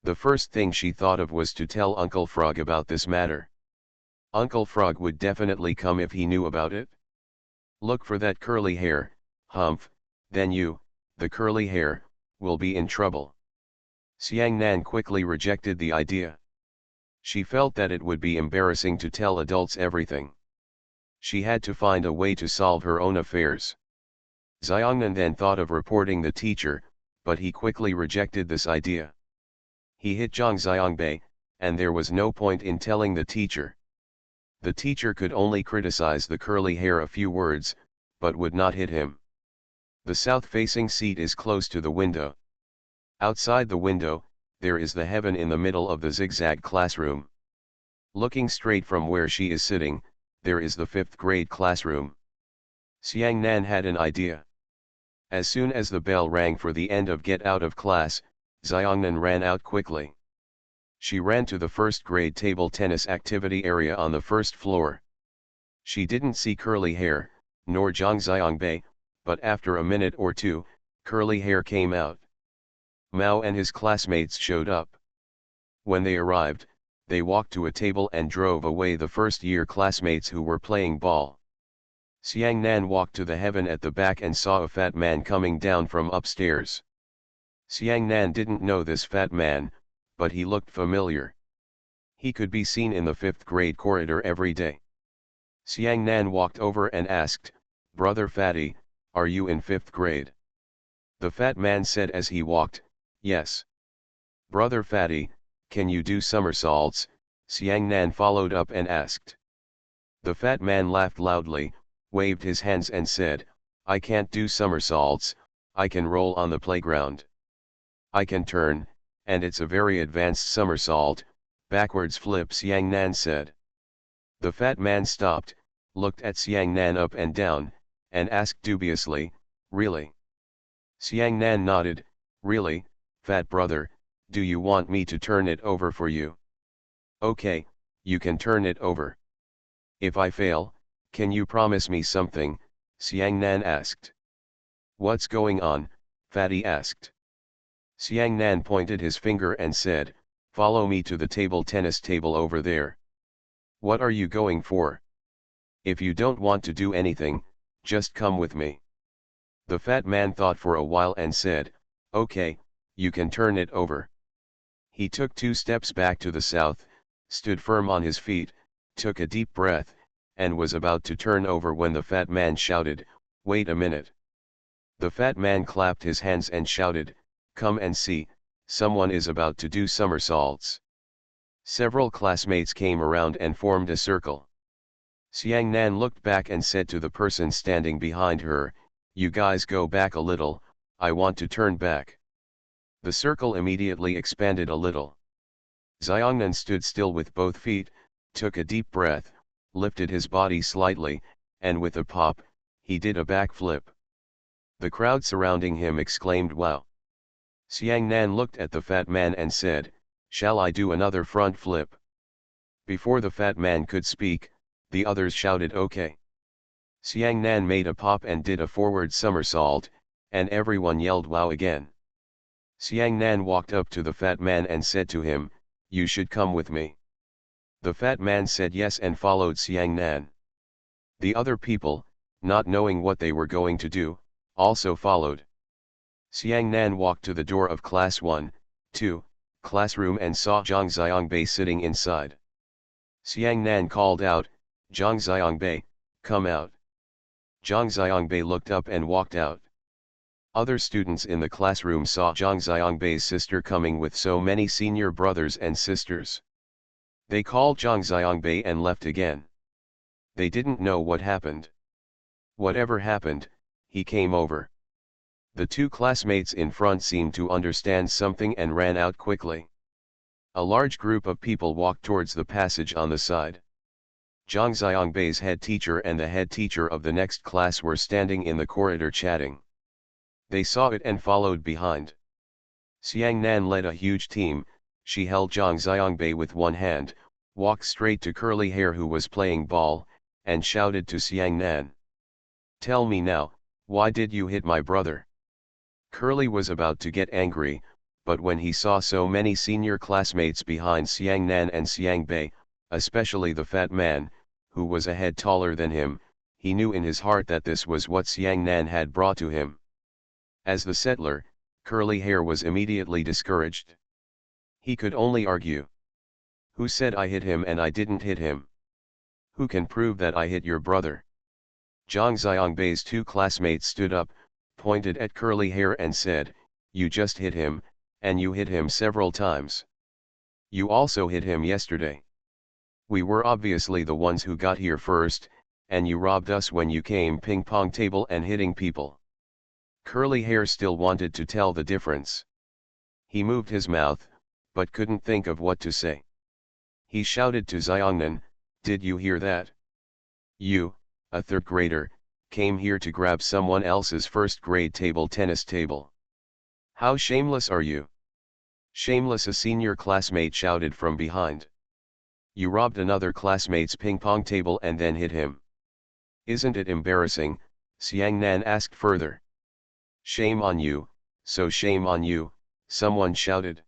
The first thing she thought of was to tell Uncle Frog about this matter. Uncle Frog would definitely come if he knew about it. Look for that curly hair, Humph, then you, the curly hair, will be in trouble. Xiang Nan quickly rejected the idea. She felt that it would be embarrassing to tell adults everything. She had to find a way to solve her own affairs. Xiangnan then thought of reporting the teacher, but he quickly rejected this idea. He hit Zhang Xiangbei, and there was no point in telling the teacher. The teacher could only criticize the curly hair a few words, but would not hit him. The south-facing seat is close to the window. Outside the window, there is the heaven in the middle of the zigzag classroom. Looking straight from where she is sitting, there is the 5th grade classroom. Xiang Nan had an idea. As soon as the bell rang for the end of get out of class, Xiangnan ran out quickly. She ran to the 1st grade table tennis activity area on the 1st floor. She didn't see curly hair, nor Zhang Xiangbei, but after a minute or two, curly hair came out. Mao and his classmates showed up. When they arrived, they walked to a table and drove away the first-year classmates who were playing ball. Xiang Nan walked to the heaven at the back and saw a fat man coming down from upstairs. Xiang Nan didn't know this fat man, but he looked familiar. He could be seen in the 5th grade corridor every day. Xiang Nan walked over and asked, "Brother Fatty, are you in 5th grade?" The fat man said as he walked, "Yes." "Brother Fatty, can you do somersaults?" Xiang Nan followed up and asked. The fat man laughed loudly, waved his hands and said, "I can't do somersaults, I can roll on the playground. I can turn, and it's a very advanced somersault, backwards flip," Xiang Nan said. The fat man stopped, looked at Xiang Nan up and down, and asked dubiously, "Really?" Xiang Nan nodded, "Really, fat brother, do you want me to turn it over for you?" "Okay, you can turn it over. If I fail, can you promise me something?" Xiang Nan asked. "What's going on?" Fatty asked. Xiang Nan pointed his finger and said, "Follow me to the table tennis table over there." "What are you going for?" "If you don't want to do anything, just come with me." The fat man thought for a while and said, "Okay, you can turn it over." He took 2 steps back to the south, stood firm on his feet, took a deep breath, and was about to turn over when the fat man shouted, "Wait a minute." The fat man clapped his hands and shouted, "Come and see, someone is about to do somersaults." Several classmates came around and formed a circle. Xiang Nan looked back and said to the person standing behind her, "You guys go back a little, I want to turn back." The circle immediately expanded a little. Xiangnan stood still with both feet, took a deep breath, lifted his body slightly, and with a pop, he did a backflip. The crowd surrounding him exclaimed, "Wow!" Xiang Nan looked at the fat man and said, "Shall I do another front flip?" Before the fat man could speak, the others shouted, "Okay." Xiang Nan made a pop and did a forward somersault, and everyone yelled "Wow" again. Xiang Nan walked up to the fat man and said to him, "You should come with me." The fat man said yes and followed Xiang Nan. The other people, not knowing what they were going to do, also followed. Xiang Nan walked to the door of class 1, 2, classroom and saw Zhang Xiangbei sitting inside. Xiang Nan called out, "Zhang Xiangbei, come out." Zhang Xiangbei looked up and walked out. Other students in the classroom saw Zhang Xiangbei's sister coming with so many senior brothers and sisters. They called Zhang Xiangbei and left again. They didn't know what happened. Whatever happened, he came over. The 2 classmates in front seemed to understand something and ran out quickly. A large group of people walked towards the passage on the side. Zhang Xiangbei's head teacher and the head teacher of the next class were standing in the corridor chatting. They saw it and followed behind. Xiang Nan led a huge team. She held Zhang Xiangbei with one hand, walked straight to Curly Hair who was playing ball, and shouted to Xiang Nan, "Tell me now, why did you hit my brother?" Curly was about to get angry, but when he saw so many senior classmates behind Xiang Nan and Xiang Bei, especially the fat man, who was a head taller than him, he knew in his heart that this was what Xiang Nan had brought to him. As the settler, Curly Hair was immediately discouraged. He could only argue. Who said I hit him and I didn't hit him? Who can prove that I hit your brother? Zhang Xiangbei's two classmates stood up, pointed at Curly Hair and said, you just hit him, and you hit him several times. You also hit him yesterday. We were obviously the ones who got here first, and you robbed us when you came ping-pong table and hitting people. Curly Hair still wanted to tell the difference. He moved his mouth, but couldn't think of what to say. He shouted to Xiangnan, did you hear that? You, a third grader, came here to grab someone else's first grade table tennis table. How shameless are you? Shameless, a senior classmate shouted from behind. You robbed another classmate's ping-pong table and then hit him. Isn't it embarrassing? Xiang Nan asked further. Shame on you, so shame on you, someone shouted.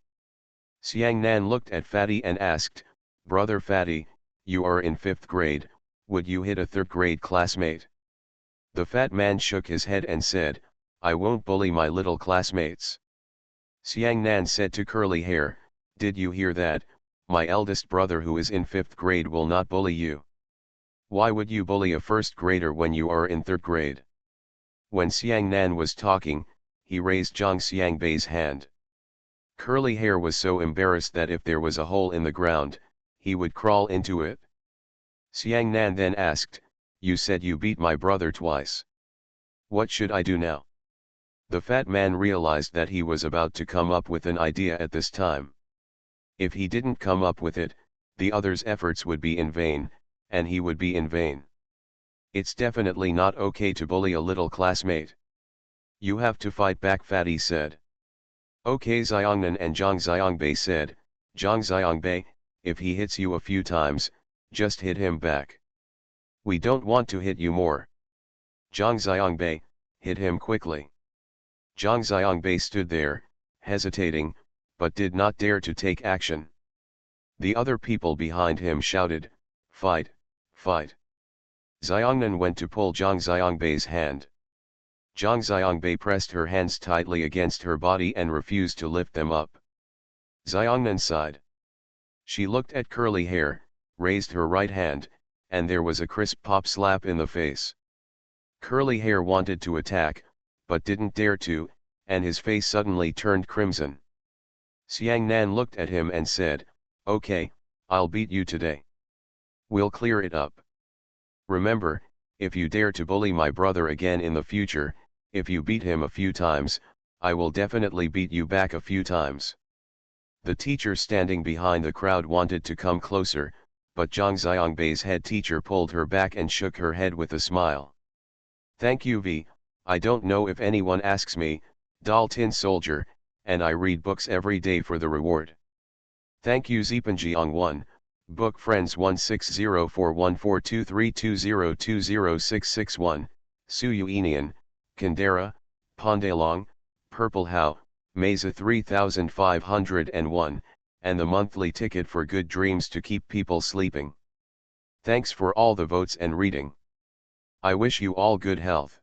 Xiang Nan looked at Fatty and asked, Brother Fatty, you are in 5th grade, would you hit a 3rd grade classmate? The fat man shook his head and said, I won't bully my little classmates. Xiang Nan said to Curly Hair, did you hear that? My eldest brother who is in 5th grade will not bully you. Why would you bully a 1st grader when you are in 3rd grade? When Xiang Nan was talking, he raised Zhang Xiangbei's hand. Curly Hair was so embarrassed that if there was a hole in the ground, he would crawl into it. Xiang Nan then asked, you said you beat my brother twice. What should I do now? The fat man realized that he was about to come up with an idea at this time. If he didn't come up with it, the other's efforts would be in vain, and he would be in vain. It's definitely not okay to bully a little classmate. You have to fight back, Fatty said. Okay, Xiangnan and Zhang Xiangbei said, Zhang Xiangbei, if he hits you a few times, just hit him back. We don't want to hit you more. Zhang Xiangbei, hit him quickly. Zhang Xiangbei stood there, hesitating, but did not dare to take action. The other people behind him shouted, fight, fight. Xiangnan went to pull Zhang Xiangbei's hand. Zhang Xiangbei pressed her hands tightly against her body and refused to lift them up. Xiangnan sighed. She looked at Curly Hair, raised her right hand, and there was a crisp pop slap in the face. Curly Hair wanted to attack, but didn't dare to, and his face suddenly turned crimson. Xiang Nan looked at him and said, okay, I'll beat you today. We'll clear it up. Remember, if you dare to bully my brother again in the future, if you beat him a few times, I will definitely beat you back a few times. The teacher standing behind the crowd wanted to come closer, but Zhang Xiangbei's head teacher pulled her back and shook her head with a smile. Thank you V, I don't know if anyone asks me, Doll Tin Soldier, and I read books every day for the reward. Thank you Zipanjiang 1, Book Friends 1604142232020661, Suyuinian, Kandera, Pondalong, Purple How, Mesa 3501, and the monthly ticket for Good Dreams to keep people sleeping. Thanks for all the votes and reading. I wish you all good health.